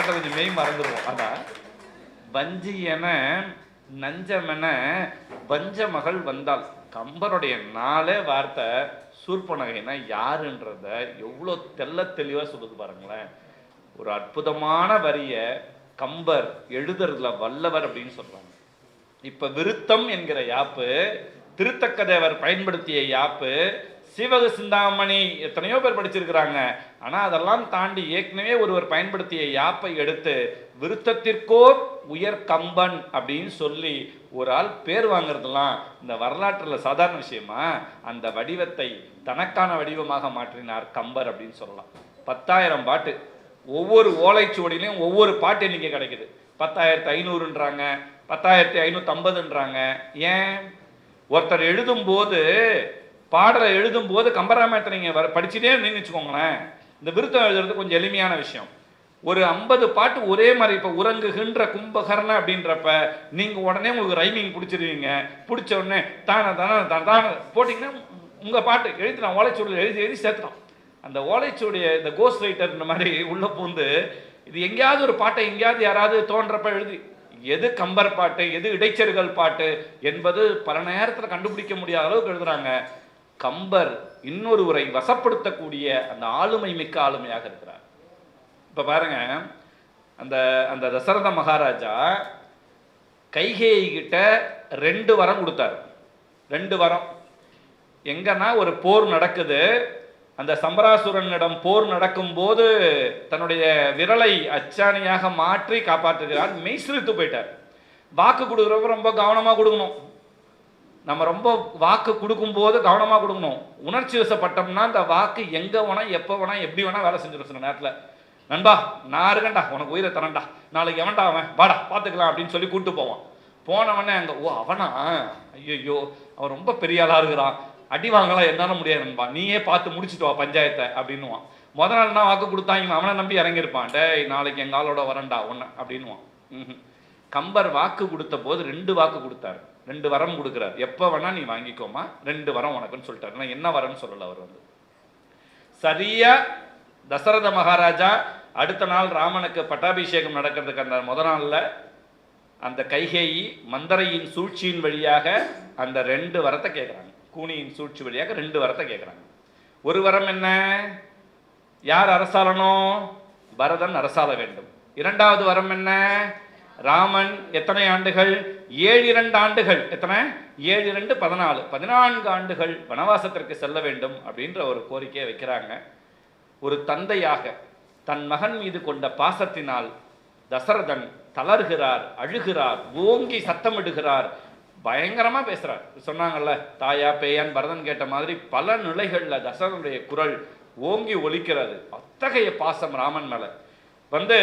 கொஞ்சம் மெய் மறந்துடுவோம். அதான் வஞ்சியன நஞ்சமென வஞ்ச மகள் வந்தாள். கம்பருடைய 4 வார்த்தை சூர்பனகைனா யாருன்றத எவ்வளோ தெல்ல தெளிவா சொல்லுது பாருங்களேன். ஒரு அற்புதமான வரிய கம்பர் எழுதுறதுல வல்லவர் அப்படின்னு சொல்றாங்க. இப்ப விருத்தம் என்கிற யாப்பு திருத்தக்க தேவர் பயன்படுத்திய யாப்பு. சீவக சிந்தாமணி எத்தனையோ பேர் படிச்சிருக்கிறாங்க. ஆனா அதெல்லாம் தாண்டி ஏற்கனவே ஒருவர் பயன்படுத்திய யாப்பை எடுத்து விருத்தத்திற்கோர் உயர் கம்பன் அப்படின்னு சொல்லி ஒரு ஆள் பேர் வாங்குறதுலாம் இந்த வரலாற்றுல சாதாரண விஷயமா? அந்த வடிவத்தை தனக்கான வடிவமாக மாற்றினார் கம்பர் அப்படின்னு சொல்லலாம். 10,000 பாட்டு, ஒவ்வொரு ஓலைச்சுவடியிலையும் ஒவ்வொரு பாட்டு எண்ணிக்கை கிடைக்குது. 10,500ன்றாங்க, 10,550ன்றாங்க. ஏன்? ஒருத்தர் எழுதும் போது, பாடலை எழுதும் போது கம்பராமாயணத்தை நீங்க படிச்சுட்டே இருந்தீங்கன்னு வச்சுக்கோங்களேன், இந்த விருத்தம் எழுதுறது கொஞ்சம் எளிமையான விஷயம். ஒரு 50 பாட்டு ஒரே மாதிரி. இப்ப உறங்குகின்ற கும்பகர்ண அப்படின்றப்ப நீங்க உடனே உங்களுக்கு ரைமிங் பிடிச்சிருவீங்க. பிடிச்ச உடனே தான தான தான போட்டீங்கன்னா உங்க பாட்டு எழுதினான், ஓலைச்சுவடியில் எழுதி எழுதி சேர்த்துறான். அந்த ஓலைச்சுவடிய இந்த கோஸ்ட் ரைட்டர் மாதிரி உள்ள பூந்து இது எங்கேயாவது ஒரு பாட்டை எங்கேயாவது யாராவது தோன்றப்ப எழுதி, எது கம்பர் பாட்டு எது இடைச்சர்கள் பாட்டு என்பது பல நேரத்தில் கண்டுபிடிக்க முடியாத அளவுக்கு எழுதுறாங்க. கம்பர் இன்னொருவரை வசப்படுத்தக்கூடிய அந்த ஆளுமை மிக்க ஆளுமையாக இருக்கிறார். இப்ப பாருங்க, அந்த அந்த தசரத மகாராஜா கைகேயி கிட்ட 2 வரம் கொடுத்தார். 2 வரம் எங்கன்னா, ஒரு போர் நடக்குது, அந்த சம்பராசுரனிடம் போர் நடக்கும் போது தன்னுடைய விரலை அச்சாணியாக மாற்றி காப்பாற்றுகிறார். மெய்சிலித்து போயிட்டார். வாக்கு கொடுக்குறப்ப ரொம்ப கவனமா கொடுக்கணும். நம்ம ரொம்ப வாக்கு கொடுக்கும் போது கவனமா கொடுக்கணும். உணர்ச்சி வசப்பட்டோம்னா அந்த வாக்கு எங்க வேணா எப்போ வேணா எப்படி வேணா வேலை செஞ்சிடும். சில நேரத்துல நண்பா நான் இருக்கேன்டா, உனக்கு உயிரை தரேன்டா, நாளைக்கு எவன்டா அவன், வாடா பார்த்துக்கலாம் அப்படின்னு சொல்லி கூப்பிட்டு போவான். போனவனே அங்கே, ஓ அவனா, ஐயோ அவன் ரொம்ப பெரிய ஆளா இருக்கிறான், அடி வாங்கலாம் என்னால முடியாது நண்பா, நீயே பார்த்து முடிச்சுட்டு வா பஞ்சாயத்தை அப்படின்னுவான். முதல் நாள் நான் வாக்கு கொடுத்தான், இவன் அவனை நம்பி இறங்கியிருப்பான். டேய் நாளைக்கு எங்க ஆளோட வரண்டா ஒன்று அப்படின்னுவான். கம்பர் வாக்கு கொடுத்த போது 2 வாக்கு கொடுத்தாரு. 2 வரம் கொடுக்குறார். எப்போ வேணா நீ வாங்கிக்கோமா, 2 வரம் உனக்குன்னு சொல்லிட்டாரு. நான் என்ன வரம்னு சொல்லலை அவர் வந்து. சரியா தசரத மகாராஜா அடுத்த நாள் ராமனுக்கு பட்டாபிஷேகம் நடக்கிறதுக்கு அந்த முத நாளில் அந்த கைகேயி மந்தரையின் சூழ்ச்சியின் வழியாக அந்த 2 வரத்தை கேட்குறாங்க. கூனியின் சூழ்ச்சி வழியாக 2 வரத்தை கேட்குறாங்க. ஒரு வரம் என்ன? யார் அரசாளணும்? பரதன் அரசாள வேண்டும். 2வது வரம் என்ன? ராமன் எத்தனை ஆண்டுகள்? 7 ஆண்டுகள். எத்தனை? 7 14 14 ஆண்டுகள் வனவாசத்திற்கு செல்ல வேண்டும் அப்படின்ற ஒரு கோரிக்கையை வைக்கிறாங்க. ஒரு தந்தையாக தன் மகன் மீது கொண்ட பாசத்தினால் தசரதன் தளர்கிறார், அழுகிறார், ஓங்கி சத்தமிடுகிறார், பயங்கரமா பேசுறார். சொன்னாங்கல்ல, தாயா பேயான் பரதன் கேட்ட மாதிரி பல நிலைகள்ல தசரதனுடைய குரல் ஓங்கி ஒலிக்கிறது. அத்தகைய பாசம் ராமன் மேல வந்து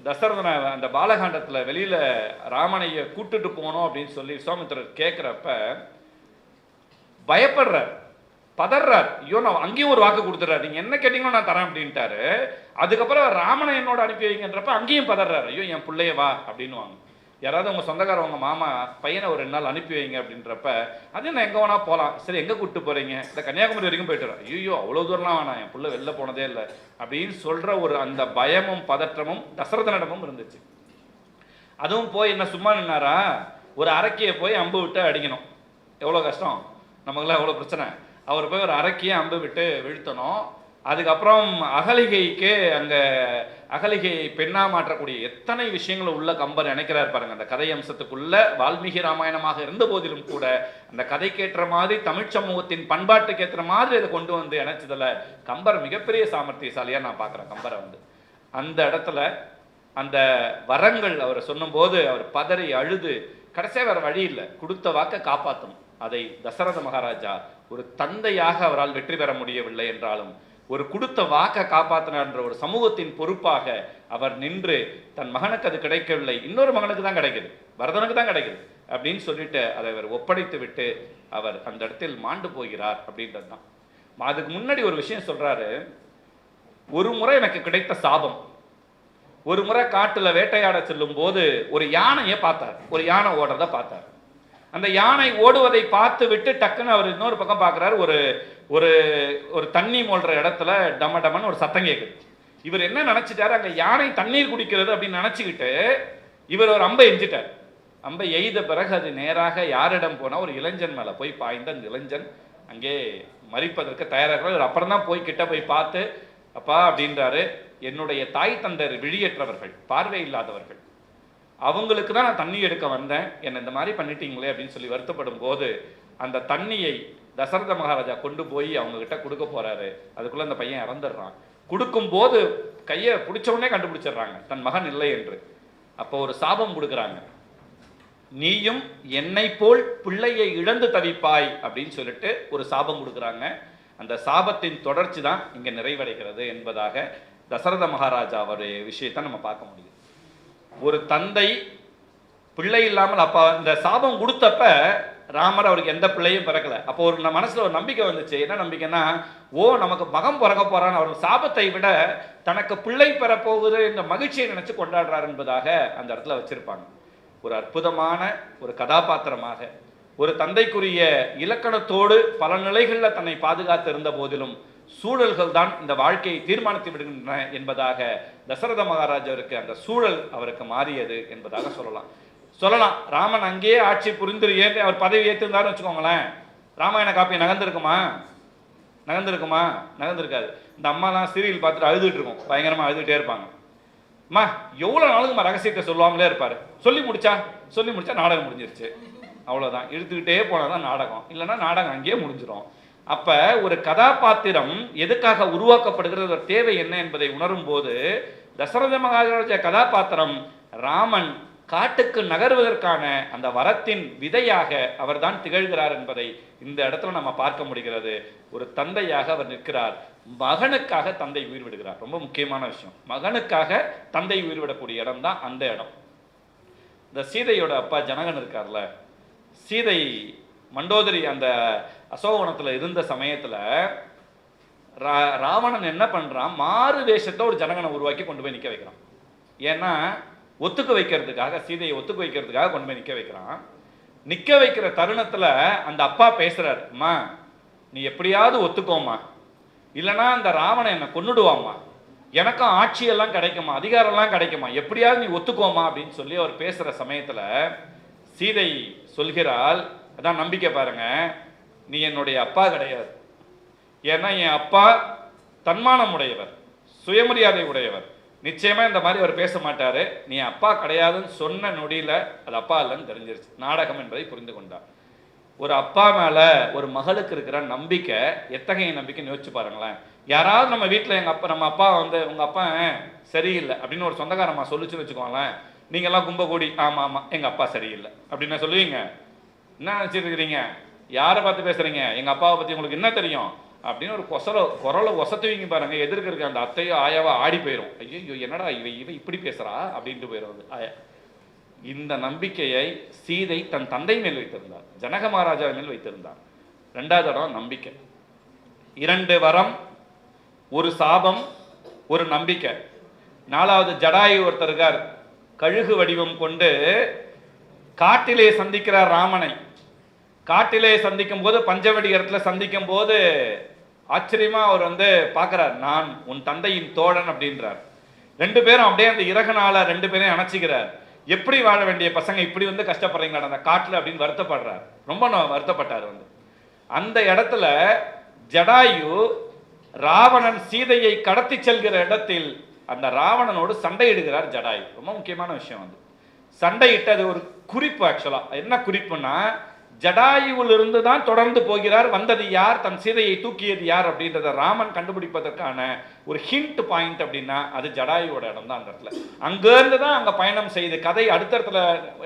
தசரதனை அந்த பாலகாண்டத்துல வெளியில ராமனைய கூட்டுட்டு போனோம் அப்படின்னு சொல்லி விஸ்வாமித்திரர் கேட்கிறப்ப பயப்படுறார், பதறார். ஐயோ, நான் அங்கேயும் ஒரு வாக்கு கொடுத்துறாரு, நீங்க என்ன கேட்டீங்களோ நான் தரேன் அப்படின்ட்டாரு. அதுக்கப்புறம் ராமனை என்னோட அனுப்பி வைங்கன்றப்ப அங்கேயும் பதறாரு, ஐயோ என் பிள்ளைய வா அப்படின்னுவாங்க. யாராவது உங்க சொந்தக்காரவங்க மாமா பையனை ஒரு 2 நாள் அனுப்பி வைங்க அப்படின்றப்ப அது நான் எங்க வேணா போகலாம். சரி, எங்க கூப்பிட்டு போறீங்க? இந்த கன்னியாகுமரி வரைக்கும் போயிட்டு வரேன். ஐயோ அவ்வளவு தூரம்லாம் வேணாம், என் பிள்ளை வெளில போனதே இல்லை அப்படின்னு சொல்ற ஒரு அந்த பயமும் பதற்றமும் தசரதனிடமும் இருந்துச்சு. அதுவும் போய் என்ன சும்மா நின்னாரா? ஒரு அரக்கியை போய் அம்பு விட்டு அடிக்கணும். எவ்வளோ கஷ்டம் நமக்குலாம், எவ்வளோ பிரச்சனை. அவர் போய் ஒரு அரக்கியை அம்பு விட்டு வீழ்த்தணும். அதுக்கப்புறம் அகலிகைக்கு அங்கே அகலிகையை பெண்ணா மாற்றக்கூடிய எத்தனை விஷயங்கள் உள்ள கம்பர் நினைக்கிறார் பாருங்க. அந்த கதை அம்சத்துக்குள்ள வால்மீகி ராமாயணமாக இருந்த போதிலும் கூட அந்த கதைக்கேற்ற மாதிரி தமிழ் சமூகத்தின் பண்பாட்டுக்கு ஏற்ற மாதிரி அதை கொண்டு வந்து இணைச்சதுல கம்பர் மிகப்பெரிய சாமர்த்தியசாலியா நான் பார்க்குறேன். கம்பரை வந்து அந்த இடத்துல அந்த வரங்கள் அவர் சொன்னும்போது அவர் பதறி அழுது கடைசியாக வேற வழி இல்லை, கொடுத்த வாக்கை காப்பாற்றணும். அதை தசரத மகாராஜா ஒரு தந்தையாக அவரால் வெற்றி பெற முடியவில்லை என்றாலும் ஒரு கொடுத்த வாக்கை காப்பாற்றினார் ஒரு சமூகத்தின் பொறுப்பாக அவர் நின்று தன் மகனுக்கு அது கிடைக்கவில்லை, இன்னொரு மகனுக்கு தான் கிடைக்குது, பரதனுக்கு தான் கிடைக்குது அப்படின்னு சொல்லிட்டு அதை அவர் ஒப்படைத்து விட்டு அவர் அந்த இடத்தில் மாண்டு போகிறார் அப்படின்றது தான். அதுக்கு முன்னாடி ஒரு விஷயம் சொல்றாரு. ஒரு முறை எனக்கு கிடைத்த சாபம். ஒரு முறை காட்டுல வேட்டையாட செல்லும் போது ஒரு யானையை பார்த்தார், ஒரு யானை ஓடுறத பார்த்தார். அந்த யானை ஓடுவதை பார்த்து விட்டு டக்குன்னு அவர் இன்னொரு பக்கம் பார்க்குறாரு. ஒரு ஒரு ஒரு தண்ணி மோல்ற இடத்துல டம டமன்னு ஒரு சத்தம் கேட்குது. இவர் என்ன நினைச்சிட்டாரு? அங்கே யானை தண்ணீர் குடிக்கிறது அப்படின்னு நினைச்சுக்கிட்டு இவர் ஒரு அம்பை எஞ்சிட்டார். அம்பை எய்த பிறகு அது நேராக யாரிடம் போனால் ஒரு இளைஞன் மேலே போய் பாய்ந்த அந்த இளைஞன் அங்கே மறிப்பதற்கு தயாராக. இவர் அப்புறம் தான் போய் கிட்ட போய் பார்த்து, அப்பா அப்படின்றாரு, என்னுடைய தாய் தந்தர் விழியற்றவர்கள், பார்வை இல்லாதவர்கள், அவங்களுக்கு தான் நான் தண்ணி எடுக்க வந்தேன், என்னை இந்த மாதிரி பண்ணிட்டீங்களே அப்படின்னு சொல்லி வருத்தப்படும் போது அந்த தண்ணியை தசரத மகாராஜா கொண்டு போய் அவங்க கிட்ட கொடுக்க போறாரு. அதுக்குள்ள அந்த பையன் இறந்துடுறான். கொடுக்கும் போது கையை பிடிச்சவனே கண்டுபிடிச்சிடுறாங்க தன் மகன் இல்லை என்று. அப்போ ஒரு சாபம் கொடுக்குறாங்க, நீயும் என்னை போல் பிள்ளையை இழந்து தவிப்பாய் அப்படின்னு சொல்லிட்டு ஒரு சாபம் கொடுக்குறாங்க. அந்த சாபத்தின் தொடர்ச்சி தான் இங்க நிறைவடைகிறது என்பதாக தசரத மகாராஜா அவருடைய விஷயத்தை நம்ம பார்க்க முடியும். ஒரு தந்தை பிள்ளை இல்லாமல் அப்ப இந்த சாபம் கொடுத்தப்ப ராமர் அவருக்கு எந்த பிள்ளையும் பிறக்கல. அப்போ ஒரு மனசுல ஒரு நம்பிக்கை வந்துச்சு. என்ன நம்பிக்கைன்னா, ஓ நமக்கு மகன் பிறக்க போறான்னு அவர் சாபத்தை விட தனக்கு பிள்ளை பெறப்போகுது என்ற மகிழ்ச்சியை நினைச்சு கொண்டாடுறார் என்பதாக அந்த இடத்துல வச்சிருப்பாங்க. ஒரு அற்புதமான ஒரு கதாபாத்திரமாக ஒரு தந்தைக்குரிய இலக்கணத்தோடு பல நிலைகளில் தன்னை பாதுகாத்து இருந்த போதிலும் சூழல்கள் தான் இந்த வாழ்க்கையை தீர்மானித்து விடுகின்றன என்பதாக தசரத மகாராஜாவுக்கு அந்த சூழல் அவருக்கு மாறியது என்பதாக சொல்லலாம். ராமன் அங்கேயே ஆட்சி புரிந்து அவர் பதவி ஏற்றிருந்தாருன்னு வச்சுக்கோங்களேன், ராமாயண காப்பியம் நகர்ந்திருக்குமா? நகர்ந்திருக்காது. இந்த அம்மாலாம் சீரியல் பார்த்துட்டு அழுதுட்டு இருக்கும், பயங்கரமா அழுதுகிட்டே இருப்பாங்க. அம்மா எவ்வளோ நாளுக்குமா ரகசியத்தை சொல்லுவாங்களே இருப்பாரு. சொல்லி முடிச்சா நாடகம் முடிஞ்சிருச்சு, அவ்வளோதான். இழுத்துக்கிட்டே போனாதான் நாடகம், இல்லைன்னா நாடகம் அங்கேயே முடிஞ்சிடும். அப்ப ஒரு கதாபாத்திரம் எதுக்காக உருவாக்கப்படுகிறது, ஒரு தேவை என்ன என்பதை உணரும் போது தசரத மகாராஜா கதாபாத்திரம் ராமன் காட்டுக்கு நகர்வதற்கான அந்த வரத்தின் விதையாக அவர்தான் திகழ்கிறார் என்பதை இந்த இடத்துல நம்ம பார்க்க முடிகிறது. ஒரு தந்தையாக அவர் நிற்கிறார், மகனுக்காக தந்தை உயிர் விடுகிறார். ரொம்ப முக்கியமான விஷயம், மகனுக்காக தந்தை உயிர் விடக்கூடிய இடம் தான் அந்த இடம். இந்த சீதையோட அப்பா ஜனகன் இருக்கார்ல, சீதை மண்டோதரி அந்த அசோகவனத்தில் இருந்த சமயத்தில் ராவணன் என்ன பண்ணுறான், மாறு வேஷத்தை ஒரு ஜனகனை உருவாக்கி கொண்டு போய் நிற்க வைக்கிறான். ஏன்னா ஒத்துக்க வைக்கிறதுக்காக, சீதையை ஒத்துக்க வைக்கிறதுக்காக கொண்டு போய் நிற்க வைக்கிறான். நிற்க வைக்கிற தருணத்தில் அந்த அப்பா பேசுகிறார், அம்மா நீ எப்படியாவது ஒத்துக்கோமா, இல்லைனா அந்த ராவணன் என்னை கொன்னுடுவாம்மா, எனக்கும் ஆட்சியெல்லாம் கிடைக்குமா, அதிகாரம்லாம் கிடைக்குமா, எப்படியாவது நீ ஒத்துக்கோமா அப்படின்னு சொல்லி அவர் பேசுகிற சமயத்தில் சீதை சொல்கிறாள், அதான் நம்பிக்கை பாருங்க, நீ என்னுடைய அப்பா கிடையாது. ஏன்னா என் அப்பா தன்மானம் உடையவர், சுயமரியாதை உடையவர், நிச்சயமா இந்த மாதிரி அவர் பேச மாட்டாரு. நீ அப்பா கிடையாதுன்னு சொன்ன நொடியில அது அப்பா இல்லைன்னு தெரிஞ்சிருச்சு. நாடகம் என்பதை புரிந்து கொண்டார். ஒரு அப்பா மேல ஒரு மகளுக்கு இருக்கிற நம்பிக்கை எத்தகைய நம்பிக்கைன்னு யோசிச்சு பாருங்களேன். யாராவது நம்ம வீட்டில் நம்ம அப்பா வந்து உங்க அப்பா சரியில்லை அப்படின்னு ஒரு சொந்தக்காரம்மா சொல்லிச்சுன்னு வச்சுக்கோங்களேன், நீங்க எல்லாம் கும்ப கூடி ஆமா ஆமா எங்க அப்பா சரியில்லை அப்படின்னு சொல்லுவீங்க. என்ன நினைச்சிட்டு இருக்கிறீங்க, யாரை பார்த்து பேசுறீங்க, எங்க அப்பாவை பத்தி உங்களுக்கு என்ன தெரியும் அப்படின்னு ஒரு குரலை ஒசத்துவீங்க பாருங்க. எதிர்க்க இருக்க அந்த அத்தையோ ஆயாவோ ஆடி போயிடும். ஐயோ என்னடா இவ இப்படி பேசுறா அப்படின்ட்டு போயிடும் அது ஆயா. இந்த நம்பிக்கையை சீதை தன் தந்தை மேல் வைத்திருந்தார், ஜனக மகாராஜா மேல் வைத்திருந்தார். 2வது இடம் நம்பிக்கை. 2 வரம், ஒரு சாபம், ஒரு நம்பிக்கை. 4வது ஜடாயு ஒருத்தர் இருக்கார், கழுகு வடிவம் கொண்டு காட்டிலே சந்திக்கிறார் ராமனை. காட்டிலே சந்திக்கும் போது பஞ்சவடி இடத்துல சந்திக்கும் போது ஆச்சரியமா அவர் வந்து பார்க்கிறார், நான் உன் தந்தையின் தோழன் அப்படின்றார். 2 பேரும் அப்படியே அந்த இறகுனால 2 பேரையும் அணைச்சிக்கிறார். எப்படி வாழ வேண்டிய பசங்க இப்படி வந்து கஷ்டப்படுறீங்களா அந்த காட்டுல அப்படின்னு வருத்தப்படுறார். ரொம்ப வருத்தப்பட்டார் வந்து. அந்த இடத்துல ஜடாயு ராவணன் சீதையை கடத்தி செல்கிற இடத்தில் அந்த ராவணனோடு சண்டையிடுகிறார் ஜடாயு. ரொம்ப முக்கியமான விஷயம் வந்து சண்டையிட்டு அது ஒரு குறிப்பு. ஆக்சுவலா என்ன குறிப்புன்னா, ஜடாயுவிலிருந்து தான் தொடர்ந்து போகிறார். வந்தது யார், தன் சீதையை தூக்கியது யார் அப்படின்றத ராமன் கண்டுபிடிப்பதற்கான ஒரு ஹிண்ட் பாயிண்ட் அப்படின்னா அது ஜடாயுவோட இடம் தான். அந்த இடத்துல அங்கேருந்து தான் அங்கே பயணம் செய்து கதை அடுத்த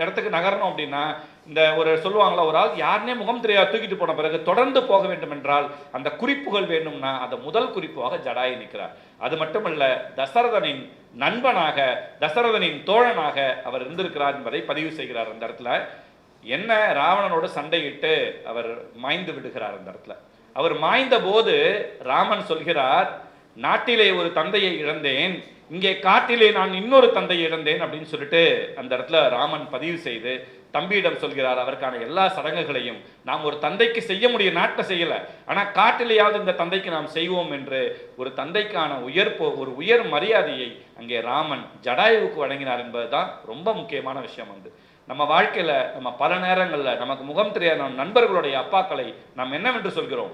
இடத்துக்கு நகரணும் அப்படின்னா, இந்த ஒரு சொல்லுவாங்களா, ஒரு ஆள் யாருனே முகம் தெரியாது தூக்கிட்டு போன பிறகு தொடர்ந்து போக வேண்டும் என்றால் அந்த குறிப்புகள் வேணும்னா அந்த முதல் குறிப்பாக ஜடாயு நிற்கிறார். அது மட்டுமல்ல, தசரதனின் நண்பனாக, தசரதனின் தோழனாக அவர் இருந்திருக்கிறார் என்பதை பதிவு செய்கிறார். அந்த இடத்துல என்ன, ராவணனோடு சண்டையிட்டு அவர் மாய்ந்து விடுகிறார். அந்த இடத்துல அவர் மாய்ந்த போது ராமன் சொல்கிறார், நாட்டிலே ஒரு தந்தையை இழந்தேன், இங்கே காட்டிலே நான் இன்னொரு தந்தையை இழந்தேன் அப்படின்னு சொல்லிட்டு அந்த இடத்துல ராமன் பதிவு செய்து தம்பியிடம் சொல்கிறார். அவருக்கான எல்லா சடங்குகளையும் நாம் ஒரு தந்தைக்கு செய்ய முடிய நாட்டில் செய்யல, ஆனா காட்டிலேயாவது இந்த தந்தைக்கு நாம் செய்வோம் என்று ஒரு தந்தைக்கான ஒரு உயர் மரியாதையை அங்கே ராமன் ஜடாயுவுக்கு வழங்கினார் என்பதுதான் ரொம்ப முக்கியமான விஷயம். வந்து நம்ம வாழ்க்கையில நம்ம பல நேரங்களில் நமக்கு முகம் தெரியாத நம் நண்பர்களுடைய அப்பாக்களை நாம் என்னவென்று சொல்கிறோம்,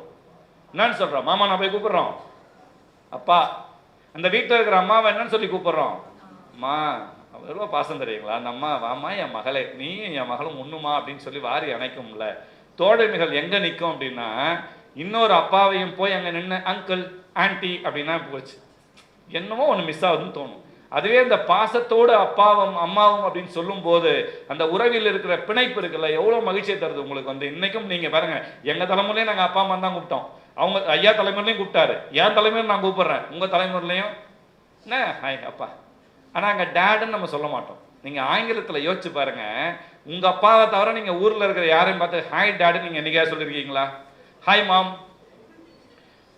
என்னன்னு சொல்றோம், மாமா நான் போய் கூப்பிடுறோம் அப்பா. அந்த வீட்டில் இருக்கிற அம்மாவை என்னன்னு சொல்லி கூப்பிடுறோம், அம்மா. எவ்வளோ பாசம் தெரியுங்களா, அந்த அம்மா வாமா என் மகளே, நீ என் மகளும் ஒண்ணுமா அப்படின்னு சொல்லி வாரி அணைக்கும்ல. தோழமைகள் எங்க நிற்கும் அப்படின்னா, இன்னொரு அப்பாவையும் போய் அங்க நின்று அங்கிள் ஆன்டி அப்படின்னா போச்சு, என்னமோ ஒன்று மிஸ் ஆகுதுன்னு தோணும். அதுவே இந்த பாசத்தோடு அப்பாவும் அம்மாவும் அப்படின்னு சொல்லும் போது அந்த உறவில் இருக்கிற பிணைப்பு இருக்குல்ல, எவ்வளோ மகிழ்ச்சியை தருது உங்களுக்கு. வந்து இன்னைக்கும் நீங்க பாருங்க, எங்க தலைமுறையிலையும் நாங்கள் அப்பா அம்மா தான் கூப்பிட்டோம், அவங்க ஐயா தலைமுறையிலையும் கூப்பிட்டாரு, என் தலைமுறையில் நான் கூப்பிடுறேன், உங்க தலைமுறையிலையும் என்ன ஹாய் அப்பா. ஆனா அங்க டேடுன்னு நம்ம சொல்ல மாட்டோம். நீங்க ஆங்கிலத்துல யோசிச்சு பாருங்க, உங்க அப்பாவை தவிர நீங்க ஊர்ல இருக்கிற யாரையும் பார்த்து ஹாய் டேடு நீங்க என்னைக்கா சொல்லியிருக்கீங்களா, ஹாய் மாம்.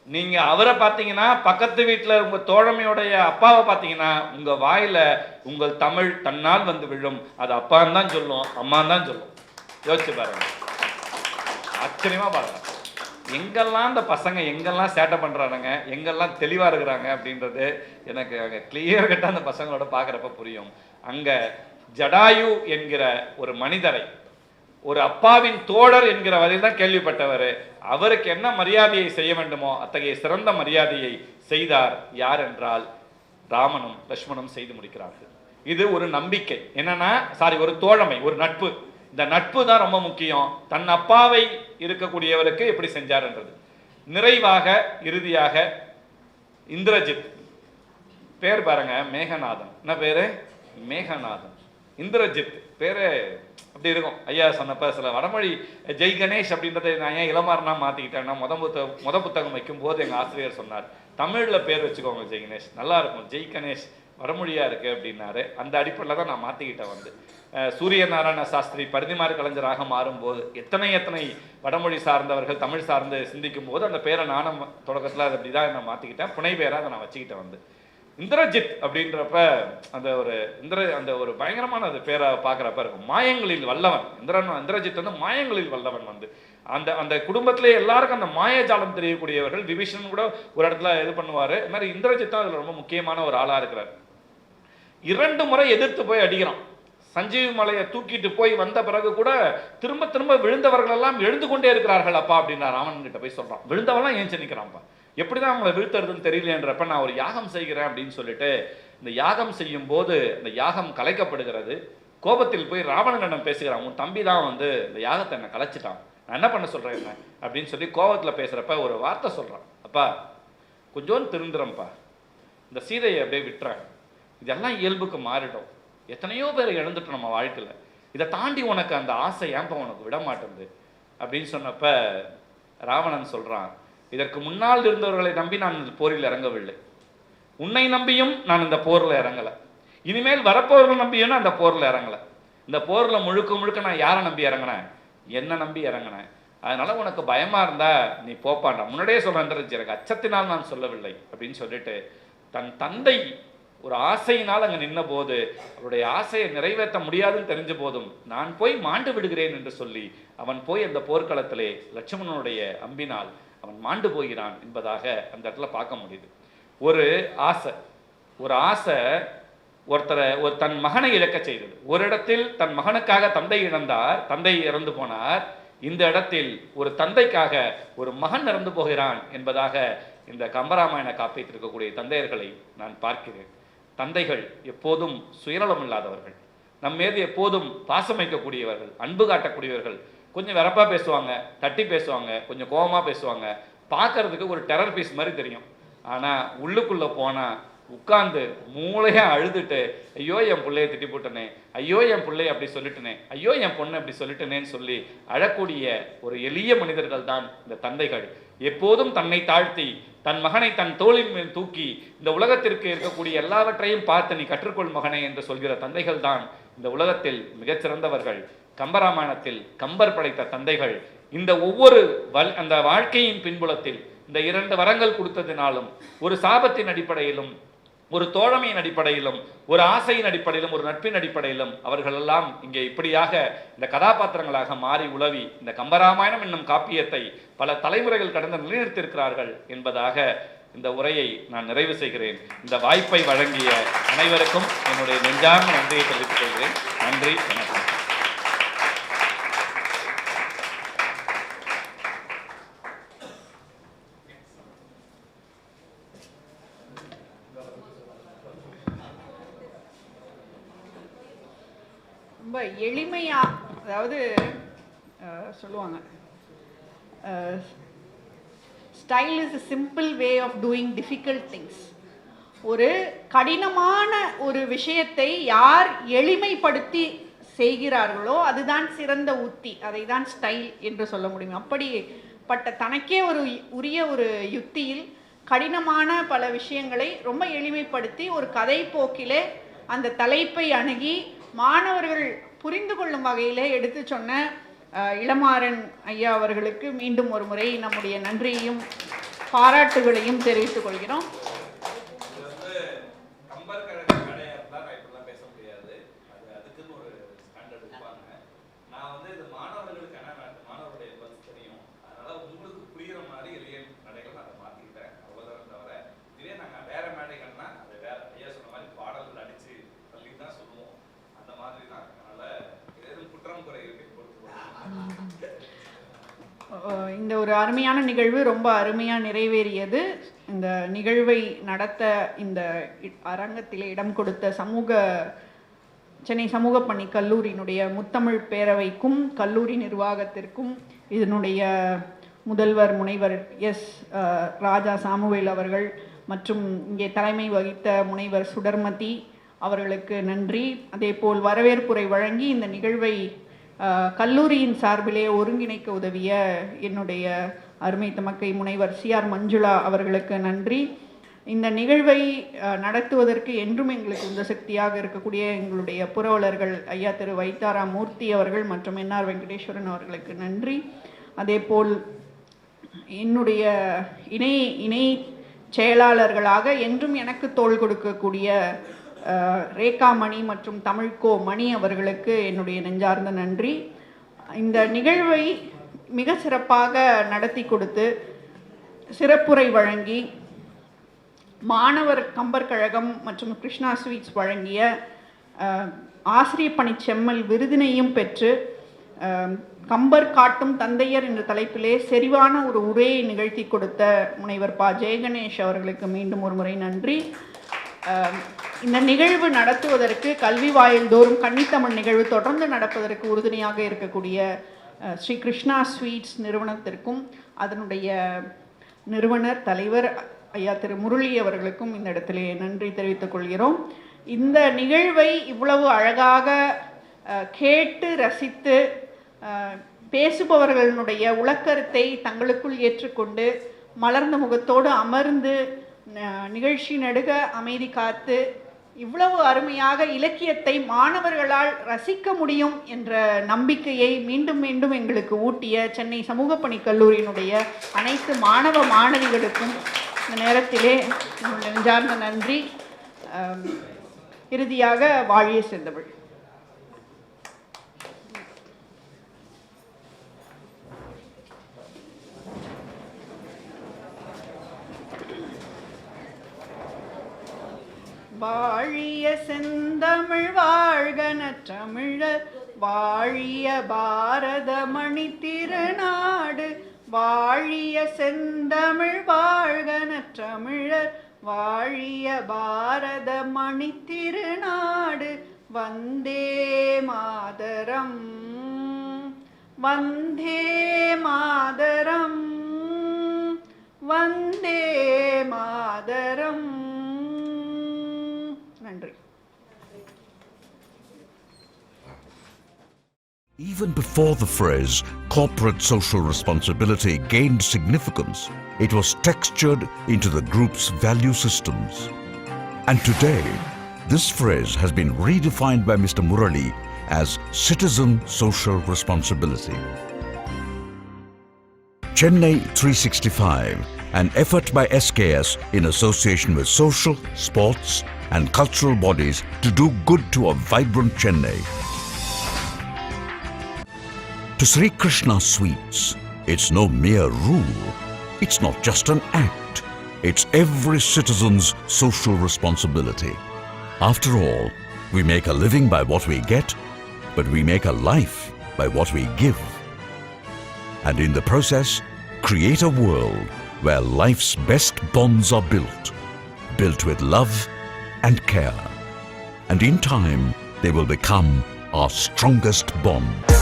நீங்க அவரை பார்த்தீங்கன்னா, பக்கத்து வீட்டில் உங்க தோழமையுடைய அப்பாவை பார்த்தீங்கன்னா, உங்க வாயில உங்கள் தமிழ் தன்னால் வந்து விழும். அது அப்பான்னு தான் சொல்லும், அம்மான்னு தான் சொல்லும். யோசிச்சு பாருங்க, ஆச்சரியமா பாருங்க. எங்கெல்லாம் இந்த பசங்க எங்கெல்லாம் சேட்டை பண்றானுங்க, எங்கெல்லாம் தெளிவா இருக்கிறாங்க அப்படின்றது எனக்கு அங்கே கிளியர் கட்டா அந்த பசங்களோட பார்க்குறப்ப புரியும். அங்க ஜடாயு என்கிற ஒரு மனிதரை, ஒரு அப்பாவின் தோழர் என்கிற வரையில் தான் கேள்விப்பட்டவர். அவருக்கு என்ன மரியாதையை செய்ய வேண்டுமோ அத்தகைய சிறந்த மரியாதையை செய்தார். யார் என்றால் ராமனும் லட்சுமணும் செய்து முடிக்கிறார்கள். இது ஒரு நம்பிக்கை, என்னன்னா ஒரு தோழமை, ஒரு நட்பு. இந்த நட்பு தான் ரொம்ப முக்கியம். தன் அப்பாவை இருக்கக்கூடியவருக்கு எப்படி செஞ்சார்ன்றது. நிறைவாக இறுதியாக இந்திரஜித் பேர் பாருங்க, மேகநாதன். என்ன பேரு? மேகநாதன். இந்திரஜித் பேரு அப்படி இருக்கும். ஐயா சொன்னப்ப சில வடமொழி ஜெய் கணேஷ் அப்படின்றத நான் ஏன் இளமாறனா மாற்றிக்கிட்டேன்னா, முத புத்தகம் வைக்கும் போது எங்கள் ஆசிரியர் சொன்னார், தமிழில் பேர் வச்சுக்கோங்க ஜெய் கணேஷ், நல்லா இருக்கும், ஜெய் கணேஷ் வடமொழியாக இருக்குது அப்படின்னாரு. அந்த அடிப்படையில் தான் நான் மாற்றிக்கிட்டேன். வந்து சூரிய நாராயண சாஸ்திரி பரிதிமாறு கலைஞராக மாறும்போது எத்தனை வடமொழி சார்ந்தவர்கள் தமிழ் சார்ந்து சிந்திக்கும் போது அந்த பேரை நானும் தொடக்கத்தில் அது அப்படி தான் நான் மாற்றிக்கிட்டேன். புனை பேராக அதை நான் வச்சுக்கிட்டேன். வந்து இந்திரஜித் அப்படின்றப்ப அந்த ஒரு பயங்கரமான அது பேரை பார்க்குறப்ப இருக்கும். மாயங்களில் வல்லவன் இந்திரஜித் வந்து மாயங்களில் வல்லவன் வந்து அந்த அந்த குடும்பத்திலே எல்லாருக்கும் அந்த மாயஜாலம் தெரியக்கூடியவர்கள். விபீஷணன் கூட ஒரு இடத்துல இது பண்ணுவார். இது மாதிரி இந்திரஜித் தான் அதில் ரொம்ப முக்கியமான ஒரு ஆளாக இருக்கிறார். 2 முறை எதிர்த்து போய் அடிக்கிறான். சஞ்சீவி மலையை தூக்கிட்டு போய் வந்த பிறகு கூட திரும்ப திரும்ப விழுந்தவர்கள் எல்லாம் எழுந்து கொண்டே இருக்கிறார்கள் அப்பா அப்படின்னா ராவணன் கிட்ட போய் சொல்றான். விழுந்தவெல்லாம் ஏன் நிற்கிறான்ப்பா, எப்படிதான் அவங்களை வீழ்த்துறதுன்னு தெரியலன்றப்ப நான் ஒரு யாகம் செய்கிறேன் அப்படின்னு சொல்லிட்டு இந்த யாகம் செய்யும் போது இந்த யாகம் கலைக்கப்படுகிறது. கோபத்தில் போய் ராவணனிடம் பேசுகிறான். உன் தம்பி தான் வந்து இந்த யாகத்தை என்ன கலைச்சிட்டான், நான் என்ன பண்ண சொல்றேன் என்ன அப்படின்னு சொல்லி கோபத்தில் பேசுறப்ப ஒரு வார்த்தை சொல்றான். அப்பா கொஞ்சோன்னு திருந்துறப்பா, இந்த சீதையை அப்படியே விட்டுறாங்க, இதெல்லாம் இயல்புக்கு மாறிடும். எத்தனையோ பேர் இழந்துட்டோம் நம்ம வாழ்க்கையில், இதை தாண்டி உனக்கு அந்த ஆசை ஏன்பா உனக்கு விட மாட்டேங்குது அப்படின்னு சொன்னப்ப ராவணன் சொல்றான், இதற்கு முன்னால் இருந்தவர்களை நம்பி நான் இந்த போரில் இறங்கவில்லை, உன்னை நம்பியும் நான் இந்த போரில் இறங்கலை, இனிமேல் வரப்போர்கள் நம்பியும் நான் இந்த போரில் இறங்கலை. இந்த போரில் முழுக்க முழுக்க நான் யாரை நம்பி இறங்கினேன், என்ன நம்பி இறங்கினேன். அதனால உனக்கு பயமா இருந்தா நீ போப்பாண்டா, முன்னாடியே சொல்றேன், எனக்கு அச்சத்தினால் நான் சொல்லவில்லை அப்படின்னு சொல்லிட்டு தன் தந்தை ஒரு ஆசையினால் அங்கே நின்ன போது அவருடைய ஆசையை நிறைவேற்ற முடியாதுன்னு தெரிஞ்ச போதும் நான் போய் மாண்டு விடுகிறேன் என்று சொல்லி அவன் போய் அந்த போர்க்களத்திலே லட்சுமணனுடைய அம்பினால் அவன் மாண்டு போகிறான் என்பதாக அந்த இடத்துல பார்க்க முடியுது. ஒரு ஆசை ஒரு தன் மகனை இழக்க செய்தது. ஒரு இடத்தில் தன் மகனுக்காக தந்தை இழந்தார், தந்தை இறந்து போனார். இந்த இடத்தில் ஒரு தந்தைக்காக ஒரு மகன் இறந்து போகிறான் என்பதாக இந்த கம்பராமாயண காப்பியத்தில் இருக்கக்கூடிய தந்தையர்களை நான் பார்க்கிறேன். தந்தைகள் எப்போதும் சுயநலம் இல்லாதவர்கள், நம்ம மீது எப்போதும் பாசம் வைக்கக்கூடியவர்கள், அன்பு காட்டக்கூடியவர்கள். கொஞ்சம் வெறப்பா பேசுவாங்க, தட்டி பேசுவாங்க, கொஞ்சம் கோபமா பேசுவாங்க, பார்க்கறதுக்கு ஒரு டெரர் பீஸ் மாதிரி தெரியும். ஆனால் உள்ளுக்குள்ளே போனால் உட்கார்ந்து மூளையாக அழுதுட்டு ஐயோ என் பிள்ளையை திட்டி போட்டனே, ஐயோ என் பிள்ளையை அப்படி சொல்லிட்டனே, ஐயோ என் பொண்ணை அப்படி சொல்லிட்டனேன்னு சொல்லி அழக்கூடிய ஒரு எளிய மனிதர்கள் தான் இந்த தந்தைகள். எப்போதும் தன்னை தாழ்த்தி தன் மகனை தன் தோளின் மேல் தூக்கி இந்த உலகத்திற்கு இருக்கக்கூடிய எல்லாவற்றையும் பார்த்து நீ கற்றுக்கொள் மகனே என்று சொல்கிற தந்தைகள் தான் இந்த உலகத்தில் மிகச்சிறந்தவர்கள். கம்பராமாயணத்தில் கம்பர் படைத்த தந்தைகள் இந்த ஒவ்வொரு அந்த வாழ்க்கையின் பின்புலத்தில் இந்த 2 வரங்கள் கொடுத்ததினாலும், ஒரு சாபத்தின் அடிப்படையிலும், ஒரு தோழமையின் அடிப்படையிலும், ஒரு ஆசையின் அடிப்படையிலும், ஒரு நட்பின் அடிப்படையிலும் அவர்கள் எல்லாம் இங்கே இப்படியாக இந்த கதாபாத்திரங்களாக மாறி உலவி இந்த கம்பராமாயணம் என்னும் காப்பியத்தை பல தலைமுறைகள் கடந்து நிலைநிறுத்தியிருக்கிறார்கள் என்பதாக இந்த உரையை நான் நிறைவு செய்கிறேன். இந்த வாய்ப்பை வழங்கிய அனைவருக்கும் என்னுடைய நெஞ்சார்ந்த நன்றியை தெரிவித்துக் கொள்கிறேன். நன்றி, வணக்கம். ரொம்ப எளிமையா, அதாவது சொல்லுவாங்க style is a simple way of doing difficult things. ஒரு கடினமான ஒரு விஷயத்தை யார் எளிமைப்படுத்தி செய்கிறார்களோ அதுதான் சிறந்த உத்தி, அதை தான் ஸ்டைல் என்று சொல்ல முடியும். அப்படிப்பட்ட தனக்கே உரிய ஒரு யுத்தியில் கடினமான பல விஷயங்களை ரொம்ப எளிமைப்படுத்தி ஒரு கதை போக்கிலே அந்த தலைப்பை அணுகி மாணவர்கள் புரிந்து கொள்ளும் வகையிலே எடுத்து சொன்ன இளமாறன் ஐயா அவர்களுக்கு மீண்டும் ஒரு முறை நம்முடைய நன்றியையும் பாராட்டுகளையும் தெரிவித்துக் கொள்கிறோம். இந்த ஒரு அருமையான நிகழ்வு ரொம்ப அருமையாக நிறைவேறியது. இந்த நிகழ்வை நடத்த இந்த அரங்கத்திலே இடம் கொடுத்த சென்னை சமூக பணி கல்லூரியினுடைய முத்தமிழ் பேரவைக்கும் கல்லூரி நிர்வாகத்திற்கும் இதனுடைய முதல்வர் முனைவர் எஸ் ராஜா சாமுவேல் அவர்கள் மற்றும் இங்கே தலைமை வகித்த முனைவர் சுடர்மதி அவர்களுக்கு நன்றி. அதேபோல் வரவேற்புரை வழங்கி இந்த நிகழ்வை கல்லூரியின் சார்பிலே ஒருங்கிணைக்க உதவிய என்னுடைய அருமை தமக்கை முனைவர் சிஆர் மஞ்சுளா அவர்களுக்கு நன்றி. இந்த நிகழ்வை நடத்துவதற்கு என்றும் எங்களுக்கு உந்த சக்தியாக இருக்கக்கூடிய எங்களுடைய புரவலர்கள் ஐயா திரு வைத்தாரா மூர்த்தி அவர்கள் மற்றும் என்ஆர் வெங்கடேஸ்வரன் அவர்களுக்கு நன்றி. அதேபோல் என்னுடைய இணை செயலாளர்களாக என்றும் எனக்கு தோள் கொடுக்கக்கூடிய ரேகா மணி மற்றும் தமிழ்கோ மணி அவர்களுக்கு என்னுடைய நெஞ்சார்ந்த நன்றி. இந்த நிகழ்வை மிக சிறப்பாக நடத்தி கொடுத்து சிறப்புரை வழங்கி மாணவர் கம்பர் கழகம் மற்றும் கிருஷ்ணா ஸ்வீட்ஸ் வழங்கிய ஆசிரியர் பணி செம்மல் விருதினையும் பெற்று கம்பர் காட்டும் தந்தையர் என்ற தலைப்பிலே செறிவான ஒரு உரையை நிகழ்த்தி கொடுத்த முனைவர் ப. ஜெயகணேஷ் அவர்களுக்கு மீண்டும் ஒரு முறை நன்றி. இந்த நிகழ்வு நடத்துவதற்கு கல்வி வாயில் தோறும் கன்னித்தமிழ் நிகழ்வு தொடர்ந்து நடப்பதற்கு உறுதுணையாக இருக்கக்கூடிய ஸ்ரீ கிருஷ்ணா ஸ்வீட்ஸ் நிறுவனத்திற்கும் அதனுடைய நிறுவனர் தலைவர் ஐயா திரு முரளி அவர்களுக்கும் இந்த இடத்திலே நன்றி தெரிவித்துக் கொள்கிறோம். இந்த நிகழ்வை இவ்வளவு அழகாக கேட்டு ரசித்து பேசுபவர்களுடைய உளக்கருத்தை தங்களுக்குள் ஏற்றுக்கொண்டு மலர்ந்த முகத்தோடு அமர்ந்து நிகழ்ச்சி நடுக அமைதி காத்து இவ்வளவு அருமையாக இலக்கியத்தை மாணவர்களால் ரசிக்க முடியும் என்ற நம்பிக்கையை மீண்டும் மீண்டும் எங்களுக்கு ஊட்டிய சென்னை சமூக பணி கல்லூரியினுடைய அனைத்து மாணவ மாணவிகளுக்கும் இந்த நேரத்திலே நெஞ்சார்ந்த நன்றி. இறுதியாக வாழிய செந்தமிழ். வாழிய செந்தமிழ் வாழ்க நற்றமிழர் வாழிய பாரத மணி திருநாடு வாழிய செந்தமிழ் வாழ்க நற்றமிழர் வாழிய பாரத மணி திருநாடு வந்தே மாதரம் வந்தே மாதரம் வந்தே மாதரம். நன்றி. Even before the phrase corporate social responsibility gained significance, it was textured into the group's value systems. And today, this phrase has been redefined by Mr. Murali as citizen social responsibility. Chennai 365, an effort by SKS in association with social, sports and cultural bodies to do good to a vibrant Chennai. To Sri Krishna Sweets, it's no mere rule. It's not just an act. It's every citizen's social responsibility. After all, we make a living by what we get, but we make a life by what we give. And in the process, create a world where life's best bonds are built with love and care. And in time, they will become our strongest bond.